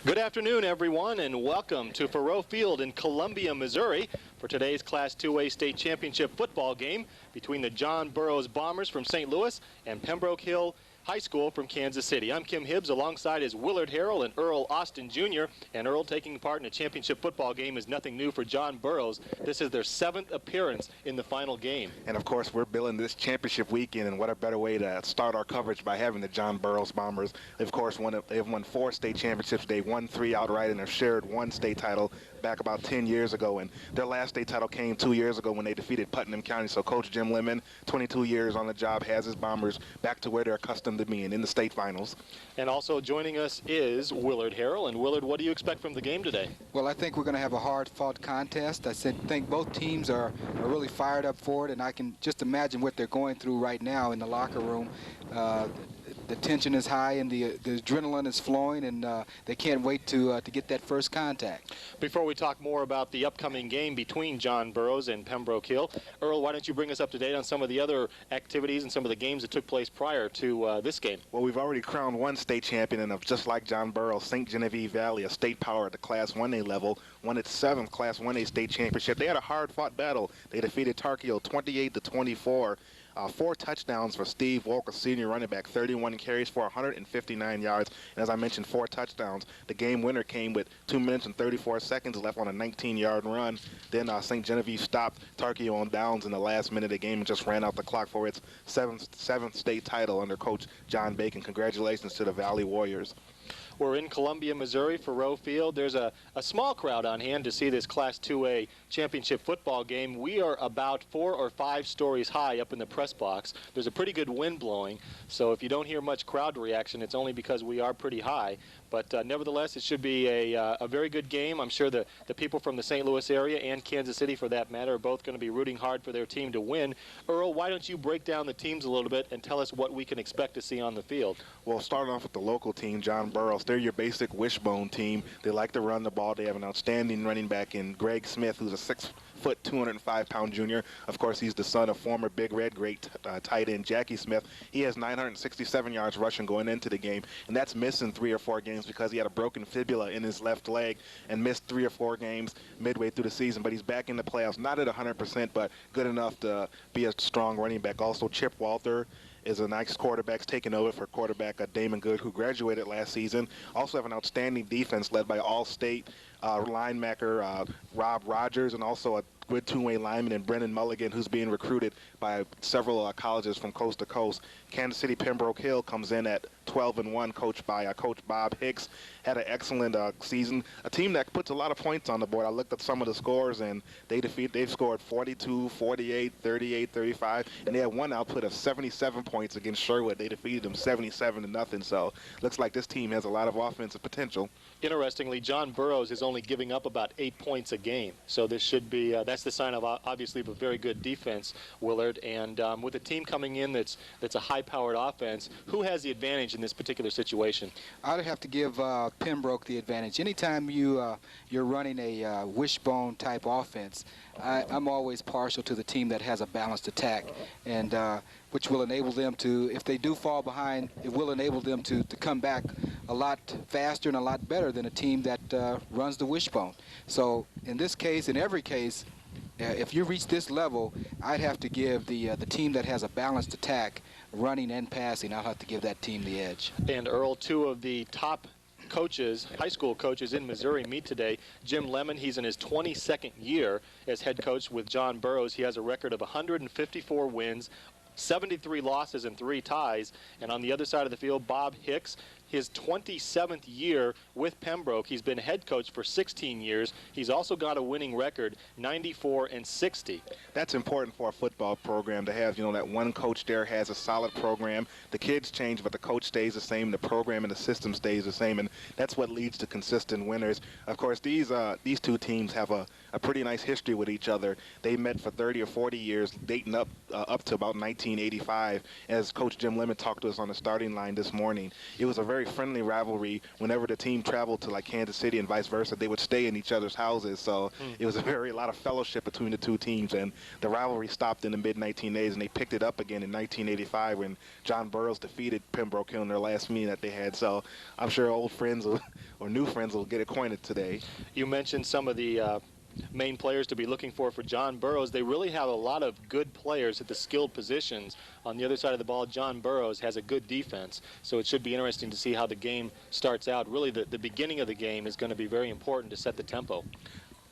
Good afternoon, everyone, and welcome to Burroughs Field in Columbia, Missouri for today's Class 2A state championship football game between the John Burroughs Bombers from St. Louis and Pembroke Hill High School from Kansas City. I'm Kim Hibbs. Alongside is Willard Harrell and Earl Austin Jr. And Earl taking part in a championship football game is nothing new for John Burroughs. This is their 7th appearance in the final game. And of course, we're billing this championship weekend, and what a better way to start our coverage by having the John Burroughs Bombers. Of course, they've won 4 state championships. They won 3 outright and have shared 1 state title back about 10 years ago. And their last state title came 2 years ago when they defeated Putnam County. So Coach Jim Lemon, 22 years on the job, has his Bombers back to where they're accustomed to being, in the state finals. And also joining us is Willard Harrell. And Willard, what do you expect from the game today? Well, I think we're going to have a hard-fought contest. I think both teams are really fired up for it, and I can just imagine what they're going through right now in the locker room. The tension is high and the adrenaline is flowing, and they can't wait to get that first contact. Before we talk more about the upcoming game between John Burroughs and Pembroke Hill, Earl, why don't you bring us up to date on some of the other activities and some of the games that took place prior to this game? Well, we've already crowned 1 state champion, and just like John Burroughs, St. Genevieve Valley, a state power at the Class 1A level, won its 7th Class 1A state championship. They had a hard-fought battle. They defeated Tarkio 28-24. 4 touchdowns for Steve Walker, senior running back, 31 carries for 159 yards. And as I mentioned, 4 touchdowns. The game winner came with 2 minutes and 34 seconds left on a 19-yard run. Then St. Genevieve stopped Tarkio on downs in the last minute of the game and just ran out the clock for its 7th state title under Coach John Bacon. Congratulations to the Valley Warriors. We're in Columbia, Missouri for Burroughs Field. There's a small crowd on hand to see this Class 2A championship football game. We are about 4 or 5 stories high up in the press box. There's a pretty good wind blowing, so if you don't hear much crowd reaction, it's only because we are pretty high. But nevertheless, it should be a very good game. I'm sure the people from the St. Louis area and Kansas City, for that matter, are both going to be rooting hard for their team to win. Earl, why don't you break down the teams a little bit and tell us what we can expect to see on the field? Well, starting off with the local team, John Burroughs. They're your basic wishbone team. They like to run the ball. They have an outstanding running back in Greg Smith, who's a 6-foot, 205-pound junior. Of course, he's the son of former Big Red great tight end Jackie Smith. He has 967 yards rushing going into the game, and that's missing 3 or 4 games because he had a broken fibula in his left leg and missed 3 or 4 games midway through the season. But he's back in the playoffs, not at 100%, but good enough to be a strong running back. Also, Chip Walter is a nice quarterback, taking over for quarterback Damon Good, who graduated last season. Also have an outstanding defense led by All-State linebacker Rob Rogers, and also a good 2-way lineman in Brendan Mulligan, who's being recruited by several colleges from coast to coast. Kansas City Pembroke Hill comes in at 12-1, coached by Coach Bob Hicks. Had an excellent season. A team that puts a lot of points on the board. I looked at some of the scores, and they've scored 42, 48, 38, 35, and they had one output of 77 points against Sherwood. They defeated them 77-0. So looks like this team has a lot of offensive potential. Interestingly, John Burroughs is only giving up about 8 points a game. So this should be, that's the sign of obviously of a very good defense, Willard. And with a team coming in that's a high-powered offense, who has the advantage in this particular situation? I'd have to give Pembroke the advantage. Anytime you're running a wishbone type offense, I'm always partial to the team that has a balanced attack, and which will enable them to, if they do fall behind, it will enable them to come back a lot faster and a lot better than a team that runs the wishbone. So in this case, in every case, if you reach this level, I'd have to give the team that has a balanced attack, running and passing, I'll have to give that team the edge. And Earl, 2 of the top coaches, high school coaches in Missouri meet today. Jim Lemon, he's in his 22nd year as head coach with John Burroughs. He has a record of 154 wins, 73 losses and 3 ties. And on the other side of the field, Bob Hicks, his 27th year with Pembroke. He's been head coach for 16 years. He's also got a winning record, 94-60. That's important for a football program to have, that one coach there has a solid program. The kids change, but the coach stays the same. The program and the system stays the same, and that's what leads to consistent winners. Of course, these 2 teams have a a pretty nice history with each other. They met for 30 or 40 years, dating up to about 1985. As Coach Jim Lemon talked to us on the starting line this morning, it was a very friendly rivalry. Whenever the team traveled to like Kansas City and vice versa, they would stay in each other's houses. So it was a lot of fellowship between the two teams, and the rivalry stopped in the mid-1980s, and they picked it up again in 1985 when John Burroughs defeated Pembroke Hill in their last meeting that they had. So I'm sure old friends or new friends will get acquainted today. You mentioned some of the main players to be looking for John Burroughs. They really have a lot of good players at the skilled positions. On the other side of the ball, John Burroughs has a good defense, so it should be interesting to see how the game starts out. Really, the beginning of the game is going to be very important to set the tempo.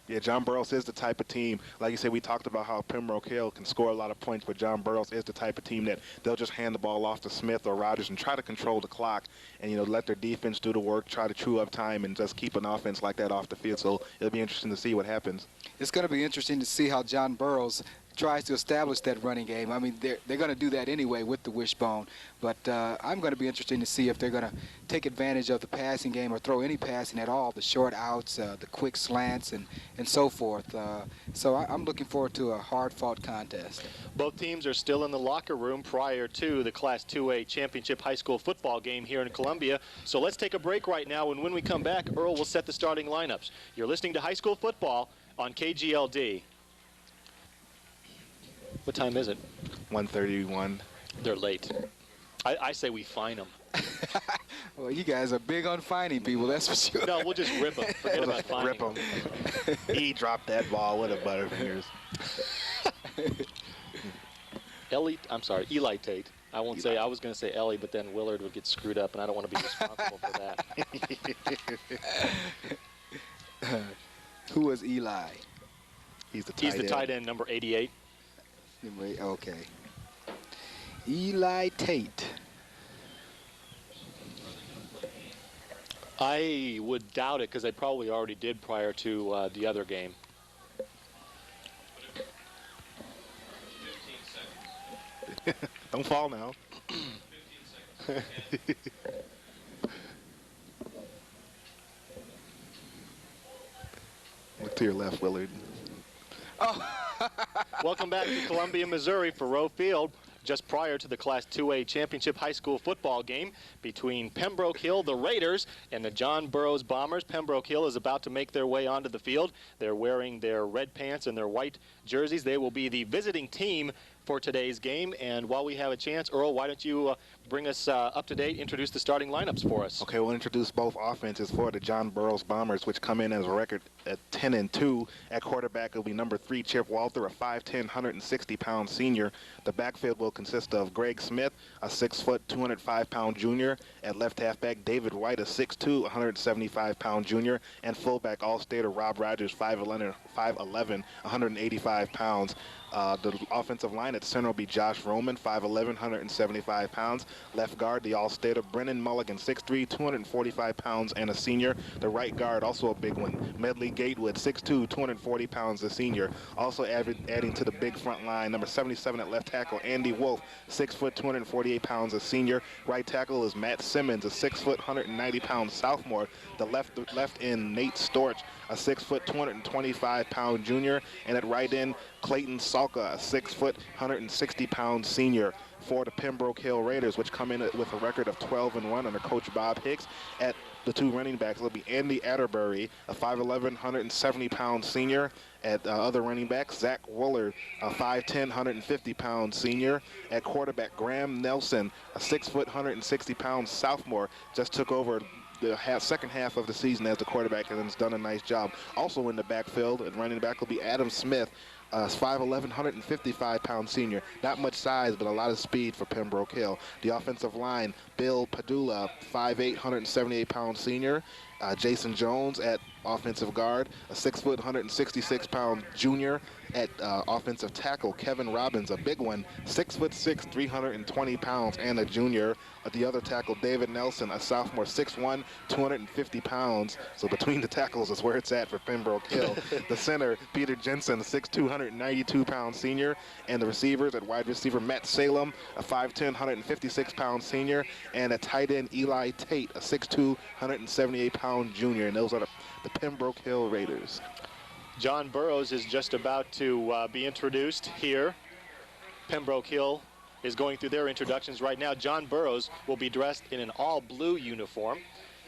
Yeah, John Burroughs is the type of team, like you said, we talked about how Pembroke Hill can score a lot of points, but John Burroughs is the type of team that they'll just hand the ball off to Smith or Rogers and try to control the clock and, let their defense do the work, try to chew up time and just keep an offense like that off the field. So it'll be interesting to see what happens. It's going to be interesting to see how John Burroughs tries to establish that running game. I mean, they're going to do that anyway with the wishbone, but I'm going to be interested to see if they're going to take advantage of the passing game or throw any passing at all, the short outs, the quick slants, and so forth. So I'm looking forward to a hard-fought contest. Both teams are still in the locker room prior to the Class 2A championship high school football game here in Columbia. So let's take a break right now, and when we come back, Earl will set the starting lineups. You're listening to high school football on KGLD. What time is it? 1:31. They're late. I say we fine them. Well, you guys are big on fining people, that's for sure. No, we'll just rip them. Forget about fining Rip them. He dropped that ball with a butterfingers. Eli Tate. I won't say, I was going to say Ellie, but then Willard would get screwed up, and I don't want to be responsible for that. Who was Eli? He's the tight end. Tight end, number 88. Okay. Eli Tate. I would doubt it because they probably already did prior to the other game. Don't fall now. 15 seconds. Look to your left, Willard. Welcome back to Columbia, Missouri for Rowe Field. Just prior to the Class 2A championship high school football game between Pembroke Hill, the Raiders, and the John Burroughs Bombers. Pembroke Hill is about to make their way onto the field. They're wearing their red pants and their white jerseys. They will be the visiting team for today's game. And while we have a chance, Earl, why don't you bring us up to date, introduce the starting lineups for us. Okay, we'll introduce both offenses for the John Burroughs Bombers, which come in as a record at 10-2. At quarterback, it'll be number 3, Chip Walter, a 5'10", 160-pound senior. The backfield will consist of Greg Smith, a 6', 205-pound junior. At left halfback, David White, a 6'2", 175-pound junior. And fullback, All-Stater Rob Rogers, 5'11", 185 pounds. The offensive line at center will be Josh Roman, 5'11", 175 pounds. Left guard, the All-Stater Brennan Mulligan, 6'3", 245 pounds, and a senior. The right guard, also a big one, Medley Gatewood, 6'2", 240 pounds, a senior. Also adding to the big front line, number 77 at left tackle, Andy Wolf, 6', 248 pounds, a senior. Right tackle is Matt Simmons, a 6', 190-pound sophomore. The left end, Nate Storch, a 6', 225-pound junior. And at right end, Clayton Salka, a 6', 160-pound senior for the Pembroke Hill Raiders, which come in with a record of 12-1 under Coach Bob Hicks. At the two running backs, it'll be Andy Atterbury, a 5'11", 170-pound senior. At other running backs, Zach Wooler, a 5'10", 150-pound senior. At quarterback, Graham Nelson, a 6', 160-pound sophomore, just took over the second half of the season as the quarterback and has done a nice job. Also in the backfield and running back will be Adam Smith, 5'11", 155-pound senior. Not much size, but a lot of speed for Pembroke Hill. The offensive line, Bill Padula, 5'8", 178-pound senior. Jason Jones at offensive guard, a 6', 166-pound junior. At offensive tackle, Kevin Robbins, a big one, 6'6", 320 pounds, and a junior. At the other tackle, David Nelson, a sophomore, 6'1", 250 pounds. So between the tackles is where it's at for Pembroke Hill. The center, Peter Jensen, 6'2", 192-pound senior. And the receivers, at wide receiver, Matt Salem, a 5'10", 156-pound senior. And at tight end, Eli Tate, a 6'2", 178-pound junior. And those are the Pembroke Hill Raiders. John Burroughs is just about to be introduced here. Pembroke Hill is going through their introductions right now. John Burroughs will be dressed in an all-blue uniform.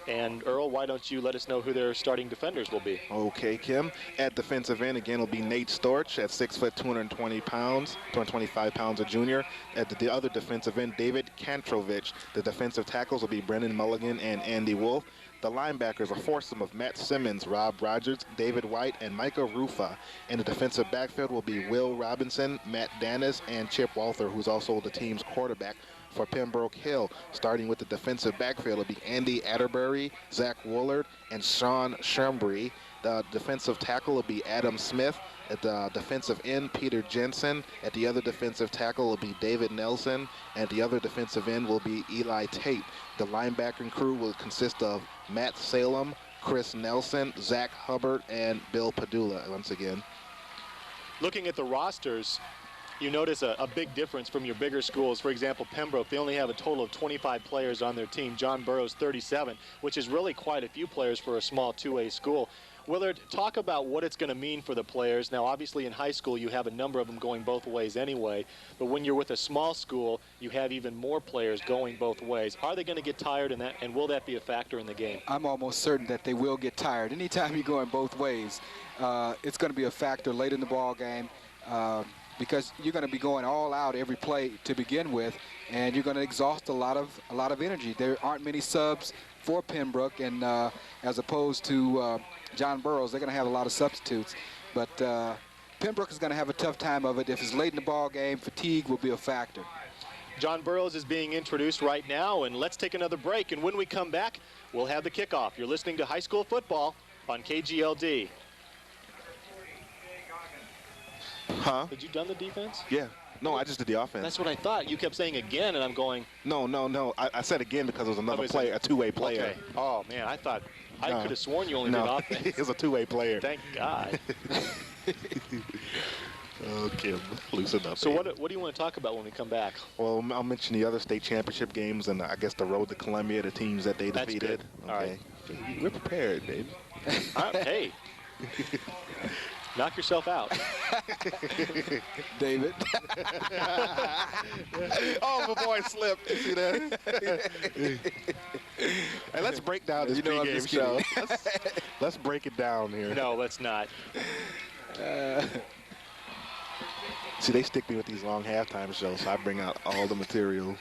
And Earl, why don't you let us know who their starting defenders will be? Okay, Kim. At defensive end, again, will be Nate Storch at 6 foot, 220 pounds, 225 pounds, a junior. At the other defensive end, David Kantrovich. The defensive tackles will be Brendan Mulligan and Andy Wolf. The linebackers, a foursome of Matt Simmons, Rob Rogers, David White, and Micah Rufa. And the defensive backfield will be Will Robinson, Matt Danis, and Chip Walther, who's also the team's quarterback for Pembroke Hill. Starting with the defensive backfield will be Andy Atterbury, Zach Woolard, and Sean Schembri. The defensive tackle will be Adam Smith. At the defensive end, Peter Jensen. At the other defensive tackle will be David Nelson. At the other defensive end will be Eli Tate. The linebacking crew will consist of Matt Salem, Chris Nelson, Zach Hubbard, and Bill Padula once again. Looking at the rosters, you notice a big difference from your bigger schools. For example, Pembroke, they only have a total of 25 players on their team. John Burroughs, 37, which is really quite a few players for a small 2A school. Willard, talk about what it's going to mean for the players. Now, obviously, in high school, you have a number of them going both ways anyway. But when you're with a small school, you have even more players going both ways. Are they going to get tired, and will that be a factor in the game? I'm almost certain that they will get tired. Anytime you're going both ways, it's going to be a factor late in the ball game. Because you're going to be going all out every play to begin with, and you're going to exhaust a lot of energy. There aren't many subs for Pembroke, and as opposed to John Burroughs, they're going to have a lot of substitutes. But Pembroke is going to have a tough time of it. If it's late in the ball game, fatigue will be a factor. John Burroughs is being introduced right now, and let's take another break. And when we come back, we'll have the kickoff. You're listening to High School Football on KGLD. Huh? Had you done the defense? Yeah. No, I just did the offense. That's what I thought. You kept saying again, and I'm going. No. I said again because it was another player, a two-way player. Okay. Oh, man, I thought. I could have sworn you only did offense. It was a two-way player. Thank God. Okay, loosen up. So what do you want to talk about when we come back? Well, I'll mention the other state championship games and I guess the road to Columbia, the teams that they That's defeated. Good. All right. We're prepared, David. Hey. Knock yourself out. David. Oh, my boy slipped. You see that? Hey, let's break down this pregame show. Let's break it down here. No, let's not. See, they stick me with these long halftime shows, so I bring out all the material.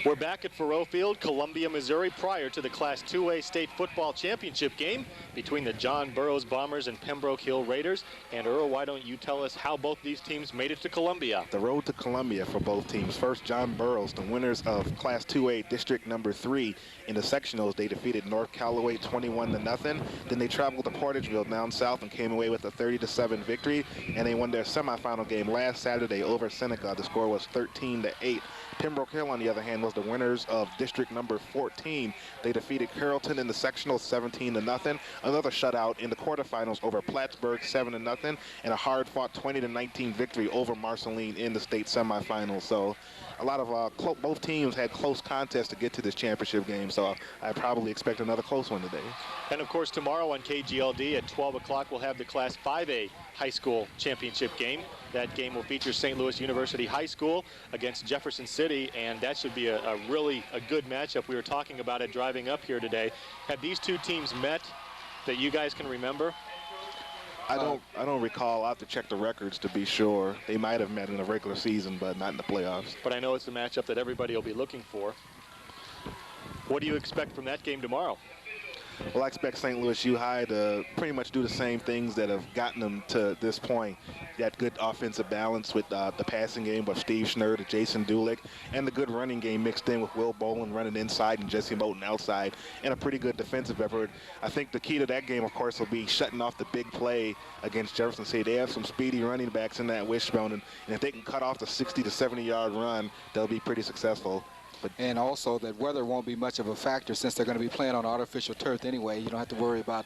We're back at Faroe Field, Columbia, Missouri, prior to the Class 2A State Football Championship game between the John Burroughs Bombers and Pembroke Hill Raiders. And Earl, why don't you tell us how both these teams made it to Columbia? The road to Columbia for both teams. First, John Burroughs, the winners of Class 2A District number 3. In the sectionals, they defeated North Callaway 21-0. Then they traveled to Portageville down south and came away with a 30-7 victory. And they won their semifinal game last Saturday over Seneca. The score was 13-8. Pembroke Hill, on the other hand, was the winners of District number 14. They defeated Carrollton in the sectional 17-0. Another shutout in the quarterfinals over Plattsburgh 7-0, and a hard-fought 20-19 victory over Marceline in the state semifinals. So a lot of both teams had close contests to get to this championship game. So I probably expect another close one today. And of course, tomorrow on KGLD at 12 o'clock, we'll have the Class 5A high school championship game. That game will feature St. Louis University High School against Jefferson City, and that should be a really good matchup. We were talking about it driving up here today. Have these two teams met that you guys can remember? I don't recall. I'll have to check the records to be sure. They might have met in the regular season, but not in the playoffs. But I know it's a matchup that everybody will be looking for. What do you expect from that game tomorrow? Well, I expect St. Louis U High to pretty much do the same things that have gotten them to this point. That good offensive balance with the passing game with Steve Schnurr to Jason Dulick, and the good running game mixed in with Will Boland running inside and Jesse Moten outside, and a pretty good defensive effort. I think the key to that game, of course, will be shutting off the big play against Jefferson City. They have some speedy running backs in that wishbone, and if they can cut off the 60 to 70-yard run, they'll be pretty successful. And also that weather won't be much of a factor since they're going to be playing on artificial turf anyway. You don't have to worry about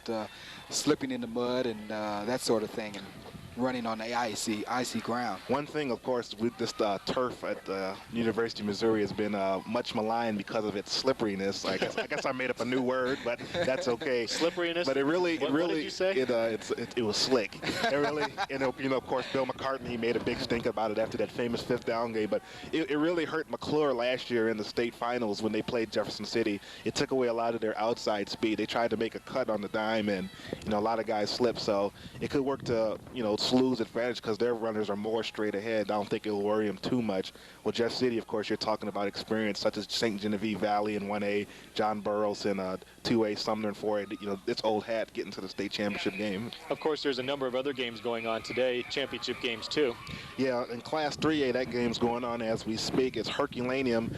slipping in the mud and that sort of thing. And running on the icy ground. One thing, of course, with this turf at the University of Missouri has been much maligned because of its slipperiness. I guess I made up a new word, but that's okay. Slipperiness? But what did you say? It was slick. It really, of course, Bill McCartney made a big stink about it after that famous 5th down game. But it really hurt McClure last year in the state finals when they played Jefferson City. It took away a lot of their outside speed. They tried to make a cut on the dime, and a lot of guys slipped. So it could work to SLU's advantage because their runners are more straight ahead. I don't think it'll worry them too much. With Jeff City, of course, you're talking about experience such as St. Genevieve Valley in 1A, John Burroughs in 2A, Sumner in 4A. It's old hat getting to the state championship game. Of course, there's a number of other games going on today, championship games too. Yeah, in Class 3A, that game's going on as we speak. It's Herculaneum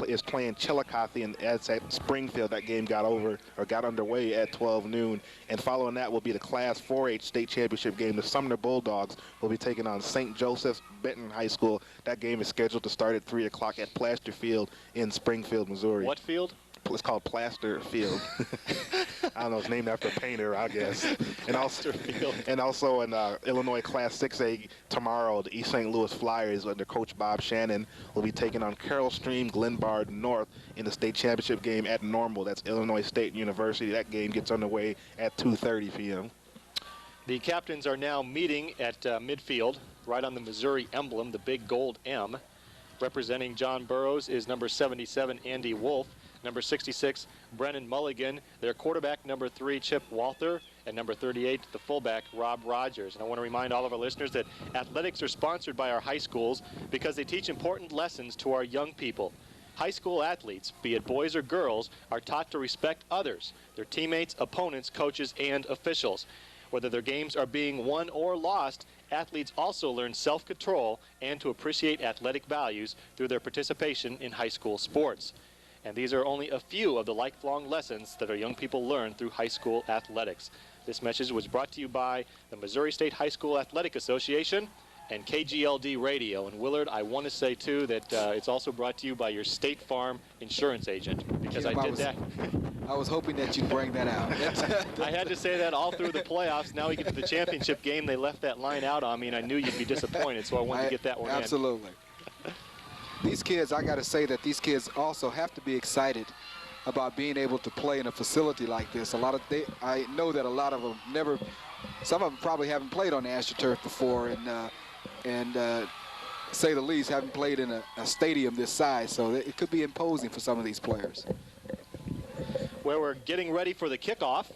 is playing Chillicothe, and as at Springfield, that game got underway at 12 noon. And following that will be the Class 4H state championship game. The Sumner Bulldogs will be taking on St. Joseph's Benton High School. That game is scheduled to start at 3 o'clock at Plaster Field in Springfield, Missouri. What field? It's called Plaster Field. I don't know, it's named after a painter, I guess. And also in Illinois Class 6A tomorrow, the East St. Louis Flyers under Coach Bob Shannon will be taking on Carroll Stream Glenbard North in the state championship game at Normal. That's Illinois State University. That game gets underway at 2:30 p.m. The captains are now meeting at midfield, right on the Missouri emblem, the big gold M. Representing John Burroughs is number 77, Andy Wolf. Number 66, Brennan Mulligan. Their quarterback, number 3, Chip Walther. And number 38, the fullback, Rob Rogers. And I want to remind all of our listeners that athletics are sponsored by our high schools because they teach important lessons to our young people. High school athletes, be it boys or girls, are taught to respect others, their teammates, opponents, coaches, and officials. Whether their games are being won or lost, athletes also learn self-control and to appreciate athletic values through their participation in high school sports. And these are only a few of the lifelong lessons that our young people learn through high school athletics. This message was brought to you by the Missouri State High School Athletic Association and KGLD Radio. And Willard, I want to say too that it's also brought to you by your State Farm insurance agent, because Kim, I did that. I was hoping that you'd bring that out. I had to say that all through the playoffs. Now we get to the championship game. They left that line out on me, and I knew you'd be disappointed, so I wanted to get that one in. Absolutely. These kids, I got to say that these kids also have to be excited about being able to play in a facility like this. I know that a lot of them some of them probably haven't played on the AstroTurf before, and say the least, haven't played in a stadium this size. So it could be imposing for some of these players. Where we're getting ready for the kickoff.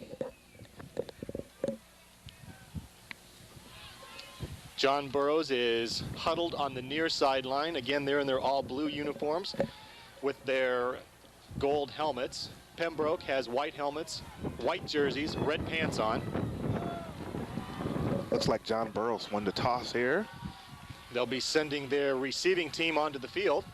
John Burroughs is huddled on the near sideline. Again, they're in their all-blue uniforms with their gold helmets. Pembroke has white helmets, white jerseys, red pants on. Looks like John Burroughs won the toss here. They'll be sending their receiving team onto the field.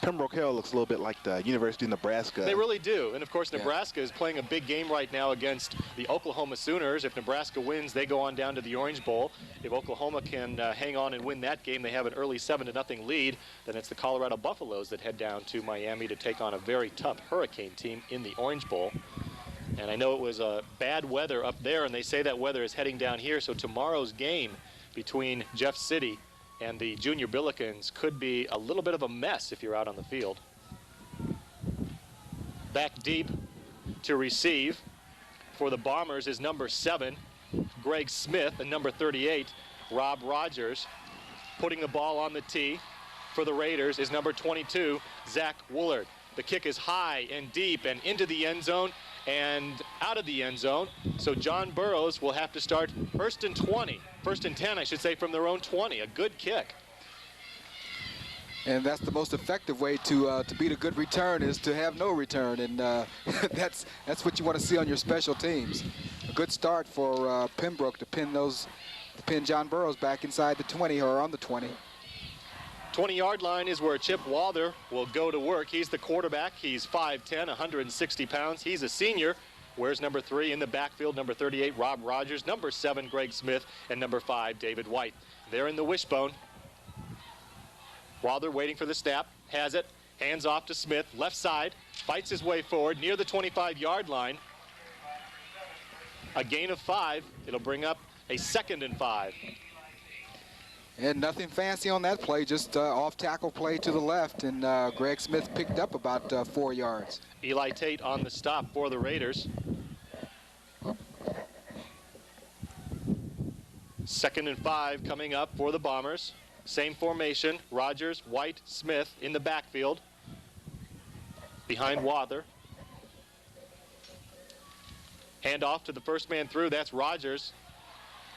Pembroke Hill looks a little bit like the University of Nebraska. They really do. And, of course, Nebraska is playing a big game right now against the Oklahoma Sooners. If Nebraska wins, they go on down to the Orange Bowl. If Oklahoma can hang on and win that game, they have an early 7-0 lead. Then it's the Colorado Buffaloes that head down to Miami to take on a very tough Hurricane team in the Orange Bowl. And I know it was bad weather up there, and they say that weather is heading down here. So tomorrow's game between Jeff City and the Junior Billikens could be a little bit of a mess if you're out on the field. Back deep to receive for the Bombers is number 7, Greg Smith, and number 38, Rob Rogers. Putting the ball on the tee for the Raiders is number 22, Zach Woolard. The kick is high and deep and into the end zone and out of the end zone. So John Burroughs will have to start first and 10, I should say, from their own 20. A good kick. And that's the most effective way to beat a good return, is to have no return. And that's what you want to see on your special teams. A good start for Pembroke to pin John Burroughs back inside the 20 or on the 20. 20-yard line is where Chip Walther will go to work. He's the quarterback. He's 5'10", 160 pounds. He's a senior. Where's number 3 in the backfield? Number 38, Rob Rogers. Number 7, Greg Smith. And number 5, David White. They're in the wishbone. Walther waiting for the snap. Has it. Hands off to Smith. Left side. Fights his way forward near the 25-yard line. A gain of 5. It'll bring up a 2nd and 5. And nothing fancy on that play, just off tackle play to the left, and Greg Smith picked up about 4 yards. Eli Tate on the stop for the Raiders. 2nd and 5 coming up for the Bombers. Same formation, Rogers, White, Smith in the backfield. Behind Wather. Hand off to the first man through, that's Rogers.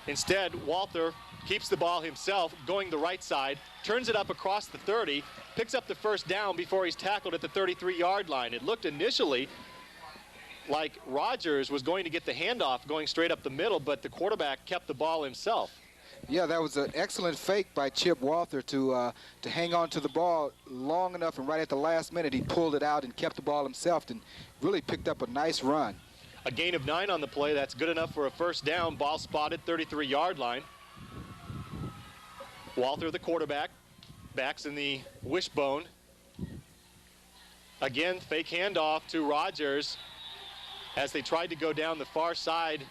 Instead, Walther keeps the ball himself, going the right side, turns it up across the 30, picks up the first down before he's tackled at the 33-yard line. It looked initially like Rogers was going to get the handoff going straight up the middle, but the quarterback kept the ball himself. Yeah, that was an excellent fake by Chip Walther to hang on to the ball long enough, and right at the last minute he pulled it out and kept the ball himself and really picked up a nice run. A gain of 9 on the play. That's good enough for a first down. Ball spotted, 33-yard line. Walther, the quarterback, backs in the wishbone. Again, fake handoff to Rogers as they tried to go down the far side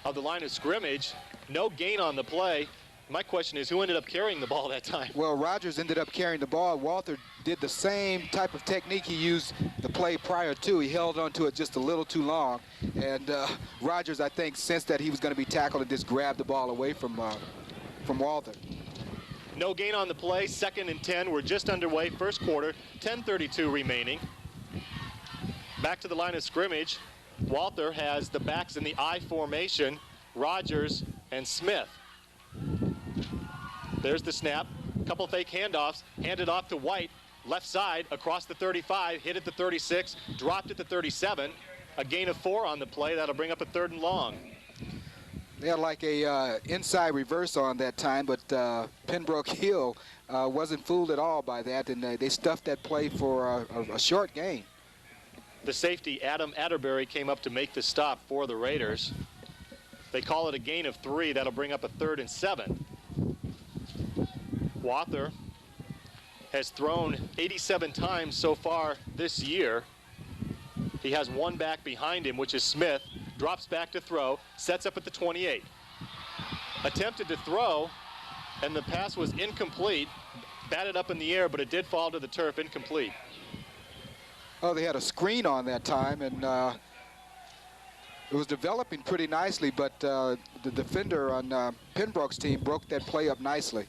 of the line of scrimmage. No gain on the play. My question is, who ended up carrying the ball that time? Well, Rogers ended up carrying the ball. Walther did the same type of technique he used the play prior to. He held onto it just a little too long. And Rogers, I think, sensed that he was going to be tackled and just grabbed the ball away from Walther. No gain on the play. 2nd and 10. We're just underway. First quarter. 10:32 remaining. Back to the line of scrimmage. Walther has the backs in the I formation. Rogers and Smith. There's the snap. Couple fake handoffs. Handed off to White. Left side across the 35. Hit at the 36. Dropped at the 37. A gain of 4 on the play. That'll bring up a 3rd and long. They had like a inside reverse on that time, but Pembroke Hill wasn't fooled at all by that, and they stuffed that play for a short gain. The safety, Adam Atterbury, came up to make the stop for the Raiders. They call it a gain of 3. That'll bring up a 3rd and 7. Walther has thrown 87 times so far this year. He has one back behind him, which is Smith. Drops back to throw, sets up at the 28. Attempted to throw, and the pass was incomplete. Batted up in the air, but it did fall to the turf, incomplete. Oh, they had a screen on that time, and it was developing pretty nicely, but the defender on Pembroke's team broke that play up nicely.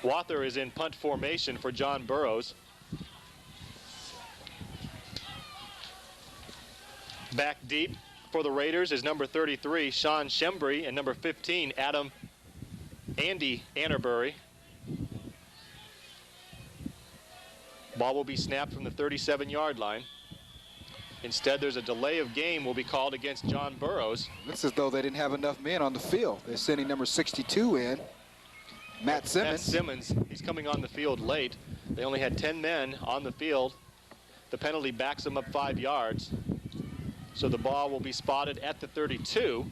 Walther is in punt formation for John Burroughs. Back deep for the Raiders is number 33, Sean Shembry, and number 15, Andy Atterbury. Ball will be snapped from the 37-yard line. Instead, there's a delay of game will be called against John Burroughs. Looks as though they didn't have enough men on the field. They're sending number 62 in, Matt Simmons. Matt Simmons, he's coming on the field late. They only had 10 men on the field. The penalty backs them up 5 yards. So the ball will be spotted at the 32.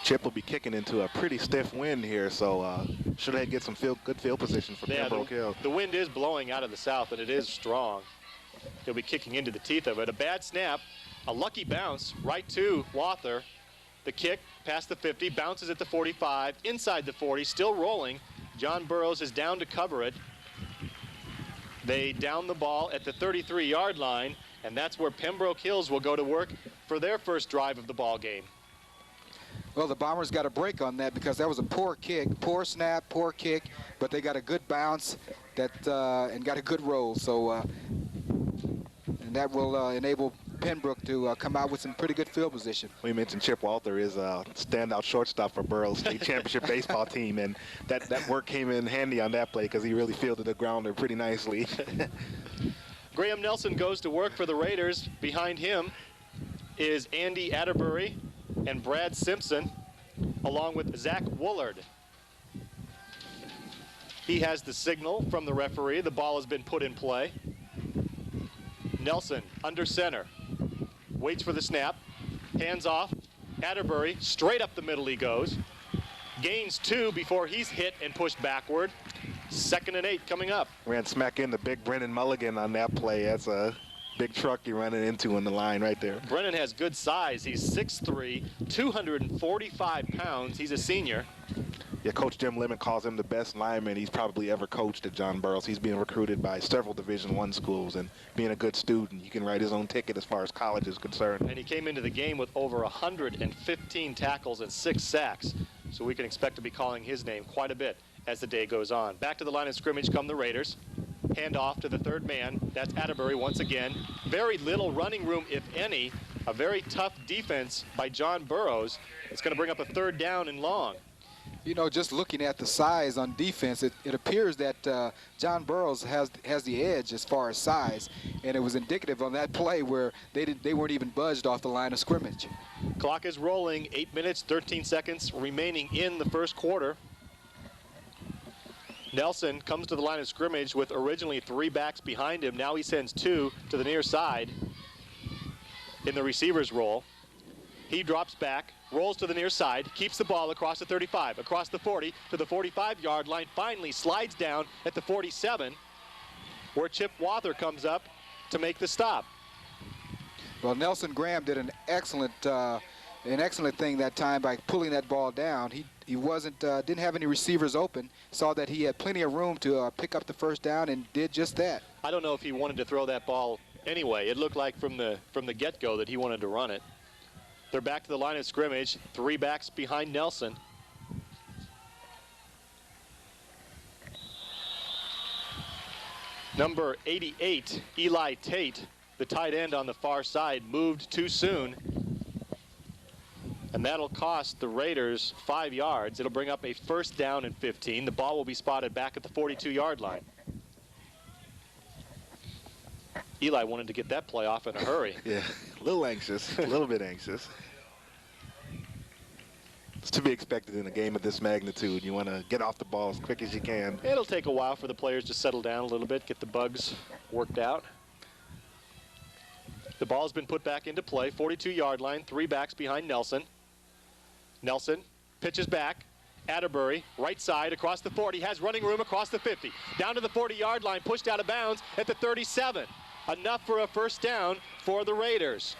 Chip will be kicking into a pretty stiff wind here, so should they get some good field position for Pembroke Hill. The wind is blowing out of the south, and it is strong. He'll be kicking into the teeth of it. A bad snap, a lucky bounce right to Walther. The kick past the 50, bounces at the 45, inside the 40, still rolling. John Burroughs is down to cover it. They down the ball at the 33-yard line, and that's where Pembroke Hills will go to work for their first drive of the ball game. Well, the Bombers got a break on that because that was a poor kick, poor snap, poor kick, but they got a good bounce and got a good roll. So, and that will enable Pembroke to come out with some pretty good field position. We mentioned Chip Walther is a standout shortstop for Burroughs State Championship baseball team, and that work came in handy on that play because he really fielded the grounder pretty nicely. Graham Nelson goes to work for the Raiders. Behind him is Andy Atterbury and Brad Simpson, along with Zach Woolard. He has the signal from the referee. The ball has been put in play. Nelson under center. Waits for the snap. Hands off. Atterbury, straight up the middle he goes. Gains 2 before he's hit and pushed backward. 2nd and 8 coming up. Ran smack into Big Brennan Mulligan on that play. That's a Big truck you're running into in the line right there. Brennan has good size. He's 6'3", 245 pounds. He's a senior. Yeah, Coach Jim Lemon calls him the best lineman he's probably ever coached at John Burroughs. He's being recruited by several Division I schools, and being a good student, he can write his own ticket as far as college is concerned. And he came into the game with over 115 tackles and 6 sacks. So we can expect to be calling his name quite a bit as the day goes on. Back to the line of scrimmage come the Raiders. Hand off to the third man. That's Atterbury once again. Very little running room, if any. A very tough defense by John Burroughs. It's going to bring up a third down and long. You know, just looking at the size on defense, it appears that John Burroughs has the edge as far as size, and it was indicative on that play where they weren't even budged off the line of scrimmage. Clock is rolling. 8 minutes, 13 seconds remaining in the first quarter. Nelson comes to the line of scrimmage with originally 3 backs behind him. Now he sends 2 to the near side in the receiver's roll. He drops back, rolls to the near side, keeps the ball across the 35, across the 40 to the 45-yard line, finally slides down at the 47, where Chip Wather comes up to make the stop. Well, Nelson Graham did an excellent thing that time by pulling that ball down. He wasn't didn't have any receivers open, saw that he had plenty of room to pick up the first down, and did just that. I don't know if he wanted to throw that ball anyway. It looked like from the get-go that he wanted to run it. They're back to the line of scrimmage, 3 backs behind Nelson. Number 88, Eli Tate, the tight end on the far side, moved too soon. And that'll cost the Raiders 5 yards. It'll bring up a first down and 15. The ball will be spotted back at the 42-yard line. Eli wanted to get that play off in a hurry. Yeah, a little anxious, a little bit anxious. It's to be expected in a game of this magnitude. You want to get off the ball as quick as you can. It'll take a while for the players to settle down a little bit, get the bugs worked out. The ball's been put back into play, 42-yard line, 3 backs behind Nelson. Nelson pitches back. Atterbury, right side, across the 40, has running room across the 50. Down to the 40-yard line, pushed out of bounds at the 37. Enough for a first down for the Raiders.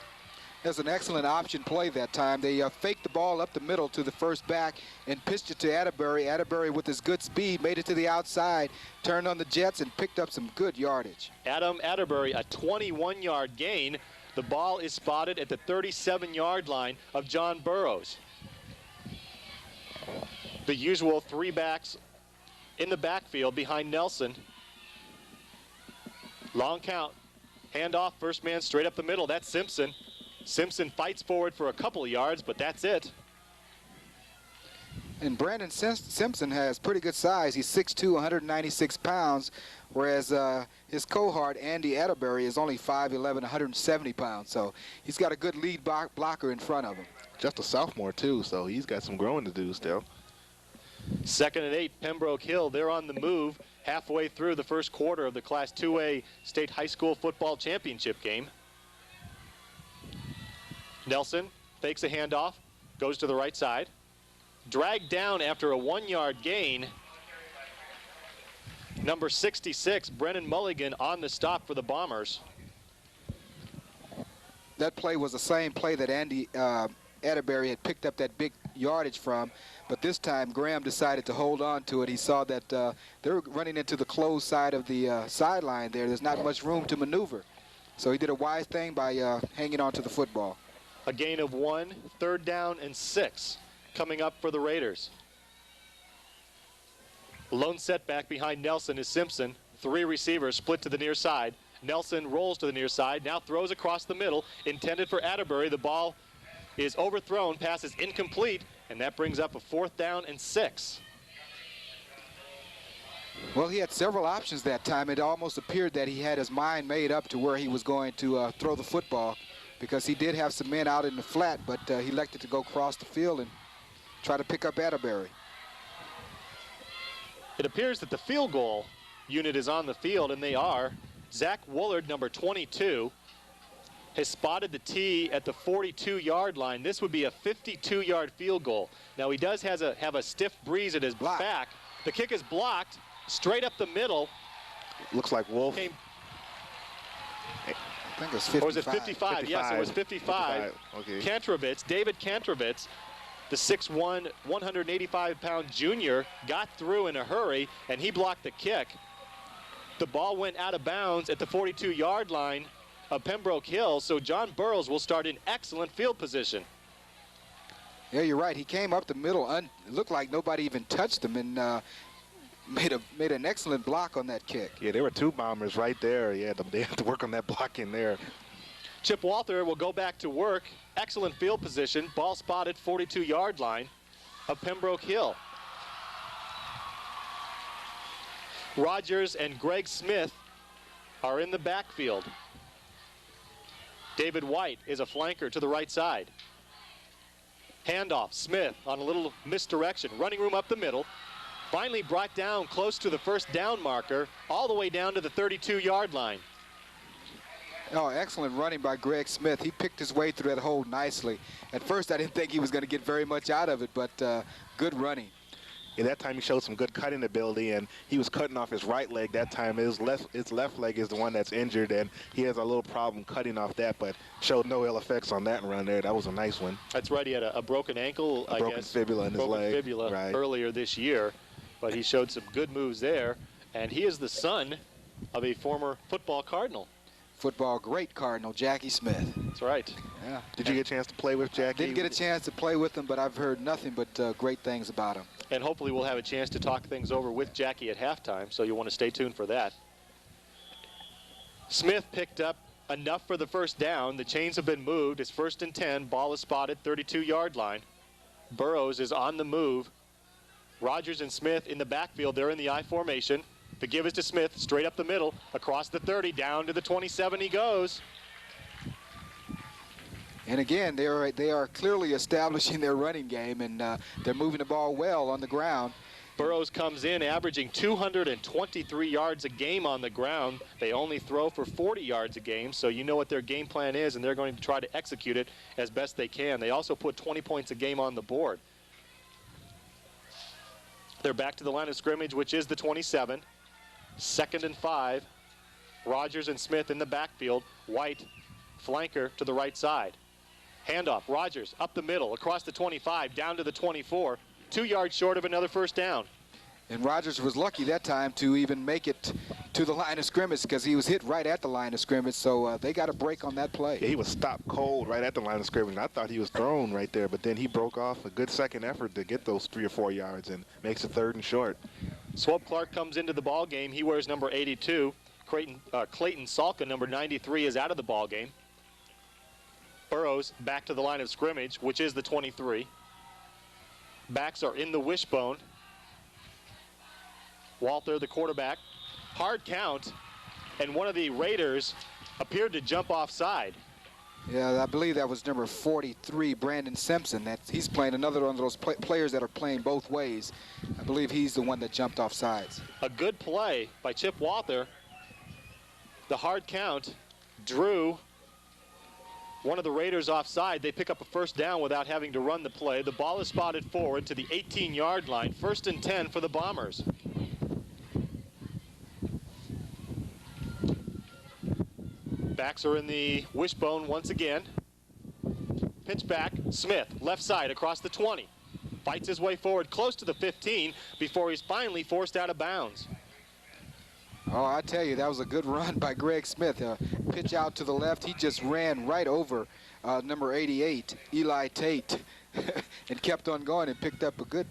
That's an excellent option play that time. They faked the ball up the middle to the first back and pitched it to Atterbury. Atterbury, with his good speed, made it to the outside, turned on the jets, and picked up some good yardage. Adam Atterbury, a 21-yard gain. The ball is spotted at the 37-yard line of John Burroughs. The usual 3 backs in the backfield behind Nelson. Long count. Handoff, first man straight up the middle. That's Simpson. Simpson fights forward for a couple of yards, but that's it. And Brandon Simpson has pretty good size. He's 6'2", 196 pounds, whereas his cohort, Andy Atterbury, is only 5'11", 170 pounds. So he's got a good lead blocker in front of him. Just a sophomore, too, so he's got some growing to do still. 2nd and 8, Pembroke Hill. They're on the move halfway through the first quarter of the Class 2A State High School Football Championship game. Nelson fakes a handoff, goes to the right side. Dragged down after a 1-yard gain. Number 66, Brennan Mulligan, on the stop for the Bombers. That play was the same play that Andy Atterbury had picked up that big yardage from, but this time Graham decided to hold on to it. He saw that they were running into the closed side of the sideline there. There's not much room to maneuver. So he did a wise thing by hanging on to the football. A gain of 1, 3rd down and 6 coming up for the Raiders. Lone setback behind Nelson is Simpson. 3 receivers split to the near side. Nelson rolls to the near side, now throws across the middle, intended for Atterbury. The ball is overthrown, pass is incomplete, and that brings up a 4th down and 6. Well, he had several options that time. It almost appeared that he had his mind made up to where he was going to throw the football, because he did have some men out in the flat, but he elected to go across the field and try to pick up Atterbury. It appears that the field goal unit is on the field, and they are. Zach Woolard, number 22, has spotted the tee at the 42-yard line. This would be a 52-yard field goal. Now, he does have a stiff breeze at his back. The kick is blocked straight up the middle. Looks like Wolf. I think it was 55. Or was it 55? Yes, it was 55. Okay. Kantrovitz, David Kantrovitz, the 6'1", 185-pound junior, got through in a hurry, and he blocked the kick. The ball went out of bounds at the 42-yard line of Pembroke Hill, so John Burroughs will start in excellent field position. Yeah, you're right. He came up the middle. It looked like nobody even touched him, and made an excellent block on that kick. Yeah, there were two bombers right there. Yeah, they had to work on that block in there. Chip Walther will go back to work. Excellent field position. Ball spotted 42-yard line of Pembroke Hill. Rogers and Greg Smith are in the backfield. David White is a flanker to the right side. Handoff, Smith on a little misdirection. Running room up the middle. Finally brought down close to the first down marker, all the way down to the 32-yard line. Oh, excellent running by Greg Smith. He picked his way through that hole nicely. At first, I didn't think he was going to get very much out of it, but good running. Yeah, that time he showed some good cutting ability, and he was cutting off his right leg that time. His left leg is the one that's injured, and he has a little problem cutting off that, but showed no ill effects on that run there. That was a nice one. That's right. He had a broken ankle, I broken guess. Fibula in his leg. Fibula right. Earlier this year, but he showed some good moves there, and he is the son of a former football Cardinal. Football great Cardinal, Jackie Smith. That's right. Yeah. Did you get a chance to play with Jackie? Didn't get a chance to play with him, but I've heard nothing but great things about him. And hopefully we'll have a chance to talk things over with Jackie at halftime, so you'll want to stay tuned for that. Smith picked up enough for the first down. The chains have been moved. It's 1st and 10. Ball is spotted, 32-yard line. Burroughs is on the move. Rogers and Smith in the backfield. They're in the I formation. The give is to Smith, straight up the middle, across the 30, down to the 27 he goes. And again, they are clearly establishing their running game, and they're moving the ball well on the ground. Burroughs comes in averaging 223 yards a game on the ground. They only throw for 40 yards a game, so you know what their game plan is, and they're going to try to execute it as best they can. They also put 20 points a game on the board. They're back to the line of scrimmage, which is the 27. 2nd and 5. Rogers and Smith in the backfield. White, flanker to the right side. Handoff, Rogers up the middle, across the 25, down to the 24. 2 yards short of another first down. And Rogers was lucky that time to even make it to the line of scrimmage because he was hit right at the line of scrimmage, so they got a break on that play. Yeah, he was stopped cold right at the line of scrimmage. I thought he was thrown right there, but then he broke off a good second effort to get those 3 or 4 yards and makes it 3rd and short. Swope Clark comes into the ball game. He wears number 82. Clayton Salka, number 93, is out of the ball game. Burroughs back to the line of scrimmage, which is the 23. Backs are in the wishbone. Walther, the quarterback. Hard count, and one of the Raiders appeared to jump offside. Yeah, I believe that was number 43, Brandon Simpson. He's playing another one of those players that are playing both ways. I believe he's the one that jumped off sides. A good play by Chip Walther. The hard count drew one of the Raiders offside. They pick up a first down without having to run the play. The ball is spotted forward to the 18-yard line. 1st and 10 for the Bombers. Backs are in the wishbone once again. Pitch back, Smith, left side across the 20. Fights his way forward close to the 15 before he's finally forced out of bounds. Oh, I tell you, that was a good run by Greg Smith. Pitch out to the left. He just ran right over number 88, Eli Tate, and kept on going and picked up a good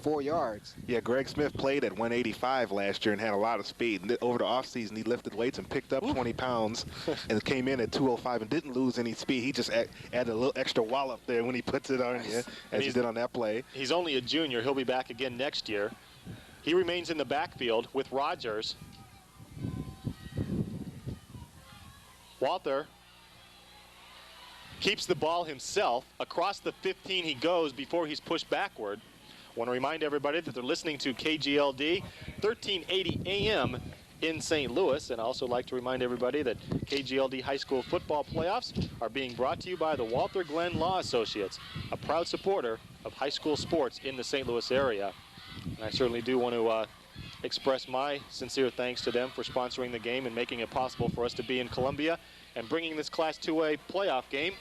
4 yards. Yeah, Greg Smith played at 185 last year and had a lot of speed. And over the offseason, he lifted weights and picked up 20 pounds and came in at 205 and didn't lose any speed. He just added a little extra wallop there when he puts it on you, as he did on that play. He's only a junior. He'll be back again next year. He remains in the backfield with Rogers. Walther keeps the ball himself. Across the 15 he goes before he's pushed backward. I want to remind everybody that they're listening to KGLD 1380 AM in St. Louis, and I also like to remind everybody that KGLD high school football playoffs are being brought to you by the Walther Glenn Law Associates, a proud supporter of high school sports in the St. Louis area. And I certainly do want to express my sincere thanks to them for sponsoring the game and making it possible for us to be in Columbia and bringing this Class 2A playoff game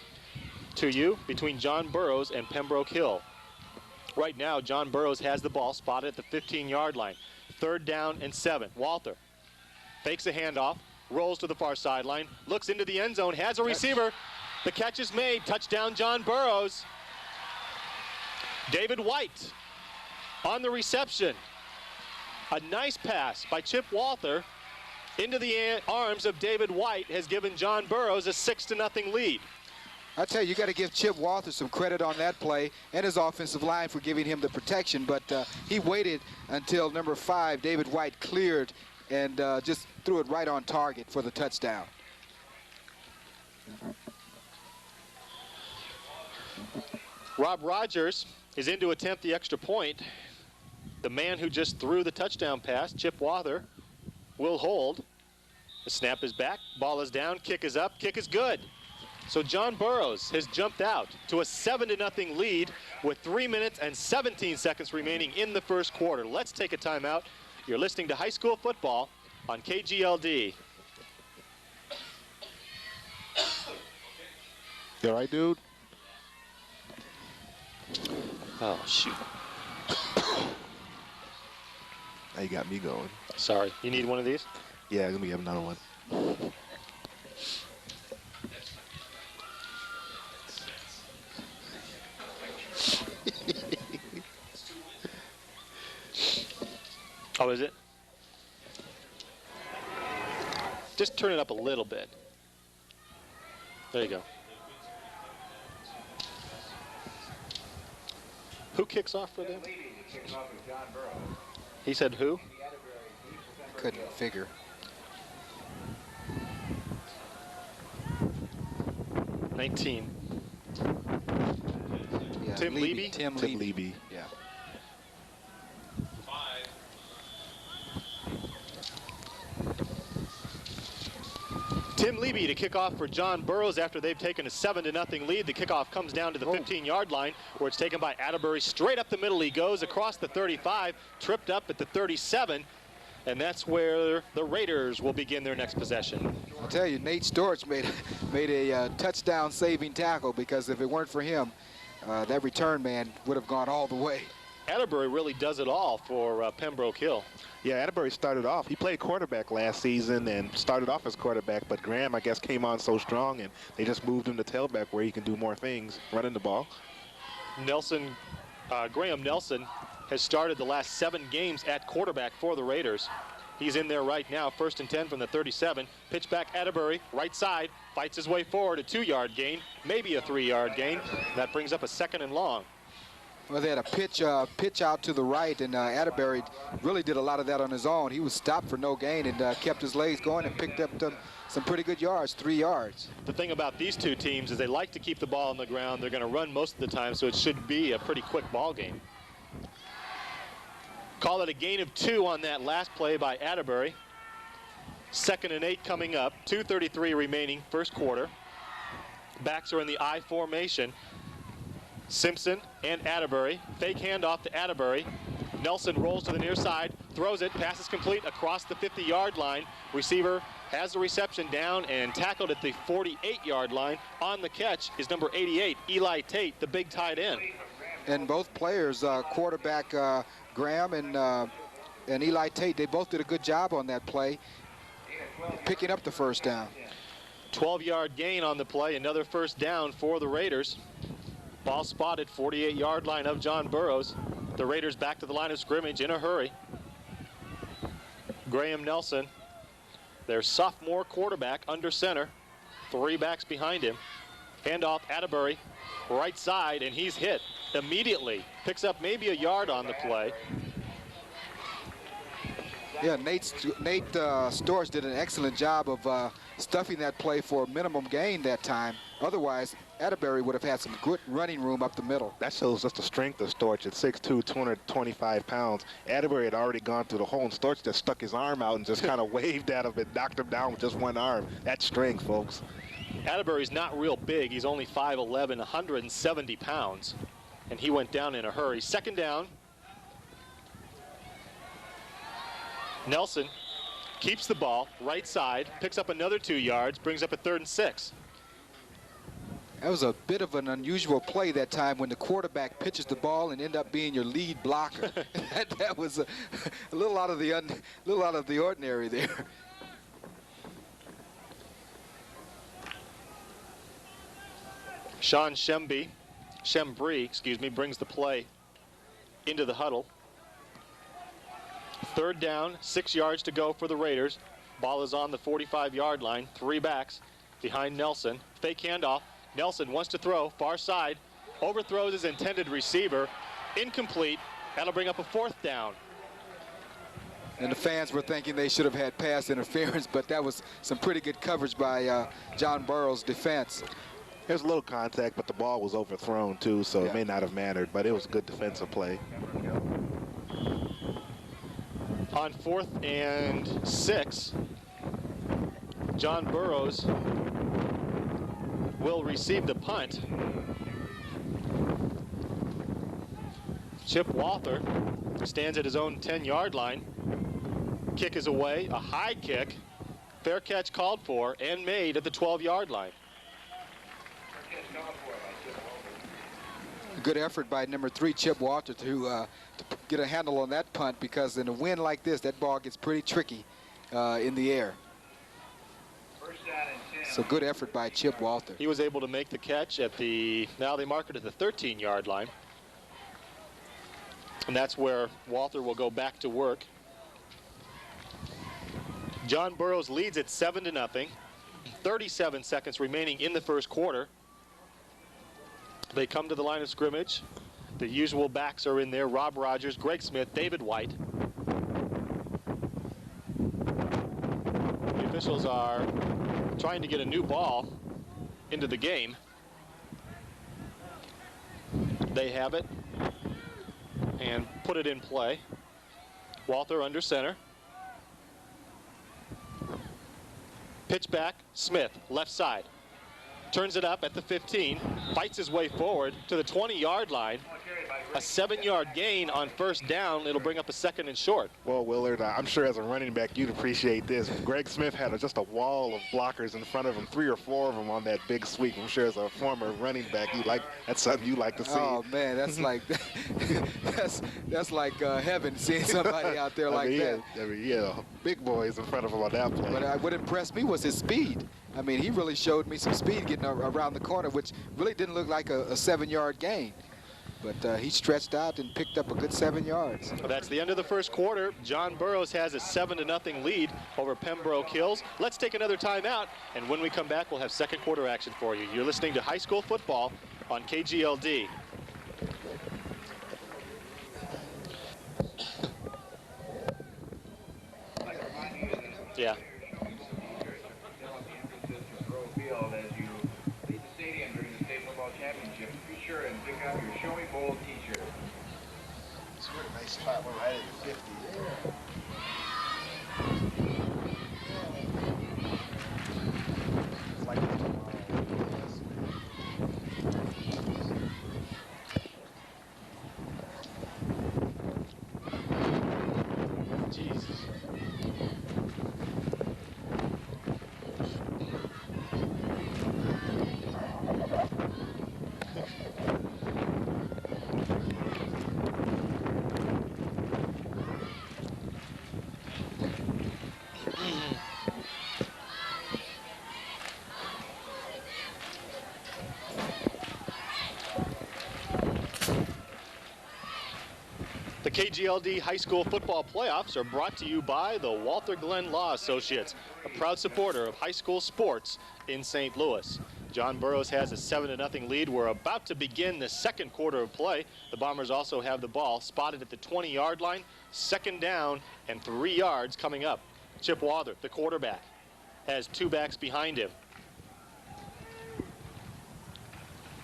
to you between John Burroughs and Pembroke Hill. Right now, John Burroughs has the ball spotted at the 15-yard line. 3rd down and 7. Walter fakes a handoff, rolls to the far sideline, looks into the end zone, has a receiver. The catch is made. Touchdown, John Burroughs. David White on the reception. A nice pass by Chip Walter into the arms of David White has given John Burroughs a 6-0 lead. I tell you got to give Chip Walter some credit on that play and his offensive line for giving him the protection, but he waited until number 5, David White, cleared and just threw it right on target for the touchdown. Rob Rogers is in to attempt the extra point. The man who just threw the touchdown pass, Chip Walter, will hold. The snap is back, ball is down, kick is up, kick is good. So John Burroughs has jumped out to a 7-0 lead with 3 minutes and 17 seconds remaining in the first quarter. Let's take a timeout. You're listening to High School Football on KGLD. You all right, dude? Oh, shoot. Now you got me going. Sorry. You need one of these? Yeah, let me have another one. Oh, is it? Just turn it up a little bit. There you go. Who kicks off for them? He said who? Couldn't figure. '19. Yeah, Tim Levy? Tim Tim Levy. Levy. Yeah. 5. Tim Levy to kick off for John Burroughs after they've taken a 7-0 lead. The kickoff comes down to the 15-yard line where it's taken by Atterbury. Straight up the middle he goes across the 35, tripped up at the 37, and that's where the Raiders will begin their next possession. I'll tell you, Nate Storch made a touchdown-saving tackle, because if it weren't for him, that return man would have gone all the way. Atterbury really does it all for Pembroke Hill. Yeah, Atterbury started off. He played quarterback last season and started off as quarterback, but Graham, I guess, came on so strong, and they just moved him to tailback where he can do more things, running the ball. Graham Nelson has started the last 7 games at quarterback for the Raiders. He's in there right now, 1st and 10 from the 37. Pitch back Atterbury, right side, fights his way forward, a 2-yard gain, maybe a 3-yard gain. That brings up a 2nd and long. Well, they had a pitch out to the right, and Atterbury really did a lot of that on his own. He was stopped for no gain and kept his legs going and picked up some pretty good yards, 3 yards. The thing about these two teams is they like to keep the ball on the ground. They're going to run most of the time, so it should be a pretty quick ball game. Call it a gain of 2 on that last play by Atterbury. 2nd and 8 coming up, 2:33 remaining, first quarter. Backs are in the I formation. Simpson and Atterbury. Fake handoff to Atterbury. Nelson rolls to the near side, throws it, passes complete across the 50-yard line. Receiver has the reception down and tackled at the 48-yard line. On the catch is number 88, Eli Tate, the big tight end. And both players, quarterback Graham and Eli Tate, they both did a good job on that play, picking up the first down. 12-yard gain on the play, another first down for the Raiders. Ball spotted, 48-yard line of John Burroughs. The Raiders back to the line of scrimmage in a hurry. Graham Nelson, their sophomore quarterback, under center. 3 backs behind him. Handoff Atterbury, right side, and he's hit immediately. Picks up maybe a yard on the play. Yeah, Nate Storch did an excellent job of stuffing that play for a minimum gain that time. Otherwise, Atterbury would have had some good running room up the middle. That shows just the strength of Storch at 6'2", 225 pounds. Atterbury had already gone through the hole, and Storch just stuck his arm out and just kind of waved at him and knocked him down with just one arm. That's strength, folks. Atterbury's not real big. He's only 5'11", 170 pounds. And he went down in a hurry. 2nd down. Nelson keeps the ball, right side, picks up another 2 yards, brings up a 3rd and 6. That was a bit of an unusual play that time when the quarterback pitches the ball and end up being your lead blocker. that was a little out of the ordinary there. Sean Shembree, brings the play into the huddle. 3rd down, 6 yards to go for the Raiders. Ball is on the 45-yard line. 3 backs behind Nelson. Fake handoff. Nelson wants to throw, far side, overthrows his intended receiver, incomplete. That'll bring up a 4th down. And the fans were thinking they should have had pass interference, but that was some pretty good coverage by John Burroughs' defense. There's a little contact, but the ball was overthrown too, so it may not have mattered, but it was a good defensive play. On 4th and 6, John Burroughs will receive the punt. Chip Walther stands at his own 10-yard line. Kick is away, a high kick. Fair catch called for and made at the 12-yard line. Good effort by number 3, Chip Walter, to get a handle on that punt, because in a wind like this, that ball gets pretty tricky in the air. So good effort by Chip Walter. He was able to make the catch at now they mark it at the 13-yard line. And that's where Walter will go back to work. John Burroughs leads at 7-0. 37 seconds remaining in the first quarter. They come to the line of scrimmage. The usual backs are in there: Rob Rogers, Greg Smith, David White. The officials are trying to get a new ball into the game. They have it and put it in play. Walter under center. Pitch back, Smith, left side. Turns it up at the 15, fights his way forward to the 20-yard line. A 7-yard gain on 1st down. It'll bring up a 2nd and short. Well, Willard, I'm sure as a running back you'd appreciate this. Greg Smith had just a wall of blockers in front of him, 3 or 4 of them on that big sweep. I'm sure as a former running back, that's something you like to see. Oh man, that's like that's like heaven, seeing somebody out there like that. Yeah, big boys in front of him on that play. But what impressed me was his speed. I mean, he really showed me some speed getting around the corner, which really didn't look like a 7-yard gain. But he stretched out and picked up a good 7 yards. Well, that's the end of the first quarter. John Burroughs has a 7-0 lead over Pembroke Hills. Let's take another timeout, and when we come back, we'll have second quarter action for you. You're listening to high school football on KGLD. Yeah. Nice spot. We're right at the 50. It's like Jesus. The KGLD High School Football Playoffs are brought to you by the Walter Glenn Law Associates, a proud supporter of high school sports in St. Louis. John Burroughs has a 7-0 lead. We're about to begin the second quarter of play. The Bombers also have the ball spotted at the 20-yard line. 2nd down and 3 yards coming up. Chip Walther, the quarterback, has 2 backs behind him.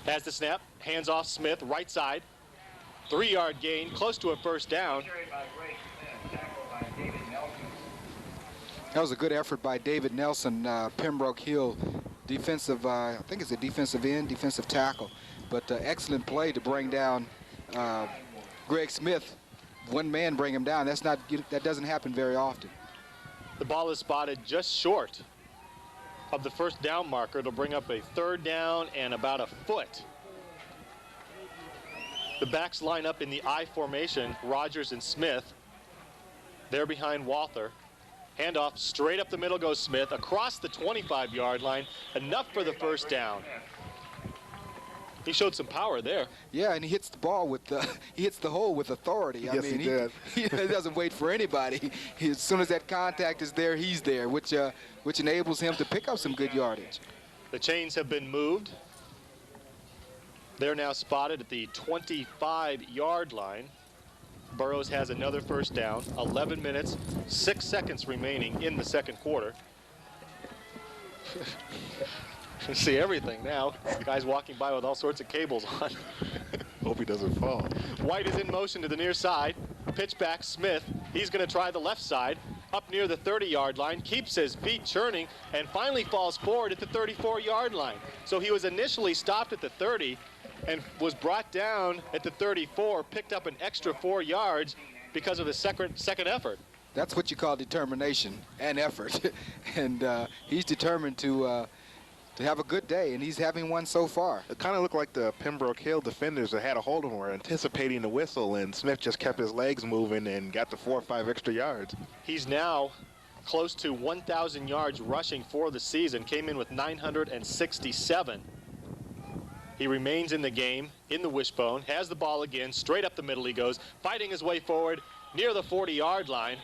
Has the snap, hands off Smith, right side. 3-yard gain, close to a 1st down. That was a good effort by David Nelson, Pembroke Hill, defensive, I think it's a defensive end, defensive tackle. But excellent play to bring down Greg Smith one man bring him down. That doesn't happen very often. The ball is spotted just short of the first down marker. It'll bring up a 3rd down and about a foot. The backs line up in the I formation, Rogers and Smith. They're behind Walther. Handoff straight up the middle goes Smith, across the 25-yard line, enough for the first down. He showed some power there. Yeah, and he hits the ball with he hits the hole with authority. Yes, he did. He doesn't wait for anybody. As soon as that contact is there, he's there, which enables him to pick up some good yardage. The chains have been moved. They're now spotted at the 25-yard line. Burroughs has another first down. 11 minutes, 6 seconds remaining in the second quarter. You see everything now. Guys walking by with all sorts of cables on. Hope he doesn't fall. White is in motion to the near side. Pitch back Smith. He's going to try the left side. Up near the 30-yard line. Keeps his feet churning and finally falls forward at the 34-yard line. So he was initially stopped at the 30 and was brought down at the 34, picked up an extra 4 yards because of his second effort. That's what you call determination and effort. And he's determined to have a good day, and he's having one so far. It kind of looked like the Pembroke Hill defenders that had a hold of him were anticipating the whistle, and Smith just kept his legs moving and got the 4 or 5 extra yards. He's now close to 1,000 yards rushing for the season, came in with 967. He remains in the game, in the wishbone, has the ball again, straight up the middle he goes, fighting his way forward near the 40-yard line.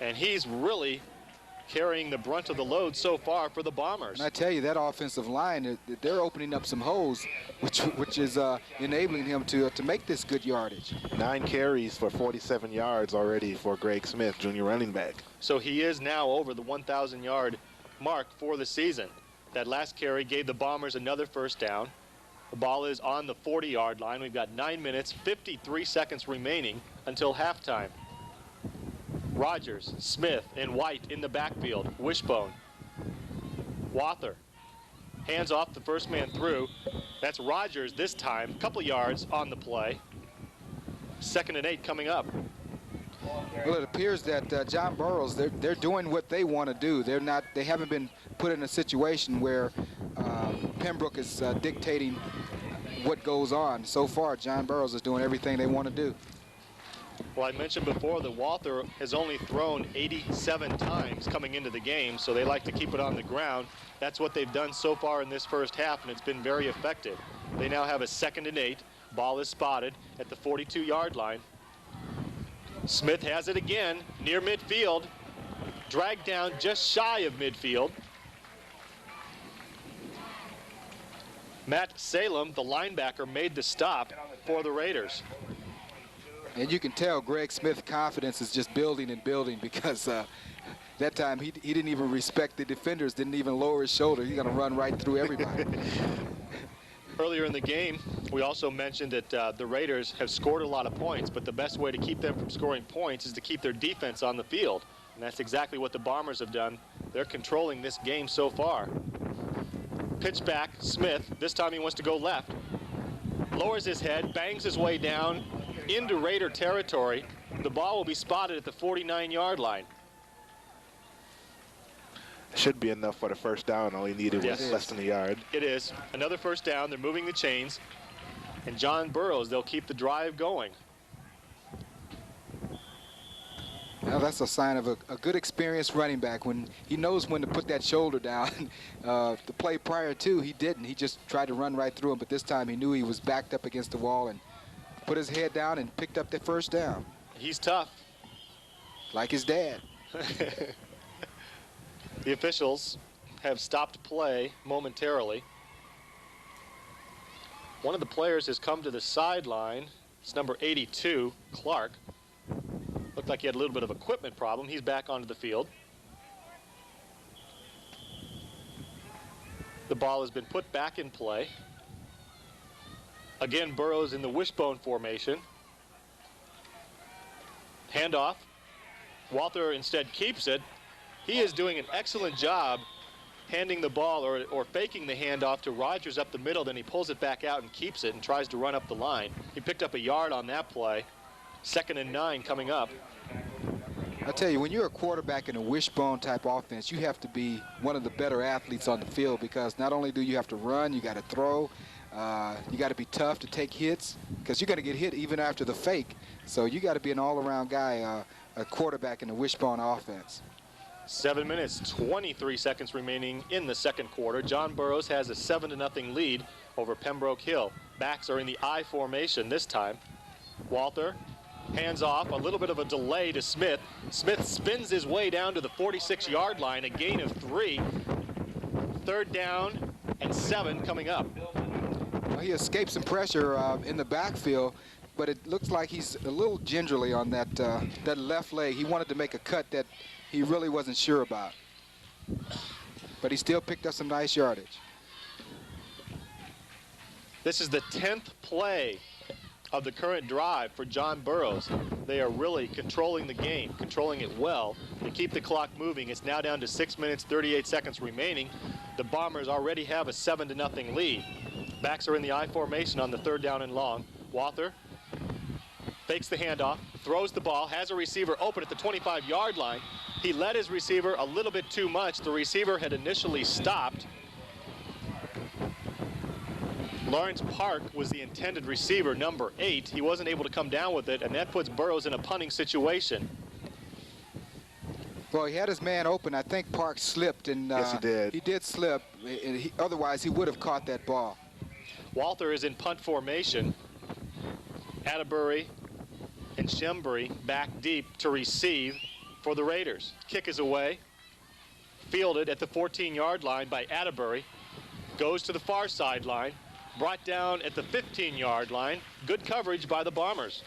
And he's really carrying the brunt of the load so far for the Bombers. And I tell you, that offensive line, they're opening up some holes, which is enabling him to make this good yardage. 9 carries for 47 yards already for Greg Smith, junior running back. So he is now over the 1,000-yard mark for the season. That last carry gave the Bombers another first down. The ball is on the 40-yard line. We've got 9 minutes, 53 seconds remaining until halftime. Rogers, Smith, and White in the backfield. Wishbone. Walther. Hands off the first man through. That's Rogers this time. Couple yards on the play. 2nd and 8 coming up. Well, it appears that John Burroughs, they're doing what they want to do. They haven't been put in a situation where Pembroke is dictating what goes on. So far, John Burroughs is doing everything they want to do. Well, I mentioned before that Walther has only thrown 87 times coming into the game, so they like to keep it on the ground. That's what they've done so far in this first half, and it's been very effective. They now have a 2nd and 8. Ball is spotted at the 42-yard line. Smith has it again near midfield, dragged down just shy of midfield. Matt Salem, the linebacker, made the stop for the Raiders. And you can tell Greg Smith's confidence is just building and building, because that time he didn't even respect the defenders, didn't even lower his shoulder. He's going to run right through everybody. Earlier in the game, we also mentioned that the Raiders have scored a lot of points, but the best way to keep them from scoring points is to keep their defense on the field. And that's exactly what the Bombers have done. They're controlling this game so far. Pitch back, Smith. This time he wants to go left. Lowers his head, bangs his way down into Raider territory. The ball will be spotted at the 49-yard line. Should be enough for the first down. All he needed was Yes. less than a yard. It is. Another first down. They're moving the chains. And John Burroughs, they'll keep the drive going. Now that's a sign of a good experienced running back, when he knows when to put that shoulder down. The play prior to, he didn't. He just tried to run right through him, but this time he knew he was backed up against the wall and put his head down and picked up the first down. He's tough. Like his dad. The officials have stopped play momentarily. One of the players has come to the sideline. It's number 82, Clark. Looked like he had a little bit of equipment problem. He's back onto the field. The ball has been put back in play. Again, Burroughs in the wishbone formation. Handoff. Walther instead keeps it. He is doing an excellent job handing the ball or faking the handoff to Rogers up the middle. Then he pulls it back out and keeps it and tries to run up the line. He picked up a yard on that play. 2nd and 9 coming up. I tell you, when you're a quarterback in a wishbone type offense, you have to be one of the better athletes on the field, because not only do you have to run, you got to throw, you got to be tough to take hits, because you're going to get hit even after the fake. So you got to be an all-around guy, a quarterback in a wishbone offense. 7 minutes, 23 seconds remaining in the second quarter. John Burroughs has a 7-0 lead over Pembroke Hill. Backs are in the I formation this time. Walther hands off, a little bit of a delay to Smith. Smith spins his way down to the 46-yard line, a gain of 3. 3rd down and 7 coming up. Well, he escaped some pressure in the backfield, but it looks like he's a little gingerly on that left leg. He wanted to make a cut that he really wasn't sure about, but he still picked up some nice yardage. This is the 10th play of the current drive for John Burroughs. They are really controlling the game, controlling it well. They keep the clock moving. It's now down to 6 minutes, 38 seconds remaining. The Bombers already have a 7-0 lead. Backs are in the I formation on the 3rd down and long. Walther fakes the handoff, throws the ball, has a receiver open at the 25-yard line. He led his receiver a little bit too much. The receiver had initially stopped. Lawrence Park was the intended receiver, number 8. He wasn't able to come down with it, and that puts Burroughs in a punting situation. Well, he had his man open. I think Park slipped, and yes, he did. He did slip. Otherwise, he would have caught that ball. Walther is in punt formation. Atterbury and Shembry back deep to receive for the Raiders. Kick is away. Fielded at the 14-yard line by Atterbury. Goes to the far sideline. Brought down at the 15-yard line. Good coverage by the Bombers.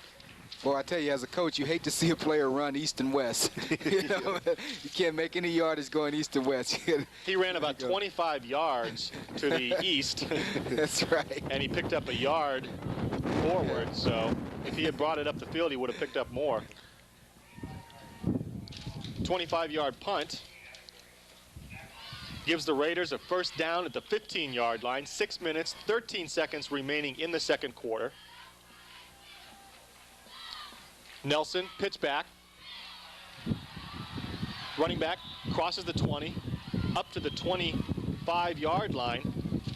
Well, I tell you, as a coach, you hate to see a player run east and west. You can't make any yardage going east and west. He ran about 25 yards to the east. That's right. And he picked up a yard forward, so if he had brought it up the field, he would have picked up more. 25-yard punt. Gives the Raiders a 1st down at the 15-yard line. 6 minutes, 13 seconds remaining in the second quarter. Nelson, pitch back. Running back, crosses the 20, up to the 25-yard line.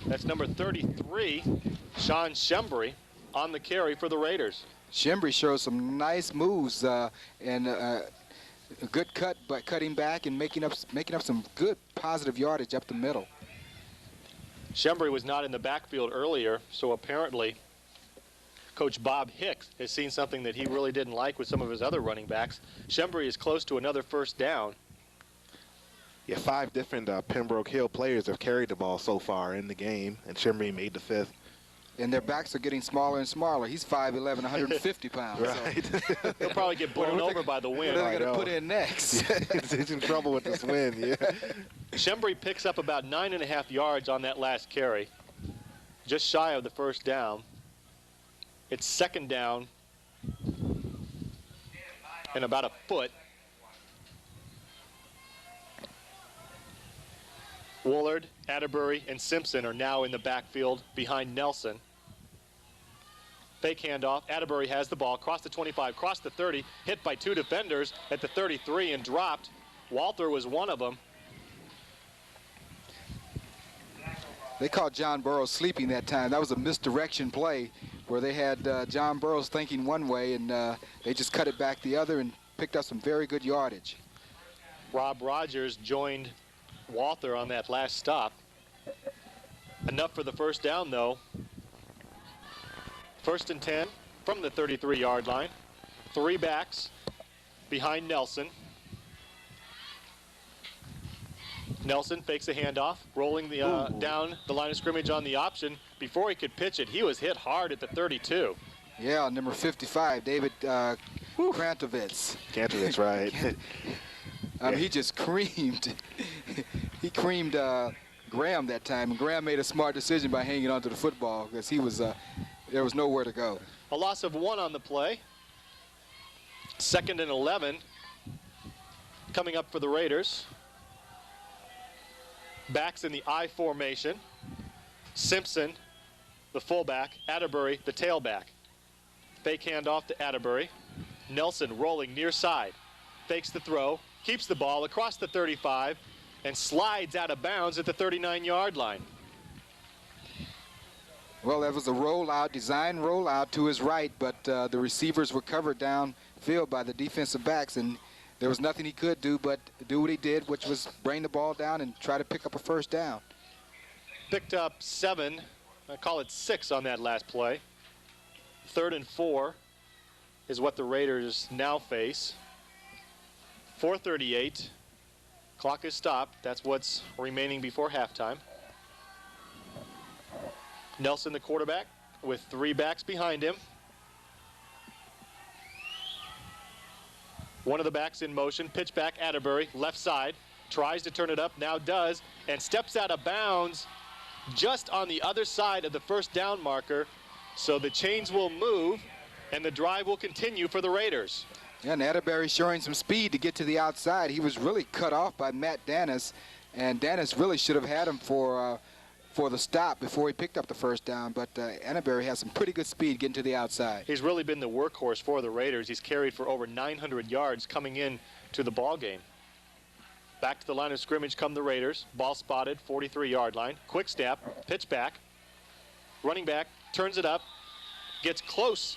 That's number 33, Sean Shembry, on the carry for the Raiders. Shembry shows some nice moves and a good cut, but cutting back and making up some good positive yardage up the middle. Shembry was not in the backfield earlier, so apparently Coach Bob Hicks has seen something that he really didn't like with some of his other running backs. Shembry is close to another 1st down. Yeah, 5 different Pembroke Hill players have carried the ball so far in the game, and Shembry made the 5th. And their backs are getting smaller and smaller. He's 5'11", 150 pounds. Right. So. He'll probably get blown over by the wind. What are they going to put in next? He's in trouble with this wind, yeah. Shembry picks up about 9.5 yards on that last carry, just shy of the 1st down. It's 2nd down and about a foot. Woolard, Atterbury, and Simpson are now in the backfield behind Nelson. Fake handoff. Atterbury has the ball, crossed the 25, crossed the 30, hit by 2 defenders at the 33 and dropped. Walther was one of them. They caught John Burroughs sleeping that time. That was a misdirection play where they had John Burroughs thinking one way, and they just cut it back the other and picked up some very good yardage. Rob Rogers joined Walther on that last stop. Enough for the 1st down, though. 1st and 10 from the 33-yard line. 3 backs behind Nelson. Nelson fakes a handoff, rolling the down the line of scrimmage on the option. Before he could pitch it, he was hit hard at the 32. Yeah, number 55, David Krantovitz. Kantovitz, right. I mean, he just creamed. He creamed Graham that time, and Graham made a smart decision by hanging onto the football because he was there was nowhere to go. A loss of 1 on the play. 2nd and 11 coming up for the Raiders. Backs in the I formation. Simpson, the fullback. Atterbury, the tailback. Fake handoff to Atterbury. Nelson rolling near side. Fakes the throw, keeps the ball across the 35, and slides out of bounds at the 39-yard line. Well, that was a rollout, design rollout to his right, but the receivers were covered downfield by the defensive backs, and there was nothing he could do but do what he did, which was bring the ball down and try to pick up a first down. Picked up 7, I call it 6 on that last play. 3rd and 4 is what the Raiders now face. 4:38, clock is stopped. That's what's remaining before halftime. Nelson, the quarterback, with 3 backs behind him. One of the backs in motion, pitch back, Atterbury, left side, tries to turn it up, now does, and steps out of bounds just on the other side of the first down marker. So the chains will move, and the drive will continue for the Raiders. Yeah, and Atterbury showing some speed to get to the outside. He was really cut off by Matt Dennis, and Dennis really should have had him for the stop before he picked up the first down, but Atterbury has some pretty good speed getting to the outside. He's really been the workhorse for the Raiders. He's carried for over 900 yards coming in to the ball game. Back to the line of scrimmage come the Raiders. Ball spotted, 43-yard line. Quick snap, pitch back. Running back turns it up, gets close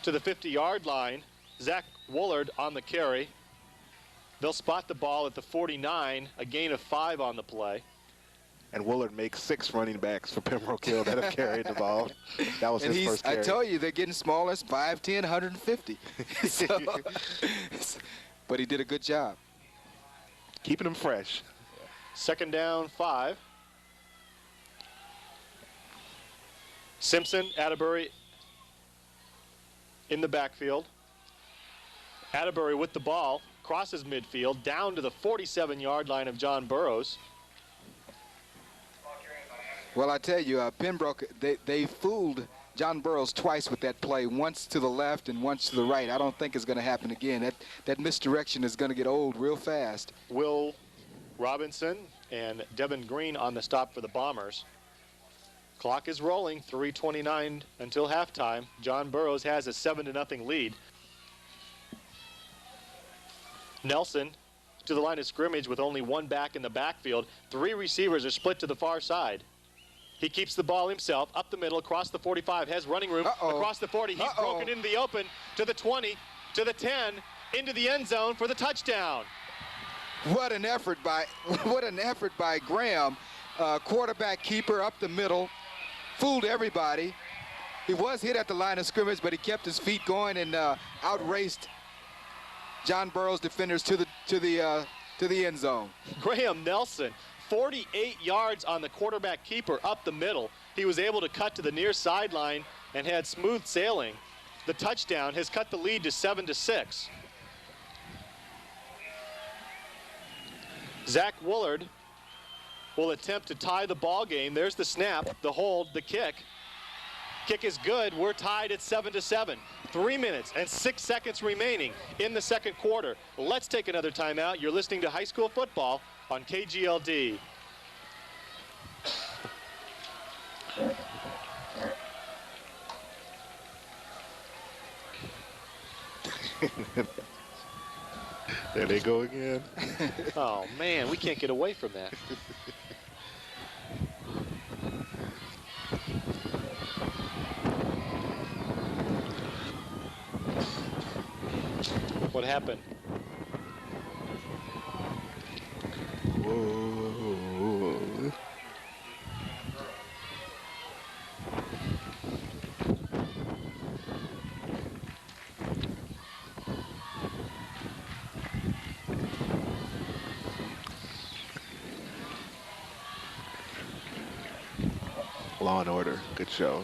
to the 50-yard line. Zach Woolard on the carry. They'll spot the ball at the 49, a gain of 5 on the play. And Woolard makes 6 running backs for Pembroke Hill that have carried the ball. That was his first carry. I tell you, they're getting smaller. It's 5'10", 150. But he did a good job. Keeping them fresh. 2nd down, 5. Simpson, Atterbury in the backfield. Atterbury with the ball, crosses midfield, down to the 47-yard line of John Burroughs. Well, I tell you, Pembroke, they fooled John Burroughs twice with that play, once to the left and once to the right. I don't think it's going to happen again. That misdirection is going to get old real fast. Will Robinson and Devin Green on the stop for the Bombers. Clock is rolling, 3:29 until halftime. John Burroughs has a 7-0 lead. Nelson to the line of scrimmage with only 1 back in the backfield. 3 receivers are split to the far side. He keeps the ball himself, up the middle, across the 45, has running room, across the 40. He's broken into the open, to the 20, to the 10, into the end zone for the touchdown. What an effort by Graham, quarterback keeper up the middle, fooled everybody. He was hit at the line of scrimmage, but he kept his feet going and outraced John Burroughs' defenders to the end zone. Graham Nelson, 48 yards on the quarterback keeper up the middle. He was able to cut to the near sideline and had smooth sailing. The touchdown has cut the lead to 7-6. Zach Woolard will attempt to tie the ball game. There's the snap, the hold, the kick. Kick is good. We're tied at 7-7. 3 minutes and 6 seconds remaining in the second quarter. Let's take another timeout. You're listening to high school football on KGLD. There they go again. Oh, man, we can't get away from that. What happened? Whoa. Law and Order, good show.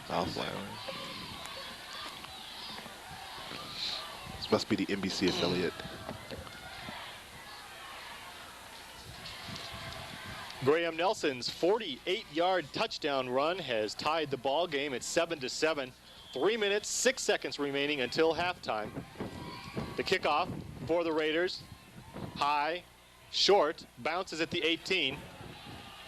Wildflower. This must be the NBC affiliate. Graham Nelson's 48-yard touchdown run has tied the ball game at 7-7. 3 minutes, 6 seconds remaining until halftime. The kickoff for the Raiders. High, short, bounces at the 18.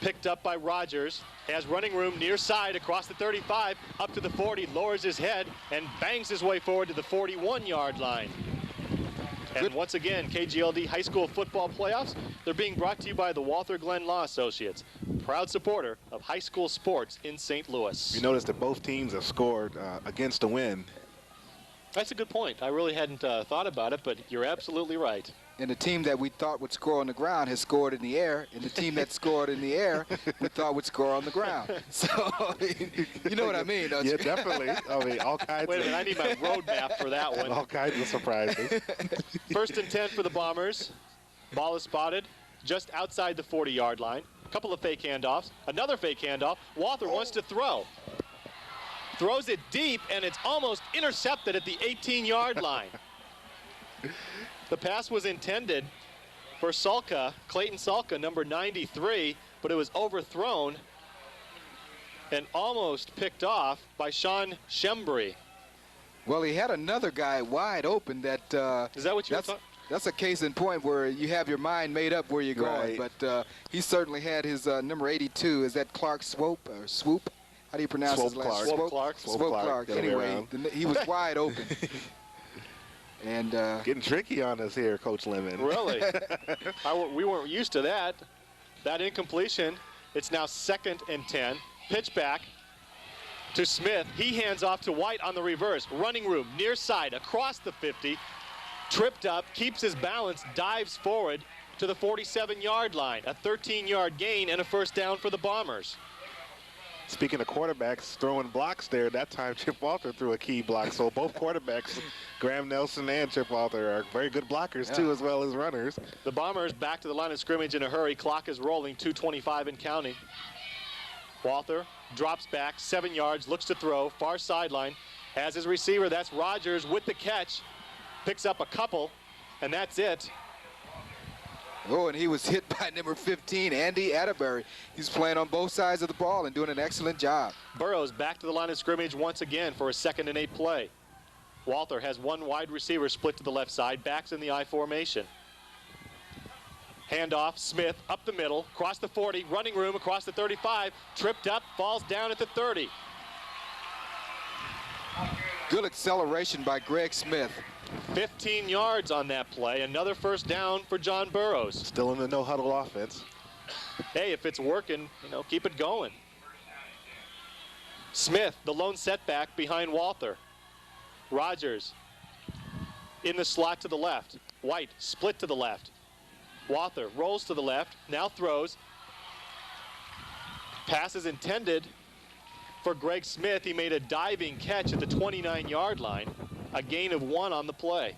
picked up by Rogers, has running room near side across the 35, up to the 40, lowers his head, and bangs his way forward to the 41-yard line. And once again, KGLD High School Football Playoffs, they're being brought to you by the Walther Glenn Law Associates, proud supporter of high school sports in St. Louis. You notice that both teams have scored against the wind. That's a good point. I really hadn't thought about it, but you're absolutely right. And the team that we thought would score on the ground has scored in the air, and the team that scored in the air we thought would score on the ground. So, you know what I mean, don't you? Yeah, definitely. I mean, all kinds Wait a minute, I need my road map for that one. all kinds of surprises. 1st and 10 for the Bombers. Ball is spotted just outside the 40-yard line. A couple of fake handoffs. Another fake handoff. Walther wants to throw. Throws it deep, and it's almost intercepted at the 18-yard line. The pass was intended for Salka, Clayton Salka, number 93, but it was overthrown and almost picked off by Sean Shembry. Well, he had another guy wide open that Is that what you thought? that's a case in point where you have your mind made up where you're going. Right. But he certainly had his number 82. Is that Clark Swope or Swoop? How do you pronounce his last name? Swope Clark. Swope Clark. the other way Anyway, around. he was wide open. And Getting tricky on us here, Coach Lemon. Really? We weren't used to that. That incompletion. It's now 2nd and 10. Pitch back to Smith. He hands off to White on the reverse. Running room, near side, across the 50. Tripped up, keeps his balance, dives forward to the 47-yard line. A 13-yard gain and a 1st down for the Bombers. Speaking of quarterbacks throwing blocks there, that time Chip Walter threw a key block. So both quarterbacks, Graham Nelson and Chip Walter, are very good blockers too, as well as runners. The Bombers back to the line of scrimmage in a hurry. Clock is rolling, 2:25 and counting. Walther drops back 7 yards, looks to throw, far sideline. Has his receiver, that's Rogers with the catch. Picks up a couple, and that's it. oh, and he was hit by number 15, Andy Atterbury. He's playing on both sides of the ball and doing an excellent job. Burroughs back to the line of scrimmage once again for a 2nd and 8 play. Walther has one wide receiver split to the left side, backs in the I formation. Handoff, Smith up the middle, across the 40, running room across the 35, tripped up, falls down at the 30. Good acceleration by Greg Smith. 15 yards on that play, another 1st down for John Burroughs. Still in the no-huddle offense. Hey, if it's working, keep it going. Smith, the lone setback behind Walther. Rogers in the slot to the left. White split to the left. Walther rolls to the left, now throws. Pass is intended for Greg Smith. He made a diving catch at the 29-yard line. A gain of 1 on the play.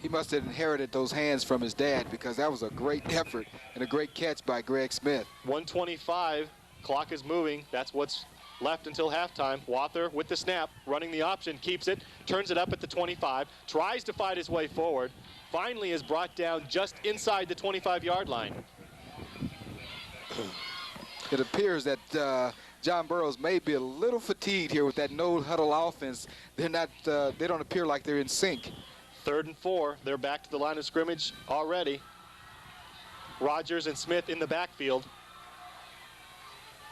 He must have inherited those hands from his dad, because that was a great effort and a great catch by Greg Smith. 1:25, clock is moving. That's what's left until halftime. Walther with the snap, running the option, keeps it, turns it up at the 25, tries to fight his way forward, finally is brought down just inside the 25-yard line. It appears that John Burroughs may be a little fatigued here with that no-huddle offense. They don't appear like they're in sync. 3rd and 4, they're back to the line of scrimmage already. Rogers and Smith in the backfield.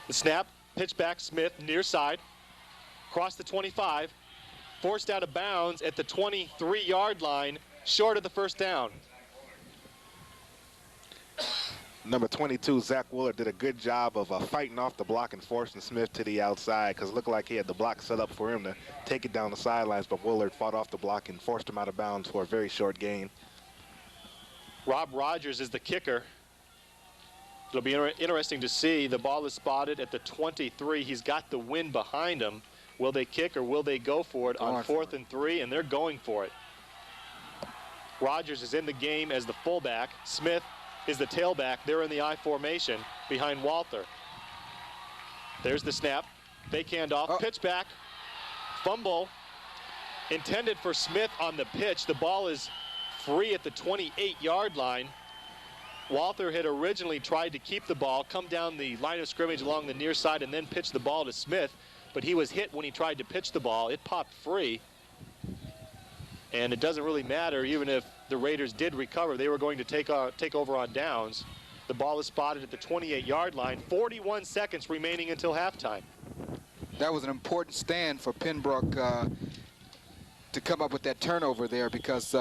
The snap, pitch back, Smith near side, across the 25, forced out of bounds at the 23-yard line, short of the 1st down. Number 22, Zach Willard, did a good job of fighting off the block and forcing Smith to the outside, because it looked like he had the block set up for him to take it down the sidelines, but Willard fought off the block and forced him out of bounds for a very short gain. Rob Rogers is the kicker. It'll be interesting to see. The ball is spotted at the 23. He's got the wind behind him. Will they kick or will they go for it on 4th and 3? And they're going for it. Rogers is in the game as the fullback. Smith is the tailback. They're in the I formation behind Walther. There's the snap. Fake handoff. Pitch back. Fumble. Intended for Smith on the pitch. The ball is free at the 28-yard line. Walther had originally tried to keep the ball, come down the line of scrimmage along the near side, and then pitch the ball to Smith. But he was hit when he tried to pitch the ball. It popped free. And it doesn't really matter, even if the Raiders did recover. They were going to take over on downs. The ball is spotted at the 28-yard line. 41 seconds remaining until halftime. That was an important stand for Pembroke to come up with that turnover there, because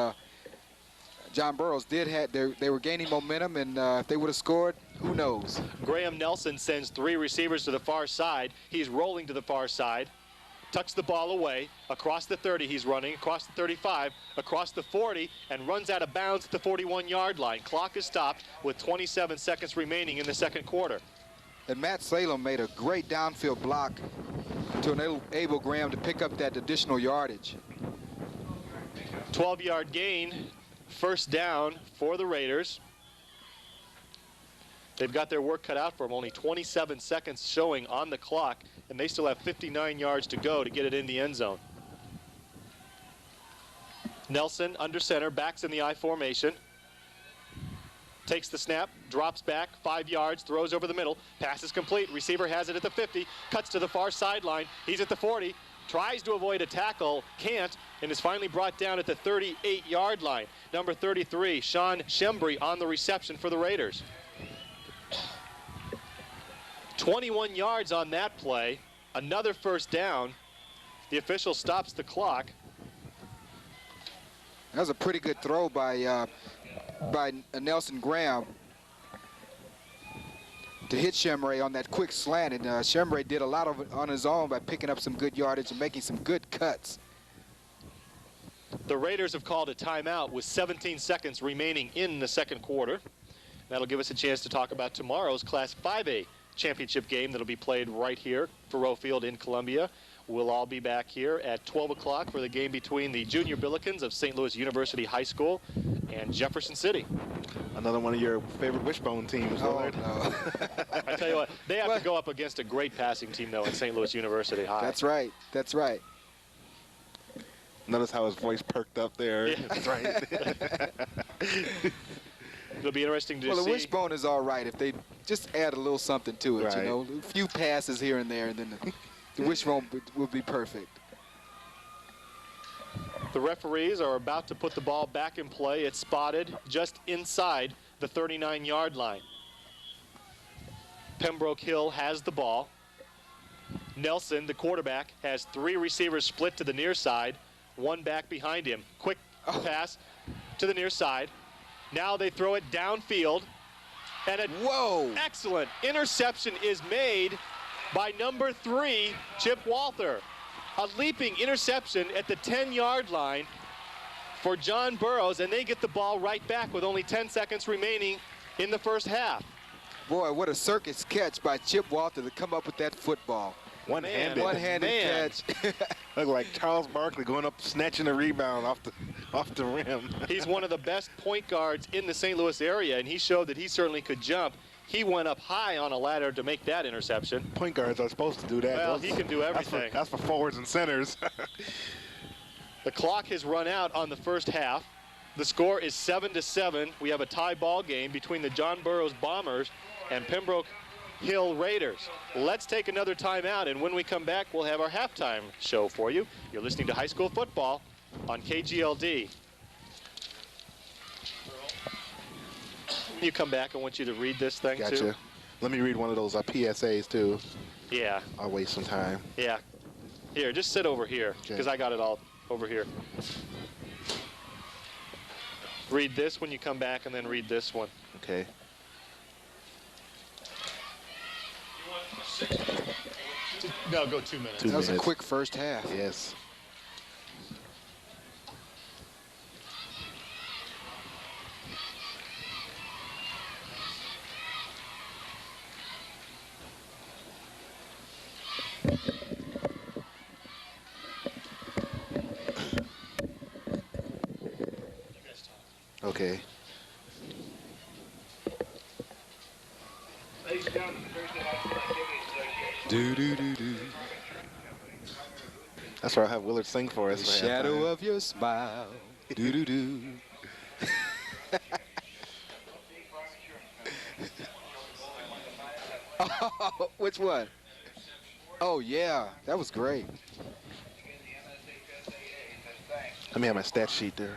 John Burroughs they were gaining momentum, and if they would have scored, who knows? Graham Nelson sends 3 receivers to the far side. He's rolling to the far side. Tucks the ball away. Across the 30 he's running, across the 35, across the 40, and runs out of bounds at the 41-yard line. Clock is stopped with 27 seconds remaining in the second quarter. And Matt Salem made a great downfield block to enable Graham to pick up that additional yardage. 12-yard gain, first down for the Raiders. They've got their work cut out for them. Only 27 seconds showing on the clock, and they still have 59 yards to go to get it in the end zone. Nelson under center, backs in the I formation. Takes the snap, drops back, 5 yards, throws over the middle. Pass is complete. Receiver has it at the 50, cuts to the far sideline. He's at the 40, tries to avoid a tackle, can't, and is finally brought down at the 38-yard line. Number 33, Sean Shembry on the reception for the Raiders. 21 yards on that play, another first down. The official stops the clock. That was a pretty good throw by Nelson Graham to hit Shembry on that quick slant, and Shembry did a lot of it on his own by picking up some good yardage and making some good cuts. The Raiders have called a timeout with 17 seconds remaining in the second quarter. That'll give us a chance to talk about tomorrow's Class 5A championship game that'll be played right here for Rowe Field in Columbia. We'll all be back here at 12 o'clock for the game between the Junior Billikens of St. Louis University High School and Jefferson City. Another one of your favorite wishbone teams, Willard. No. I tell you what, they have to go up against a great passing team, though, in St. Louis University High. That's right. That's right. Notice how his voice perked up there. Yeah. That's right. It'll be interesting to see. Well, the wishbone is all right if they just add a little something to it, Right. you know, a few passes here and there, and then the wishbone will be perfect. The referees are about to put the ball back in play. It's spotted just inside the 39-yard line. Pembroke Hill has the ball. Nelson, the quarterback, has 3 receivers split to the near side, 1 back behind him. Quick pass to the near side. Now they throw it downfield, and an excellent interception is made by number 3, Chip Walther. A leaping interception at the 10-yard line for John Burroughs, and they get the ball right back with only 10 seconds remaining in the first half. Boy, what a circus catch by Chip Walther to come up with that football. One-handed. One-handed catch. Look like Charles Barkley going up, snatching a rebound off the rim. He's one of the best point guards in the St. Louis area, and he showed that he certainly could jump. He went up high on a ladder to make that interception. Point guards are supposed to do that. Well, he can do everything. That's for forwards and centers. The clock has run out on the first half. The score is 7-7. We have a tie ball game between the John Burroughs Bombers and Pembroke Hill Raiders. Let's take another timeout, and when we come back, we'll have our halftime show for you. You're listening to High School Football on KGLD. You come back, I want you to read this thing, Gotcha. too. Let me read one of those PSAs, too. Yeah. I'll waste some time. Yeah. Here, just sit over here, because I got it all over here. Read this when you come back, and then read this one. Okay. No, go 2 minutes. That was a quick first half. Yes. Okay. Ladies and gentlemen, Thursday Night Football Activity Association. Do-do-do-do. That's where I'll have Willard sing for us. The shadow of your smile. Do-do-do. Oh, which one? Oh, yeah. That was great. Let me have my stat sheet there.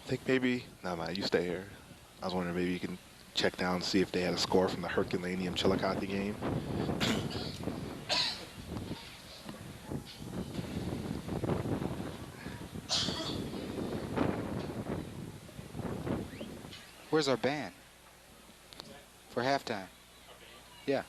think maybe, no, man, you stay here. I was wondering maybe you can check down and see if they had a score from the Herculaneum Chillicothe game. Where's our band? For halftime. Yeah.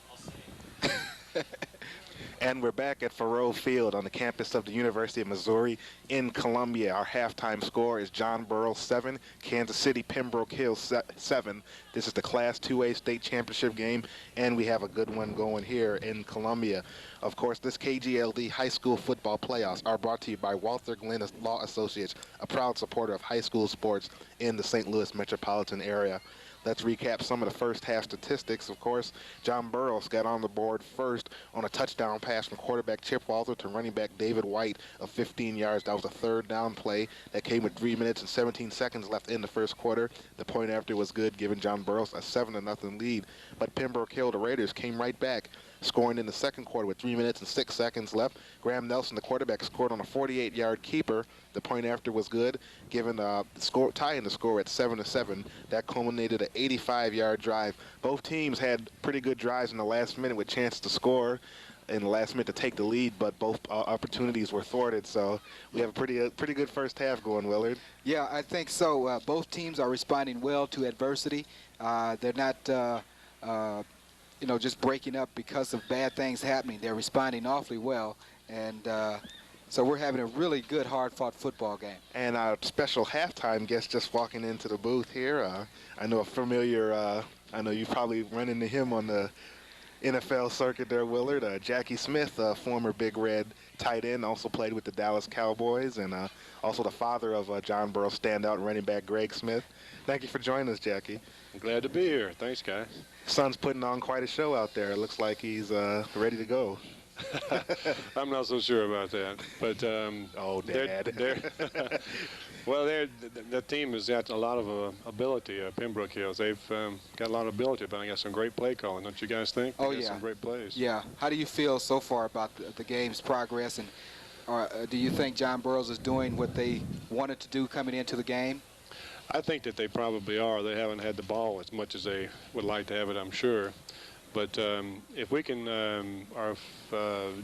And we're back at Burroughs Field on the campus of the University of Missouri in Columbia. Our halftime score is John Burroughs 7, Kansas City Pembroke Hill 7. This is the Class 2A state championship game, and we have a good one going here in Columbia. Of course, this KGLD high school football playoffs are brought to you by Walther Glenn Law Associates, a proud supporter of high school sports in the St. Louis metropolitan area. Let's recap some of the first half statistics. Of course, John Burroughs got on the board first on a touchdown pass from quarterback Chip Walther to running back David White of 15 yards. That was a third down play that came with 3 minutes and 17 seconds left in the first quarter. The point after was good, giving John Burroughs a 7-0 lead. But Pembroke Hill, the Raiders, came right back, scoring in the second quarter with 3 minutes and 6 seconds left. Graham Nelson, the quarterback, scored on a 48-yard keeper. The point after was good, giving tying the score at 7-7. That culminated an 85-yard drive. Both teams had pretty good drives in the last minute with chance to score in the last minute to take the lead, but both opportunities were thwarted. So we have a pretty good first half going, Willard. Yeah, I think so. Both teams are responding well to adversity. They're not just breaking up because of bad things happening. They're responding awfully well, and so we're having a really good, hard-fought football game. And our special halftime guest just walking into the booth here. I know a familiar, I know you probably run into him on the NFL circuit there, Willard. Jackie Smith, former Big Red tight end, also played with the Dallas Cowboys, and also the father of John Burroughs standout running back Greg Smith. Thank you for joining us, Jackie. I'm glad to be here. Thanks, guys. Son's putting on quite a show out there. It looks like he's ready to go. I'm not so sure about that, but oh, Dad. Well, the team has got a lot of ability. Pembroke Hills, they've got a lot of ability, but I got some great play calling. Don't you guys think? Oh, They got yeah. Some great plays. Yeah. How do you feel so far about the game's progress, and do you think John Burroughs is doing what they wanted to do coming into the game? I think that they probably are. They haven't had the ball as much as they would like to have it, I'm sure. But if we can,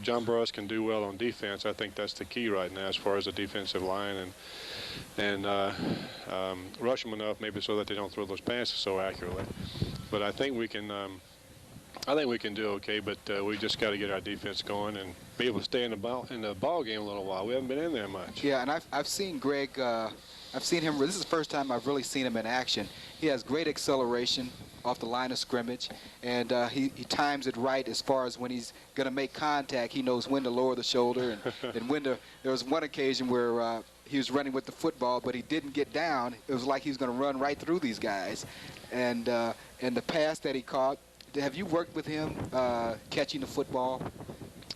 John Burroughs can do well on defense, I think that's the key right now as far as the defensive line and rush them enough maybe so that they don't throw those passes so accurately. But I think we can. I think we can do okay, but we just got to get our defense going and be able to stay in the ball game a little while. We haven't been in there much. Yeah, and I've seen Greg. I've seen him. This is the first time I've really seen him in action. He has great acceleration off the line of scrimmage, and he times it right as far as when he's going to make contact. He knows when to lower the shoulder and when to. There was one occasion where he was running with the football, but he didn't get down. It was like he was going to run right through these guys, and the pass that he caught. Have you worked with him catching the football?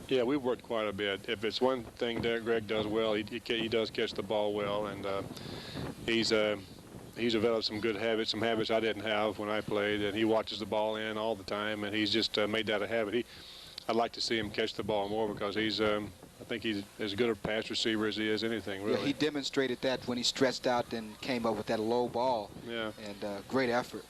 Yeah, we've worked quite a bit. If it's one thing that Greg does well, he does catch the ball well, and he's developed some good habits, some habits I didn't have when I played, and he watches the ball in all the time, and he's just made that a habit. I'd like to see him catch the ball more because I think he's as good a pass receiver as he is anything, really. Yeah, he demonstrated that when he stretched out and came up with that low ball. Yeah. And great effort.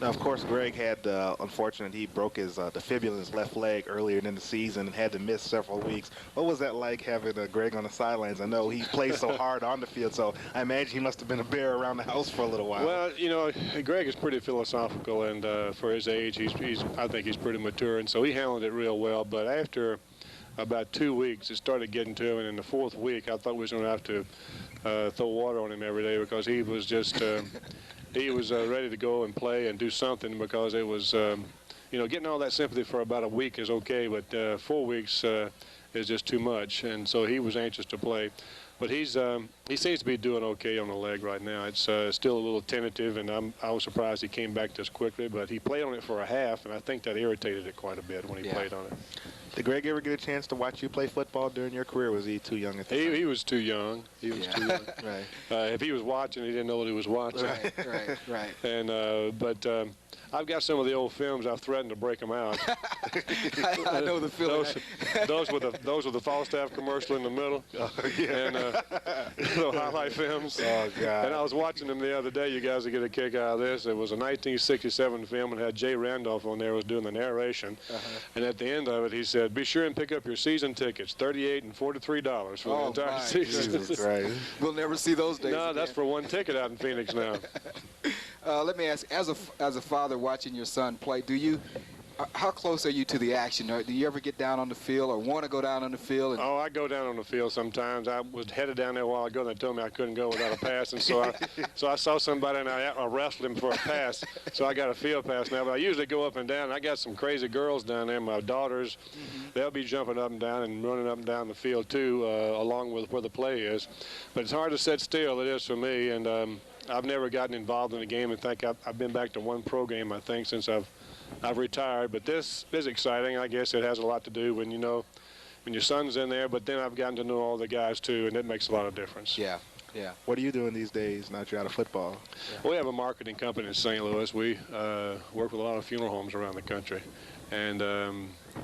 Now, of course, Greg had, unfortunately, he broke his the fibula in his left leg earlier in the season and had to miss several weeks. What was that like having Greg on the sidelines? I know he plays so hard on the field, so I imagine he must have been a bear around the house for a little while. Well, you know, Greg is pretty philosophical, and for his age, I think he's pretty mature, and so he handled it real well. But after about 2 weeks, it started getting to him, and in the fourth week, I thought we was going to have to throw water on him every day because he was just he was ready to go and play and do something because it was, getting all that sympathy for about a week is okay, but 4 weeks is just too much, and so he was anxious to play. But he seems to be doing okay on the leg right now. It's still a little tentative, and I was surprised he came back this quickly, but he played on it for a half, and I think that irritated it quite a bit when he played on it. Did Greg ever get a chance to watch you play football during your career? Was he too young at the time? He was too young. He was too young. Right. If he was watching, he didn't know what he was watching. Right. And but I've got some of the old films. I've threatened to break them out. I know the feeling. Those were the Falstaff commercial in the middle, and little highlight films. Oh, God. And I was watching them the other day. You guys will get a kick out of this. It was a 1967 film and had Jay Randolph on there, was doing the narration. And at the end of it, he said, "Be sure and pick up your season tickets, $38 and $43 for the entire season." Jesus Christ. We'll never see those days. No, again. that's for one ticket out in Phoenix now. Let me ask, as a father watching your son play, how close are you to the action? Or do you ever get down on the field or want to go down on the field? Oh, I go down on the field sometimes. I was headed down there a while ago. They told me I couldn't go without a pass, and so I saw somebody and I wrestled him for a pass. So I got a field pass now. But I usually go up and down. I got some crazy girls down there. My daughters, they'll be jumping up and down and running up and down the field too, along with where the play is. But it's hard to sit still. It is for me, and I've never gotten involved in a game. In fact, I've been back to one pro game, I think, since I've retired. But this is exciting. I guess it has a lot to do when your son's in there. But then I've gotten to know all the guys too, and it makes a lot of difference. Yeah. What are you doing these days now that you're out of football? We have a marketing company in St. Louis. We work with a lot of funeral homes around the country, and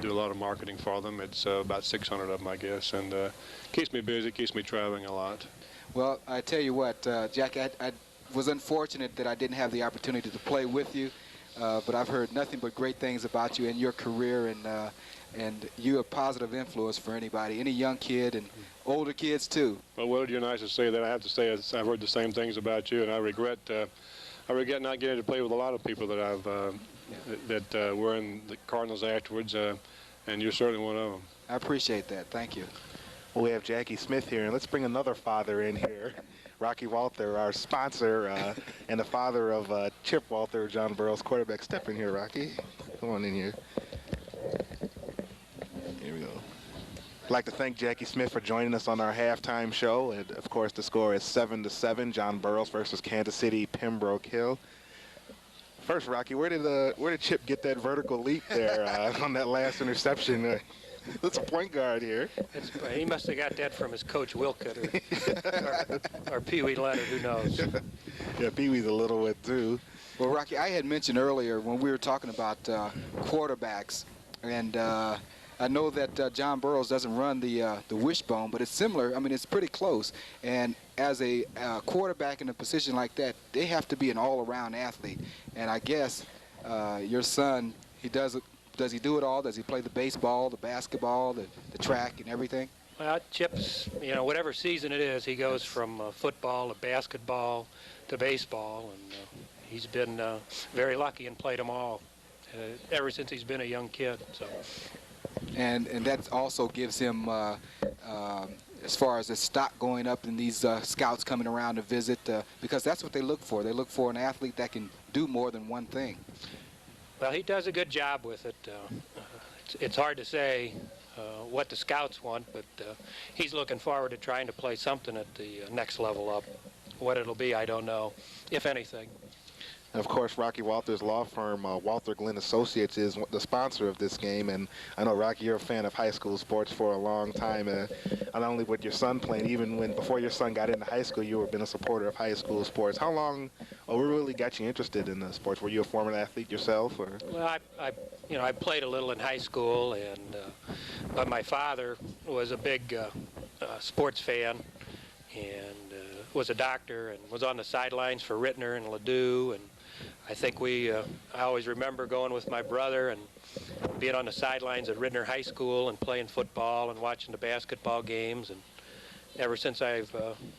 do a lot of marketing for them. It's about 600 of them, I guess, and keeps me busy, keeps me traveling a lot. Well, I tell you what, Jack, I was unfortunate that I didn't have the opportunity to play with you, but I've heard nothing but great things about you and your career, and you're a positive influence for anybody, any young kid and older kids too. Well, Willard, you're nice to say that. I have to say I've heard the same things about you, and I regret not getting to play with a lot of people that were in the Cardinals afterwards, and you're certainly one of them. I appreciate that. Thank you. Well, we have Jackie Smith here, and let's bring another father in here. Rocky Walther, our sponsor, and the father of Chip Walther, John Burroughs quarterback. Step in here, Rocky. Come on in here. Here we go. I'd like to thank Jackie Smith for joining us on our halftime show. And of course, the score is 7-7. John Burroughs versus Kansas City, Pembroke Hill. First, Rocky, where did Chip get that vertical leap there on that last interception? That's a point guard here. He must have got that from his coach Wilcott or Pee Wee Leonard, who knows. Yeah, Pee Wee's a little wet too. Well, Rocky, I had mentioned earlier when we were talking about quarterbacks, and I know that John Burroughs doesn't run the wishbone, but it's similar. I mean, it's pretty close. And as a quarterback in a position like that, they have to be an all-around athlete. And I guess your son, does he do it all? Does he play the baseball, the basketball, the track, and everything? Well, Chip's, whatever season it is, he goes from football to basketball to baseball, and he's been very lucky and played them all ever since he's been a young kid. So. And that also gives him, as far as the stock going up and these scouts coming around to visit, because that's what they look for. They look for an athlete that can do more than one thing. Well, he does a good job with it. It's hard to say what the scouts want, but he's looking forward to trying to play something at the next level up. What it'll be, I don't know, if anything. And of course, Rocky Walther's law firm, Walther Glenn Associates, is the sponsor of this game. And I know, Rocky, you're a fan of high school sports for a long time. Not only with your son playing, even before your son got into high school, you were been a supporter of high school sports. How long really got you interested in the sports? Were you a former athlete yourself? Or? Well, I played a little in high school, and but my father was a big sports fan, and was a doctor, and was on the sidelines for Rittner and Ladue, and I think I always remember going with my brother and being on the sidelines at Rittner High School and playing football and watching the basketball games. And ever since I've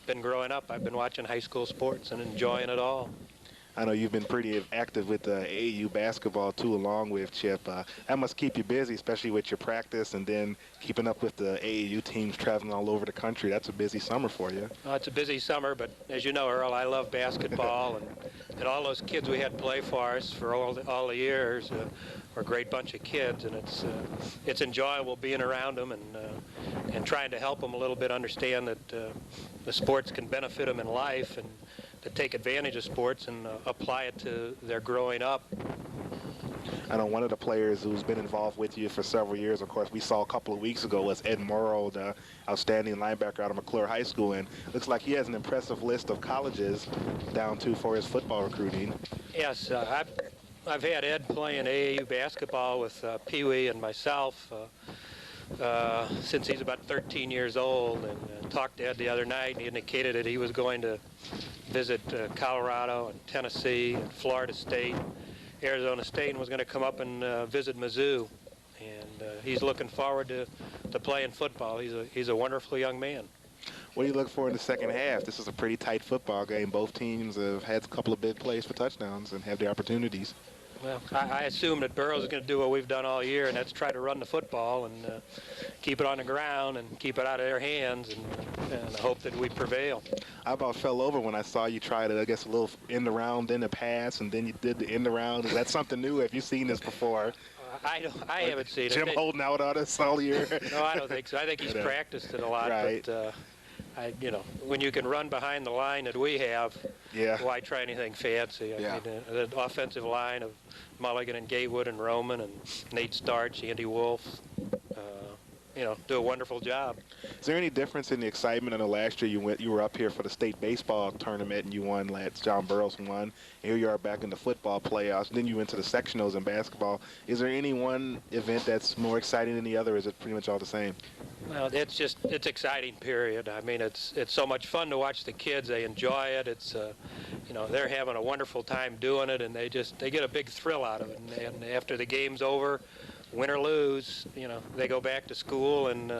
been growing up, I've been watching high school sports and enjoying it all. I know you've been pretty active with AAU basketball, too, along with Chip. That must keep you busy, especially with your practice and then keeping up with the AAU teams traveling all over the country. That's a busy summer for you. Well, it's a busy summer, but as you know, Earl, I love basketball, and all those kids we had play for us for all the years were a great bunch of kids, and it's enjoyable being around them and trying to help them a little bit understand that the sports can benefit them in life, and to take advantage of sports and apply it to their growing up. I know one of the players who's been involved with you for several years, of course, we saw a couple of weeks ago, was Ed Morrow, the outstanding linebacker out of McClure High School, and looks like he has an impressive list of colleges down to for his football recruiting. Yes, I've had Ed playing AAU basketball with Pee Wee and myself since he's about 13 years old, and talked to Ed the other night, and he indicated that he was going to visit Colorado and Tennessee and Florida State, Arizona State, and was going to come up and visit Mizzou. And he's looking forward to playing football. He's a wonderful young man. What do you look for in the second half? This is a pretty tight football game. Both teams have had a couple of big plays for touchdowns and have the opportunities. Well, I assume that Burroughs is going to do what we've done all year, and that's try to run the football and keep it on the ground and keep it out of their hands, and I hope that we prevail. I about fell over when I saw you try to, I guess, a little end around, then a pass, and then you did the end around. Is that something new? Have you seen this before? I haven't seen it. Jim holding out on us all year? No, I don't think so. I think he's practiced it a lot. Right. But, when you can run behind the line that we have, why try anything fancy? I mean, the offensive line of Mulligan and Gatewood and Roman and Nate Starch, Andy Wolf, do a wonderful job. Is there any difference in the excitement? I know last year you were up here for the state baseball tournament and you won. John Burroughs won. And here you are back in the football playoffs. Then you went to the sectionals in basketball. Is there any one event that's more exciting than the other? Or is it pretty much all the same? Well, it's exciting, period. I mean, it's so much fun to watch the kids. They enjoy it. It's they're having a wonderful time doing it, and they get a big thrill out of it. And after the game's over, win or lose, they go back to school and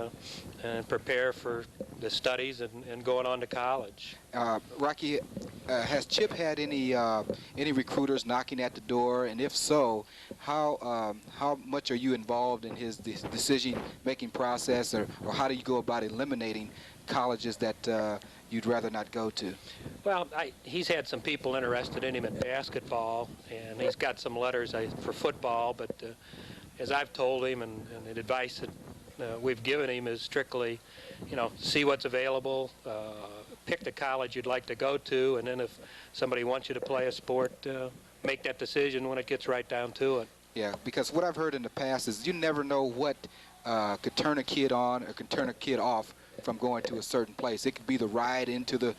prepare for the studies and going on to college. Rocky, has Chip had any recruiters knocking at the door, and if so, how much are you involved in his decision-making process, or how do you go about eliminating colleges that you'd rather not go to? Well, he's had some people interested in him in basketball, and he's got some letters for football, but as I've told him, and the advice that we've given him is strictly, see what's available, pick the college you'd like to go to, and then if somebody wants you to play a sport, make that decision when it gets right down to it. Yeah, because what I've heard in the past is you never know what could turn a kid on or could turn a kid off from going to a certain place. It could be the ride into the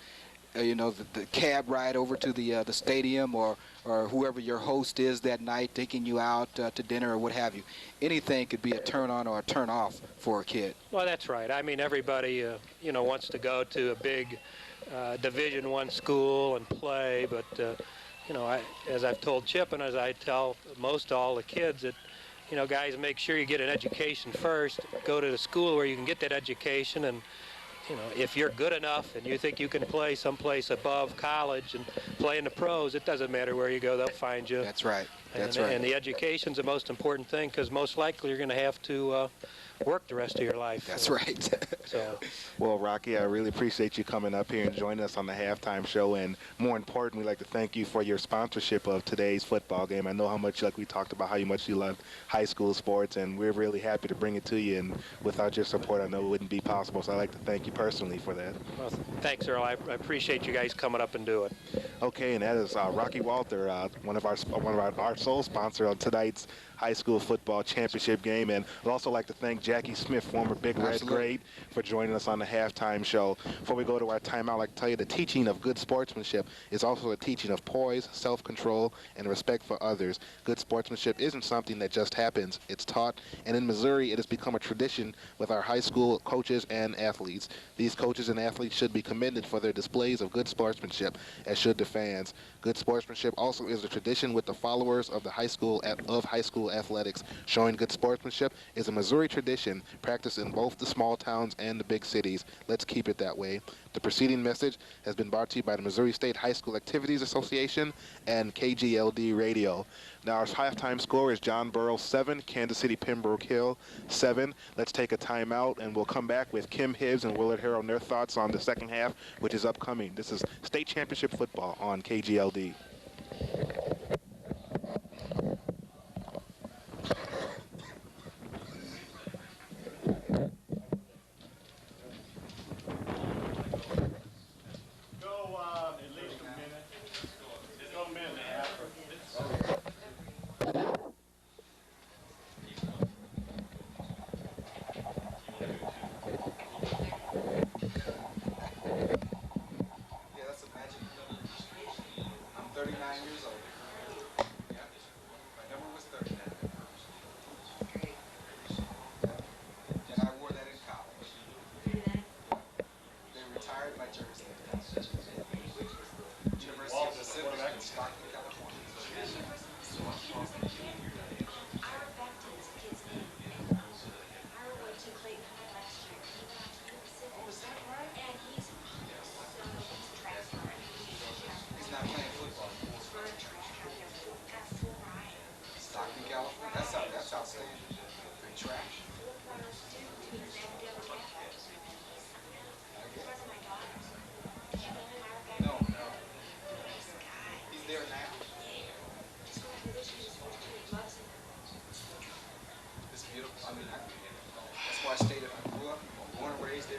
the cab ride over to the stadium, or whoever your host is that night taking you out to dinner or what have you. Anything could be a turn on or a turn off for a kid. Well, that's right. I mean, everybody wants to go to a big Division I school and play, but as I've told Chip and as I tell most all the kids, that guys, make sure you get an education first. Go to the school where you can get that education, and if you're good enough and you think you can play someplace above college and play in the pros, it doesn't matter where you go, they'll find you. That's right. That's right. right. And the education's the most important thing, because most likely you're going to have to work the rest of your life. That's right. Well, Rocky, I really appreciate you coming up here and joining us on the halftime show, and more importantly, we'd like to thank you for your sponsorship of today's football game. I know how much, like we talked about, how much you love high school sports, and we're really happy to bring it to you, and without your support, I know it wouldn't be possible, so I'd like to thank you personally for that. Well, thanks, Earl. I appreciate you guys coming up and doing it. Okay, and that is Rocky Walter, one of our sole sponsor on tonight's high school football championship game. And I'd also like to thank Jackie Smith, former Big Red Great, for joining us on the halftime show. Before we go to our timeout, I'd like to tell you the teaching of good sportsmanship is also a teaching of poise, self-control, and respect for others. Good sportsmanship isn't something that just happens. It's taught, and in Missouri, it has become a tradition with our high school coaches and athletes. These coaches and athletes should be commended for their displays of good sportsmanship, as should the fans. Good sportsmanship also is a tradition with the followers of the high school athletics. Showing good sportsmanship is a Missouri tradition practiced in both the small towns and the big cities. Let's keep it that way. The preceding message has been brought to you by the Missouri State High School Activities Association and KGLD Radio. Now our halftime score is John Burroughs 7, Kansas City Pembroke Hill 7. Let's take a timeout, and we'll come back with Kim Hibbs and Willard Harrell and their thoughts on the second half, which is upcoming. This is state championship football on KGLD.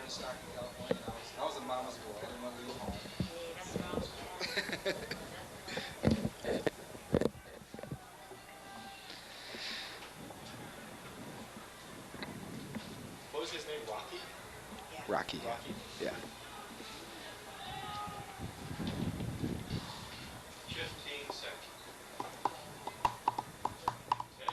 in Stockton, California. I was a mama's boy. I didn't want to leave home. What was his name, Rocky? Rocky. Rocky. Yeah. 15 seconds. 10.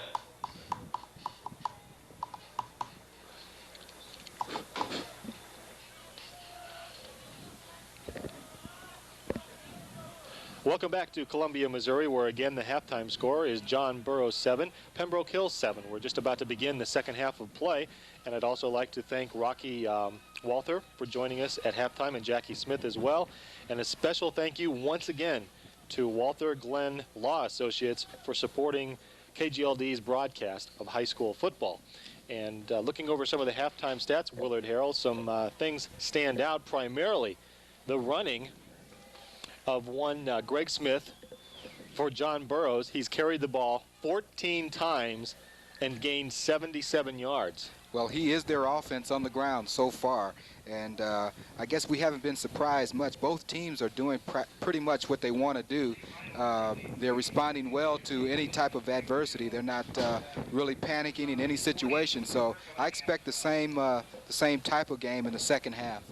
Welcome back to Columbia, Missouri, where again the halftime score is John Burroughs 7, Pembroke Hill 7. We're just about to begin the second half of play, and I'd also like to thank Rocky Walther for joining us at halftime, and Jackie Smith as well. And a special thank you once again to Walther Glenn Law Associates for supporting KGLD's broadcast of high school football. And looking over some of the halftime stats, Willard Harrell, some things stand out, primarily the running of one Greg Smith for John Burroughs. He's carried the ball 14 times and gained 77 yards. Well, he is their offense on the ground so far, and I guess we haven't been surprised much. Both teams are doing pretty much what they want to do. They're responding well to any type of adversity. They're not really panicking in any situation, so I expect the same type of game in the second half.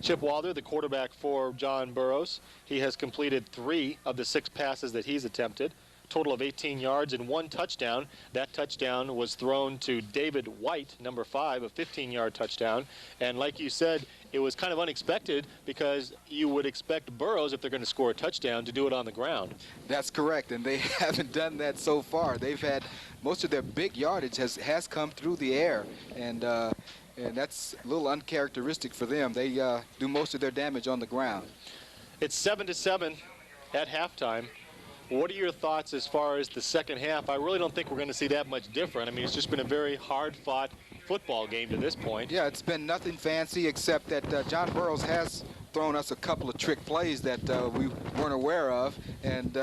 Chip Walther, the quarterback for John Burroughs, he has completed 3 of the 6 passes that he's attempted, total of 18 yards and 1 touchdown. That touchdown was thrown to David White, number 5, a 15-yard touchdown. And like you said, it was kind of unexpected because you would expect Burroughs, if they're going to score a touchdown, to do it on the ground. That's correct, and they haven't done that so far. They've had most of their big yardage has come through the air, and that's a little uncharacteristic for them. They do most of their damage on the ground. It's 7-7 at halftime. What are your thoughts as far as the second half? I really don't think we're going to see that much different. I mean, it's just been a very hard-fought football game to this point. Yeah, it's been nothing fancy except that John Burroughs has thrown us a couple of trick plays that we weren't aware of, and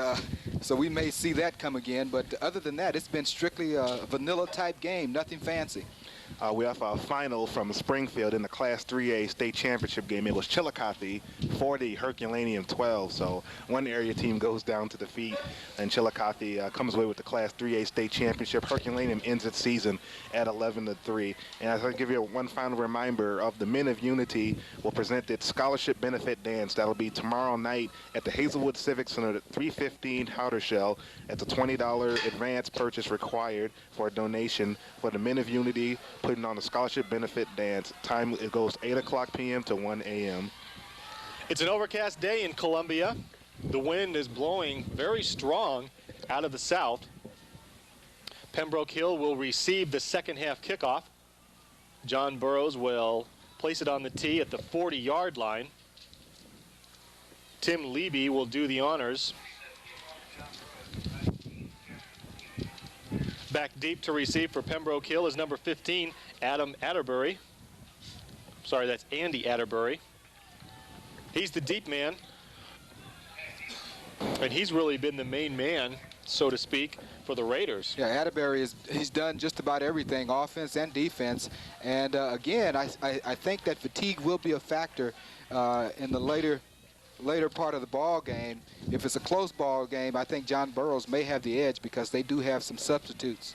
so we may see that come again. But other than that, it's been strictly a vanilla-type game, nothing fancy. We have a final from Springfield in the Class 3A state championship game. It was Chillicothe 40, Herculaneum 12. So one area team goes down to defeat, and Chillicothe comes away with the Class 3A state championship. Herculaneum ends its season at 11-3. And I'll give you one final reminder of the Men of Unity will present its scholarship benefit dance. That'll be tomorrow night at the Hazelwood Civic Center at 315 Howder Shell. It's a $20 advance purchase required for a donation for the Men of Unity, putting on a scholarship benefit dance. Time, it goes 8 o'clock p.m. to 1 a.m. It's an overcast day in Columbia. The wind is blowing very strong out of the south. Pembroke Hill will receive the second half kickoff. John Burroughs will place it on the tee at the 40-yard line. Tim Leby will do the honors. Back deep to receive for Pembroke Hill is number 15, Adam Atterbury. Sorry, that's Andy Atterbury. He's the deep man, and he's really been the main man, so to speak, for the Raiders. Yeah, Atterbury he's done just about everything, offense and defense. And again, I think that fatigue will be a factor in the later part of the ball game. If it's a close ball game, I think John Burroughs may have the edge because they do have some substitutes.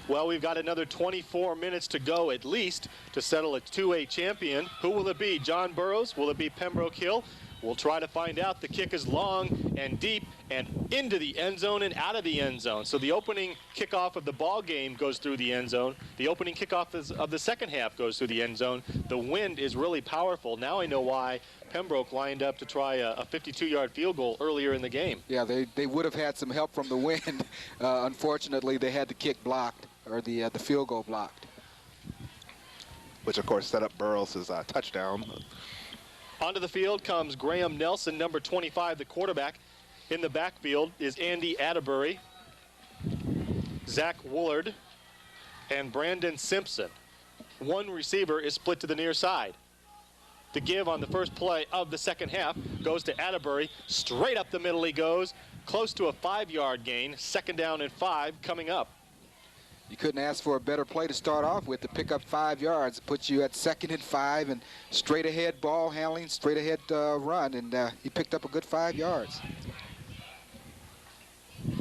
Well, we've got another 24 minutes to go at least to settle a 2A champion. Who will it be? John Burroughs? Will it be Pembroke Hill? We'll try to find out. The kick is long and deep and into the end zone and out of the end zone. So the opening kickoff of the ball game goes through the end zone. The opening kickoff of the second half goes through the end zone. The wind is really powerful. Now I know why Pembroke lined up to try a 52-yard field goal earlier in the game. Yeah, they would have had some help from the wind. Unfortunately, they had the kick blocked, or the field goal blocked. Which, of course, set up Burroughs' touchdown. Onto the field comes Graham Nelson, number 25, the quarterback. In the backfield is Andy Atterbury, Zach Woolard, and Brandon Simpson. One receiver is split to the near side. The give on the first play of the second half goes to Atterbury. Straight up the middle he goes, close to a 5-yard gain. Second down and 5 coming up. You couldn't ask for a better play to start off with to pick up 5 yards, put you at 2nd and 5, and straight ahead ball handling, straight ahead run, and he picked up a good 5 yards.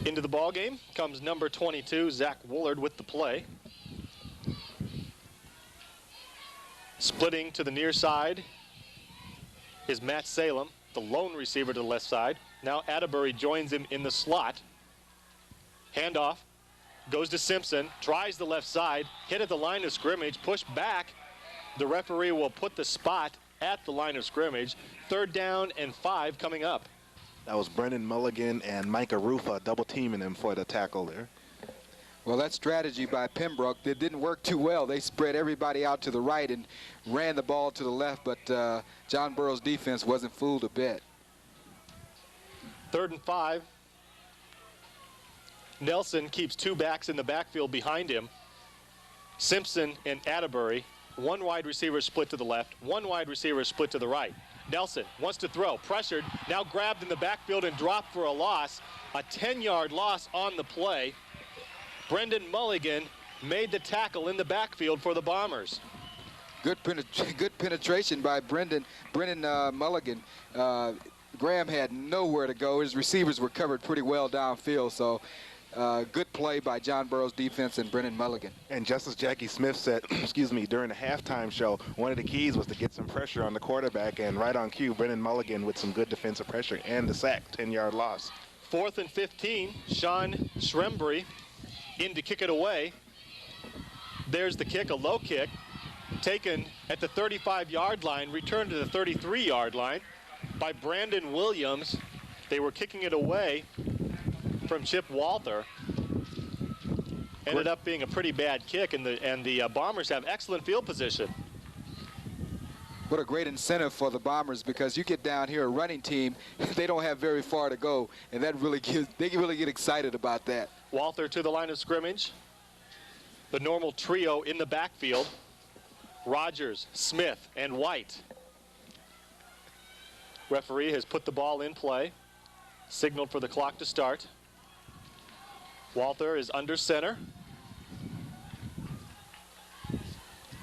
Into the ball game comes number 22, Zach Woolard, with the play. Splitting to the near side is Matt Salem, the lone receiver to the left side. Now Atterbury joins him in the slot. Handoff goes to Simpson, tries the left side, hit at the line of scrimmage, pushed back. The referee will put the spot at the line of scrimmage. 3rd down and 5 coming up. That was Brendan Mulligan and Micah Rufa double teaming him for the tackle there. Well, that strategy by Pembroke, it didn't work too well. They spread everybody out to the right and ran the ball to the left, but John Burroughs' defense wasn't fooled a bit. 3rd and 5. Nelson keeps 2 backs in the backfield behind him. Simpson and Atterbury, 1 wide receiver split to the left, 1 wide receiver split to the right. Nelson wants to throw, pressured, now grabbed in the backfield and dropped for a loss. A 10-yard loss on the play. Brendan Mulligan made the tackle in the backfield for the Bombers. Good penetration by Brendan Mulligan. Graham had nowhere to go. His receivers were covered pretty well downfield, so good play by John Burroughs' defense and Brendan Mulligan. And just as Jackie Smith said, excuse me, during the halftime show, one of the keys was to get some pressure on the quarterback, and right on cue, Brendan Mulligan with some good defensive pressure and the sack, 10-yard loss. 4th and 15, Sean Shrembry in to kick it away. There's the kick, a low kick, taken at the 35-yard line, returned to the 33-yard line by Brandon Williams. They were kicking it away from Chip Walther. Ended up being a pretty bad kick, and the Bombers have excellent field position. What a great incentive for the Bombers, because you get down here, a running team, they don't have very far to go, and that really they can really get excited about that. Walther to the line of scrimmage. The normal trio in the backfield. Rogers, Smith, and White. Referee has put the ball in play. Signaled for the clock to start. Walther is under center.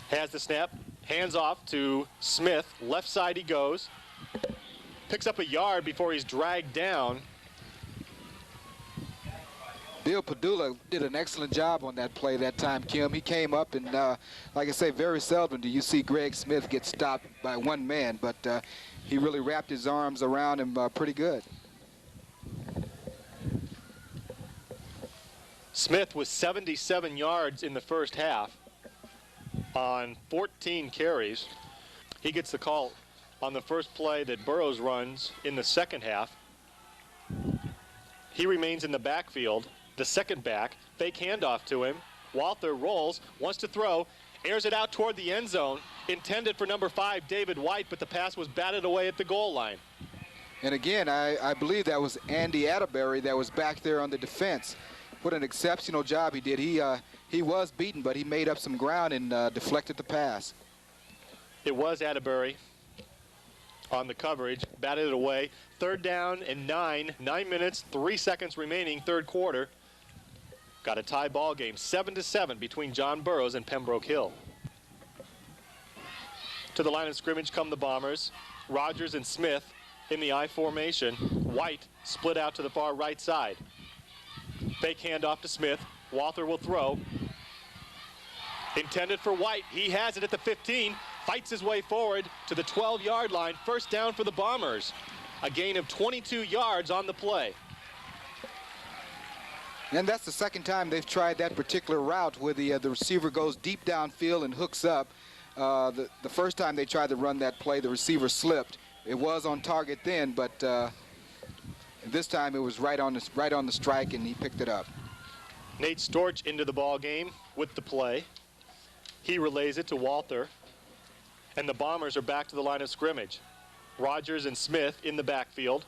Has the snap. Hands off to Smith. Left side he goes. Picks up a yard before he's dragged down. Bill Padula did an excellent job on that play that time, Kim. He came up and, like I say, very seldom do you see Greg Smith get stopped by one man, but he really wrapped his arms around him pretty good. Smith was 77 yards in the first half on 14 carries. He gets the call on the first play that Burroughs runs in the second half. He remains in the backfield. The second back, fake handoff to him. Walther rolls, wants to throw, airs it out toward the end zone, intended for number 5, David White, but the pass was batted away at the goal line. And again, I believe that was Andy Atterbury that was back there on the defense. What an exceptional job he did. He was beaten, but he made up some ground and deflected the pass. It was Atterbury on the coverage, batted it away. 3rd down and 9 minutes, 3 seconds remaining, third quarter. Got a tie ball game, 7-7 between John Burroughs and Pembroke Hill. To the line of scrimmage come the Bombers. Rogers and Smith in the I formation. White split out to the far right side. Fake handoff to Smith. Walther will throw. Intended for White. He has it at the 15. Fights his way forward to the 12-yard line. First down for the Bombers. A gain of 22 yards on the play. And that's the second time they've tried that particular route where the receiver goes deep downfield and hooks up. The first time they tried to run that play, the receiver slipped. It was on target then, but this time it was right on the strike, and he picked it up. Nate Storch into the ball game with the play. He relays it to Walther, and the Bombers are back to the line of scrimmage. Rogers and Smith in the backfield.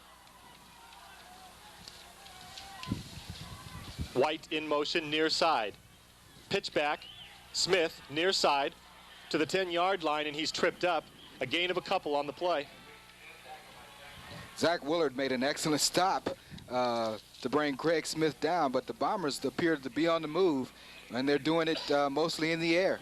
White in motion near side. Pitch back. Smith near side to the 10-yard line, and he's tripped up. A gain of a couple on the play. Zach Willard made an excellent stop to bring Craig Smith down, but the Bombers appeared to be on the move, And they're doing it mostly in the air.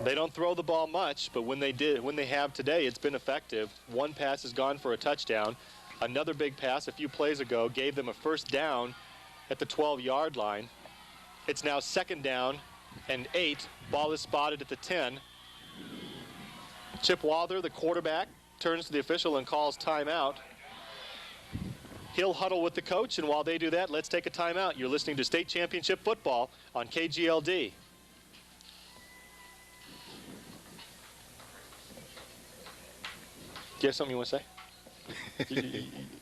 They don't throw the ball much, but when they have today, it's been effective. One pass has gone for a touchdown. Another big pass a few plays ago gave them a first down at the 12-yard line. It's now 2nd down and 8. Ball is spotted at the 10. Chip Walther, the quarterback, turns to the official and calls timeout. He'll huddle with the coach, and while they do that, let's take a timeout. You're listening to State Championship Football on KGLD. Do you have something you want to say?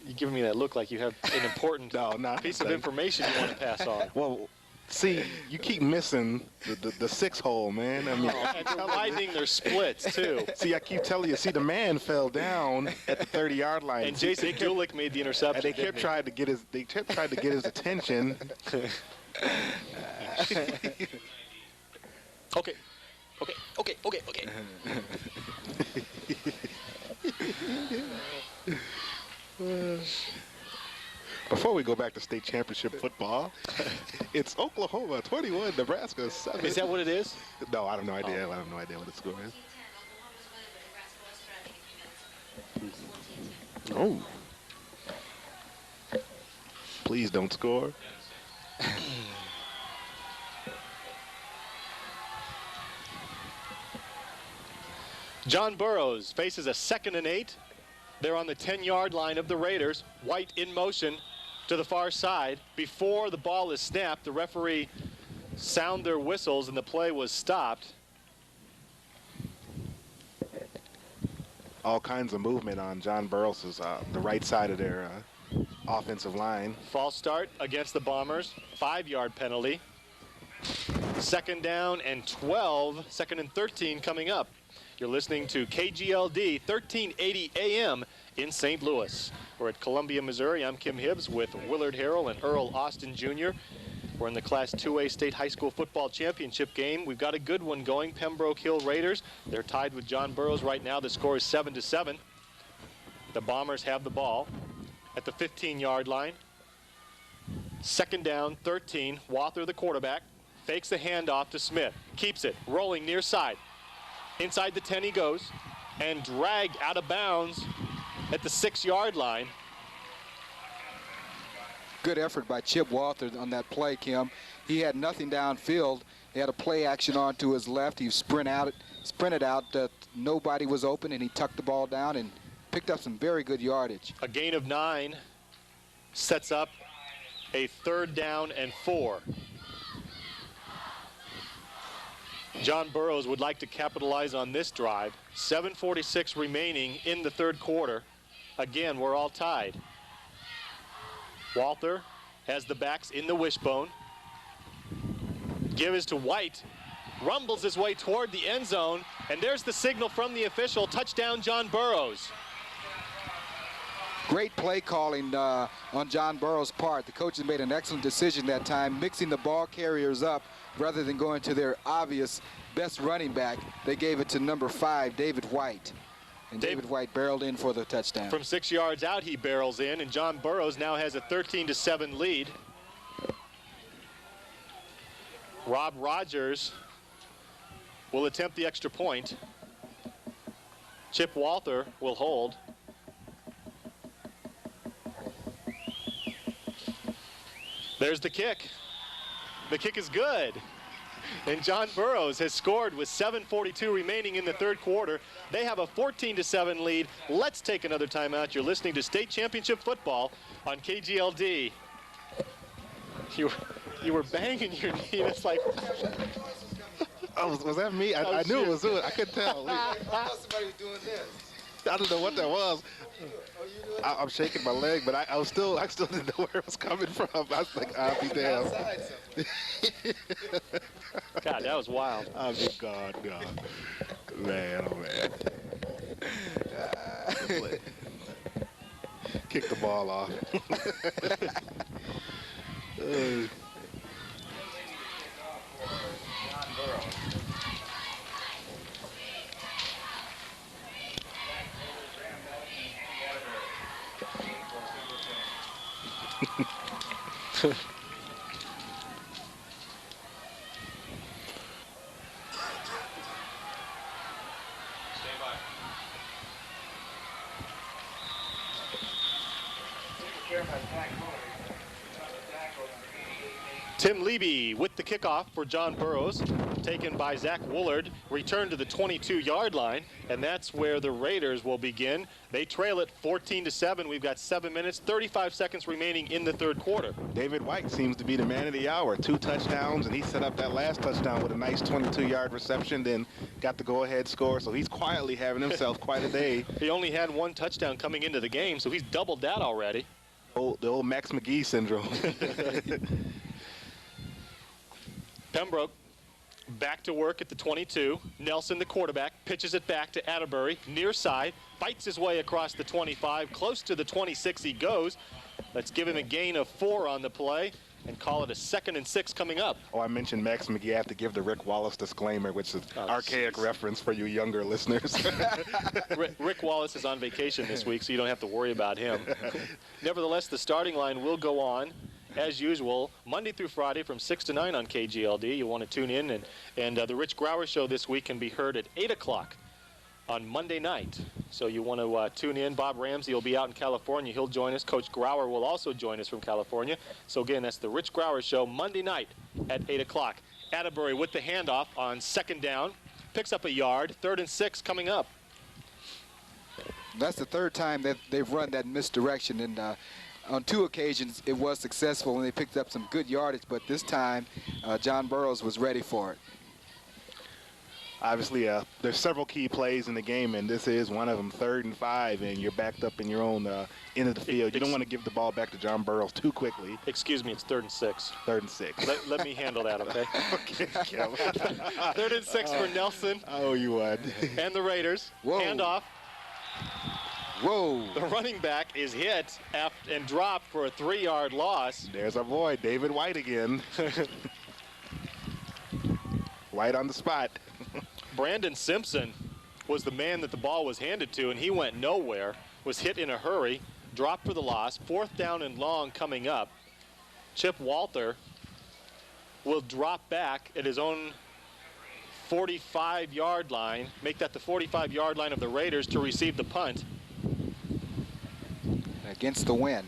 You're giving me that look like you have an important piece of information you want to pass on. Well, see, you keep missing the 6-hole, man. I mean, and they're widening their splits, too. See, I keep telling you, see, the man fell down at the 30-yard line. And Jason Gulick made the interception. And they kept trying to get his attention. Okay. Before we go back to state championship football, it's Oklahoma 21, Nebraska 7. Is that what it is? No, I have no idea. I have no idea what the score is. Oh. Please don't score. John Burroughs faces a 2nd and 8. They're on the 10-yard line of the Raiders. White in motion to the far side. Before the ball is snapped, the referee sound their whistles and the play was stopped. All kinds of movement on John Burroughs' the right side of their offensive line. False start against the Bombers. 5-yard penalty. 2nd down and 12. 2nd and 13 coming up. You're listening to KGLD 1380 AM in St. Louis. We're at Columbia, Missouri. I'm Kim Hibbs with Willard Harrell and Earl Austin Jr. We're in the Class 2A State High School Football Championship game. We've got a good one going. Pembroke Hill Raiders. They're tied with John Burroughs right now. The score is 7-7. The Bombers have the ball at the 15-yard line. 2nd down, 13. Walther, the quarterback, fakes the handoff to Smith. Keeps it, rolling near side. Inside the 10 he goes, and dragged out of bounds at the 6-yard line. Good effort by Chip Walther on that play, Kim. He had nothing downfield. He had a play action on to his left. He sprinted out. Nobody was open, and he tucked the ball down and picked up some very good yardage. A gain of 9 sets up a 3rd down and 4. John Burroughs would like to capitalize on this drive. 7:46 remaining in the 3rd quarter. Again, we're all tied. Walther has the backs in the wishbone. Give is to White. Rumbles his way toward the end zone. And there's the signal from the official. Touchdown, John Burroughs. Great play calling on John Burroughs' part. The coaches made an excellent decision that time, mixing the ball carriers up rather than going to their obvious best running back. They gave it to number 5, David White. And David White barreled in for the touchdown. From 6 yards out, he barrels in, and John Burroughs now has a 13-7 lead. Rob Rogers will attempt the extra point. Chip Walther will hold. There's the kick. The kick is good. And John Burroughs has scored with 7:42 remaining in the 3rd quarter. They have a 14-7 lead. Let's take another timeout. You're listening to State Championship Football on KGLD. You were banging your knee. It's like... Was that me? I knew it was it. I couldn't tell. I thought somebody was doing this. I don't know what that was. I'm shaking my leg, but I still didn't know where it was coming from. I was like, I'll be damned. God, that was wild. I'll be God. Man, oh man. Kick the ball off. Tim Levy with the kickoff for John Burroughs, taken by Zach Woolard, returned to the 22-yard line, and that's where the Raiders will begin. They trail it 14-7. We've got 7 minutes, 35 seconds remaining in the third quarter. David White seems to be the man of the hour. 2 touchdowns, and he set up that last touchdown with a nice 22-yard reception, then got the go-ahead score. So he's quietly having himself quite a day. He only had 1 touchdown coming into the game, so he's doubled that already. The old Max McGee syndrome. Pembroke back to work at the 22. Nelson, the quarterback, pitches it back to Atterbury, near side, fights his way across the 25, close to the 26 he goes. Let's give him a gain of 4 on the play and call it a 2nd and 6 coming up. Oh, I mentioned Max McGee. I have to give the Rick Wallace disclaimer, which is archaic reference for you younger listeners. Rick Wallace is on vacation this week, so you don't have to worry about him. Nevertheless, the starting line will go on as usual, Monday through Friday from 6 to 9 on KGLD. You want to tune in, and the Rich Grauer Show this week can be heard at 8 o'clock on Monday night. So you want to tune in. Bob Ramsey will be out in California. He'll join us. Coach Grauer will also join us from California. So again, that's the Rich Grauer Show Monday night at 8 o'clock. Atterbury with the handoff on 2nd down. Picks up a yard. 3rd and 6 coming up. That's the 3rd time that they've run that misdirection, and on 2 occasions it was successful and they picked up some good yardage, but this time John Burroughs was ready for it. Obviously, there's several key plays in the game, and this is one of them. 3rd and 5, and you're backed up in your own end of the field. You don't want to give the ball back to John Burroughs too quickly. Excuse me, it's 3rd and 6. 3rd and 6. Let me handle that, okay? Okay, Kevin. 3rd and 6 for Nelson. Oh, you would. And the Raiders. Whoa. Handoff. Whoa. The running back is hit and dropped for a 3-yard loss. There's our boy, David White again. White on the spot. Brandon Simpson was the man that the ball was handed to, and he went nowhere, was hit in a hurry, dropped for the loss. 4th down and long coming up. Chip Walter will drop back at his own 45-yard line, make that the 45-yard line of the Raiders to receive the punt. Against the wind.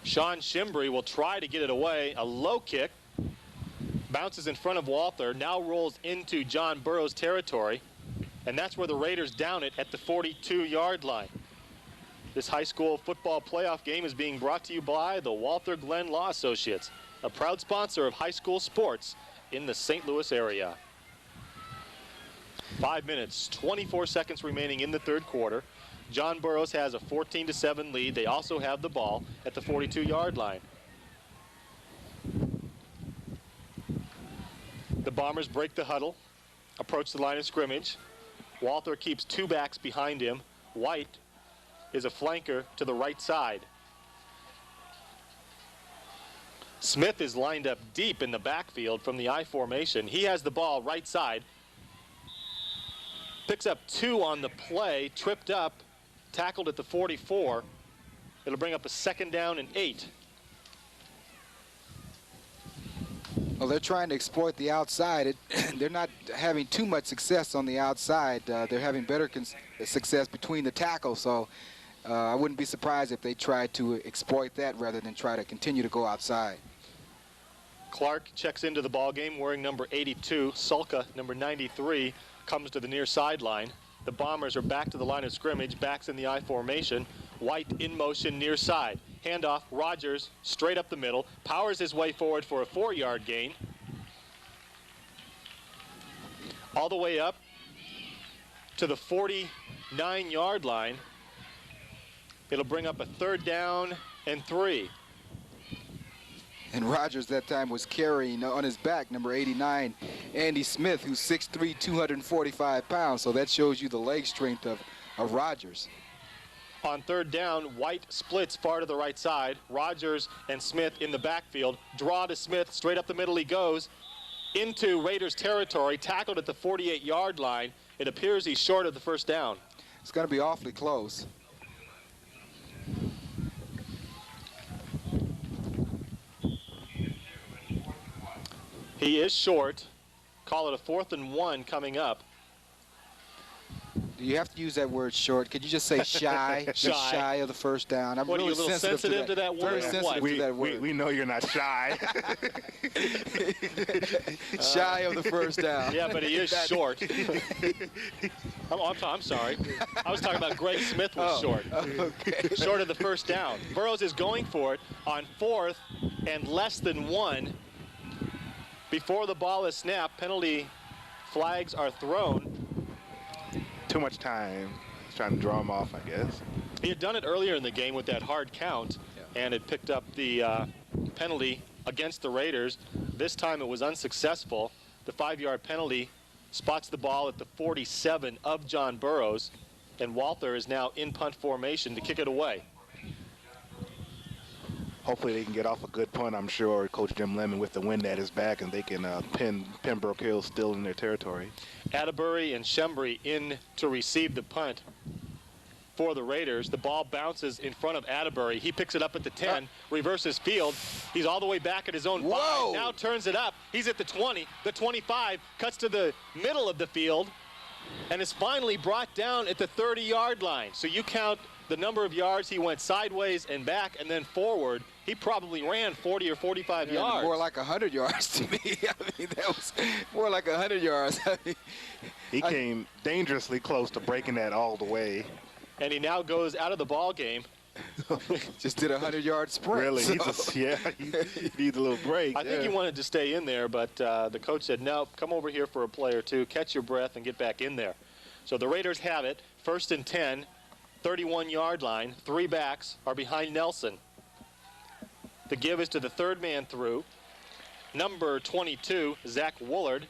Sean Shimbry will try to get it away. A low kick. Bounces in front of Walther. Now rolls into John Burroughs territory. And that's where the Raiders down it at the 42-yard line. This high school football playoff game is being brought to you by the Walther Glenn Law Associates, a proud sponsor of high school sports in the St. Louis area. 5 minutes, 24 seconds remaining in the 3rd quarter. John Burroughs has a 14-7 lead. They also have the ball at the 42-yard line. The Bombers break the huddle, approach the line of scrimmage. Walther keeps 2 backs behind him. White is a flanker to the right side. Smith is lined up deep in the backfield from the I formation. He has the ball right side. Picks up 2 on the play, tripped up, tackled at the 44. It'll bring up a 2nd down and 8. Well, they're trying to exploit the outside. They're not having too much success on the outside. They're having better success between the tackles, so I wouldn't be surprised if they tried to exploit that rather than try to continue to go outside. Clark checks into the ball game wearing number 82. Sulka, number 93, comes to the near sideline. The Bombers are back to the line of scrimmage, backs in the I formation. White in motion near side. Handoff, Rogers straight up the middle, powers his way forward for a 4-yard gain. All the way up to the 49-yard line. It'll bring up a 3rd down and 3. And Rogers that time was carrying on his back number 89, Andy Smith, who's 6'3", 245 pounds. So that shows you the leg strength of Rogers. On 3rd down, White splits far to the right side. Rogers and Smith in the backfield. Draw to Smith, straight up the middle he goes. Into Raiders territory, tackled at the 48-yard line. It appears he's short of the 1st down. It's going to be awfully close. He is short. Call it a 4th and 1 coming up. You have to use that word short. Could you just say shy? Just shy of the first down. I'm What, really are you a little sensitive to that word? Very sensitive to that word. We know you're not shy. Shy of the first down. Yeah, but he is short. I'm sorry. I was talking about Greg Smith was short. Okay. Short of the first down. Burroughs is going for it on 4th and less than 1. Before the ball is snapped, penalty flags are thrown. Too much time. He's trying to draw him off, I guess. He had done it earlier in the game with that hard count, and had picked up the penalty against the Raiders. This time it was unsuccessful. The 5-yard penalty spots the ball at the 47 of John Burroughs, and Walther is now in punt formation to kick it away. Hopefully they can get off a good punt, I'm sure. Coach Jim Lemon with the wind at his back, and they can pin Pembroke Hill still in their territory. Atterbury and Shembry in to receive the punt for the Raiders. The ball bounces in front of Atterbury. He picks it up at the 10, reverses field. He's all the way back at his own 5. Now turns it up. He's at the 20, the 25, cuts to the middle of the field, and is finally brought down at the 30-yard line. So you count the number of yards he went sideways and back and then forward. He probably ran 40 or 45 yards. More like 100 yards to me. I mean, that was more like 100 yards. I mean, he came dangerously close to breaking that all the way. And he now goes out of the ball game. Just did a 100-yard sprint. Really? So. He needs a little break. I think he wanted to stay in there, but the coach said, no, come over here for a play or two, catch your breath, and get back in there. So the Raiders have it. 1st and 10, 31-yard line. 3 backs are behind Nelson. The give is to the 3rd man through. Number 22, Zach Woolard.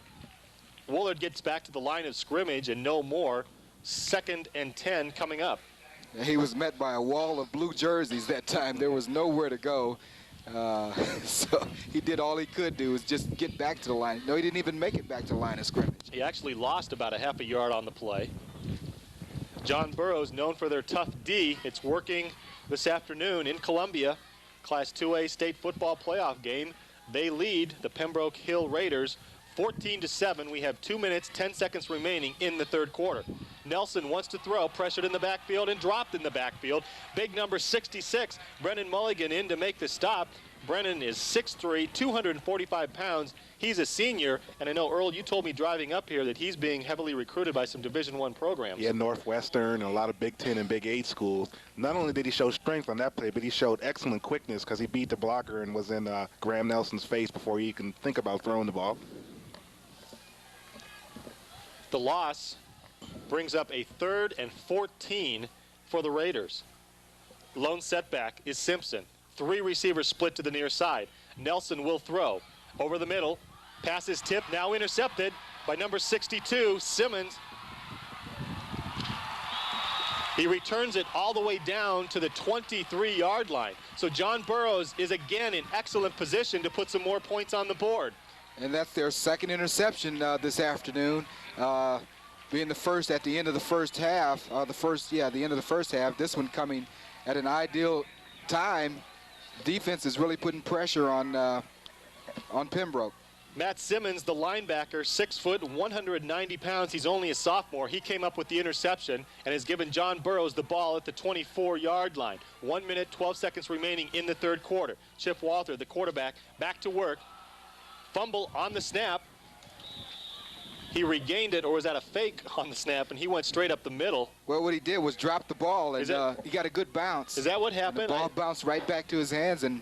Woolard gets back to the line of scrimmage and no more. 2nd and 10 coming up. He was met by a wall of blue jerseys that time. There was nowhere to go. So he did all he could do, was just get back to the line. No, he didn't even make it back to the line of scrimmage. He actually lost about a half a yard on the play. John Burroughs, known for their tough D. It's working this afternoon in Columbia. Class 2A state football playoff game. They lead the Pembroke Hill Raiders 14-7. We have 2 minutes, 10 seconds remaining in the 3rd quarter. Nelson wants to throw, pressured in the backfield and dropped in the backfield. Big number 66, Brennan Mulligan in to make the stop. Brennan is 6'3", 245 pounds. He's a senior, and I know, Earl, you told me driving up here that he's being heavily recruited by some Division I programs. Yeah, Northwestern and a lot of Big 10 and Big 8 schools. Not only did he show strength on that play, but he showed excellent quickness because he beat the blocker and was in Graham Nelson's face before he can think about throwing the ball. The loss brings up a 3rd and 14 for the Raiders. Lone setback is Simpson. 3 receivers split to the near side. Nelson will throw. Over the middle. Pass is tipped, now intercepted by number 62, Simmons. He returns it all the way down to the 23-yard line. So John Burroughs is again in excellent position to put some more points on the board. And that's their 2nd interception this afternoon. Being the first at the end of the first half, the end of the first half. This one coming at an ideal time. Defense is really putting pressure on Pembroke. Matt Simmons, the linebacker, 6 foot, 190 pounds. He's only a sophomore. He came up with the interception and has given John Burroughs the ball at the 24-yard line. 1 minute, 12 seconds remaining in the 3rd quarter. Chip Walther, the quarterback, back to work. Fumble on the snap. He regained it, or was that a fake on the snap, and he went straight up the middle. Well, what he did was drop the ball, and he got a good bounce. Is that what happened? And the ball bounced right back to his hands and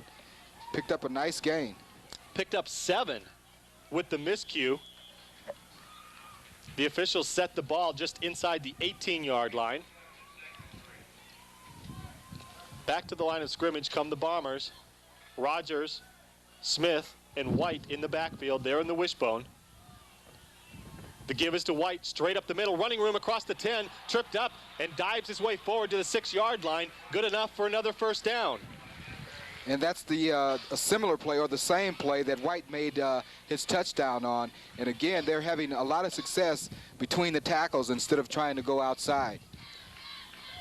picked up a nice gain. Picked up 7 with the miscue. The officials set the ball just inside the 18-yard line. Back to the line of scrimmage come the Bombers. Rogers, Smith, and White in the backfield. They're in the wishbone. The give is to White, straight up the middle, running room across the 10, tripped up and dives his way forward to the 6-yard line. Good enough for another first down. And that's the a similar play, or the same play that White made his touchdown on. And again, they're having a lot of success between the tackles instead of trying to go outside.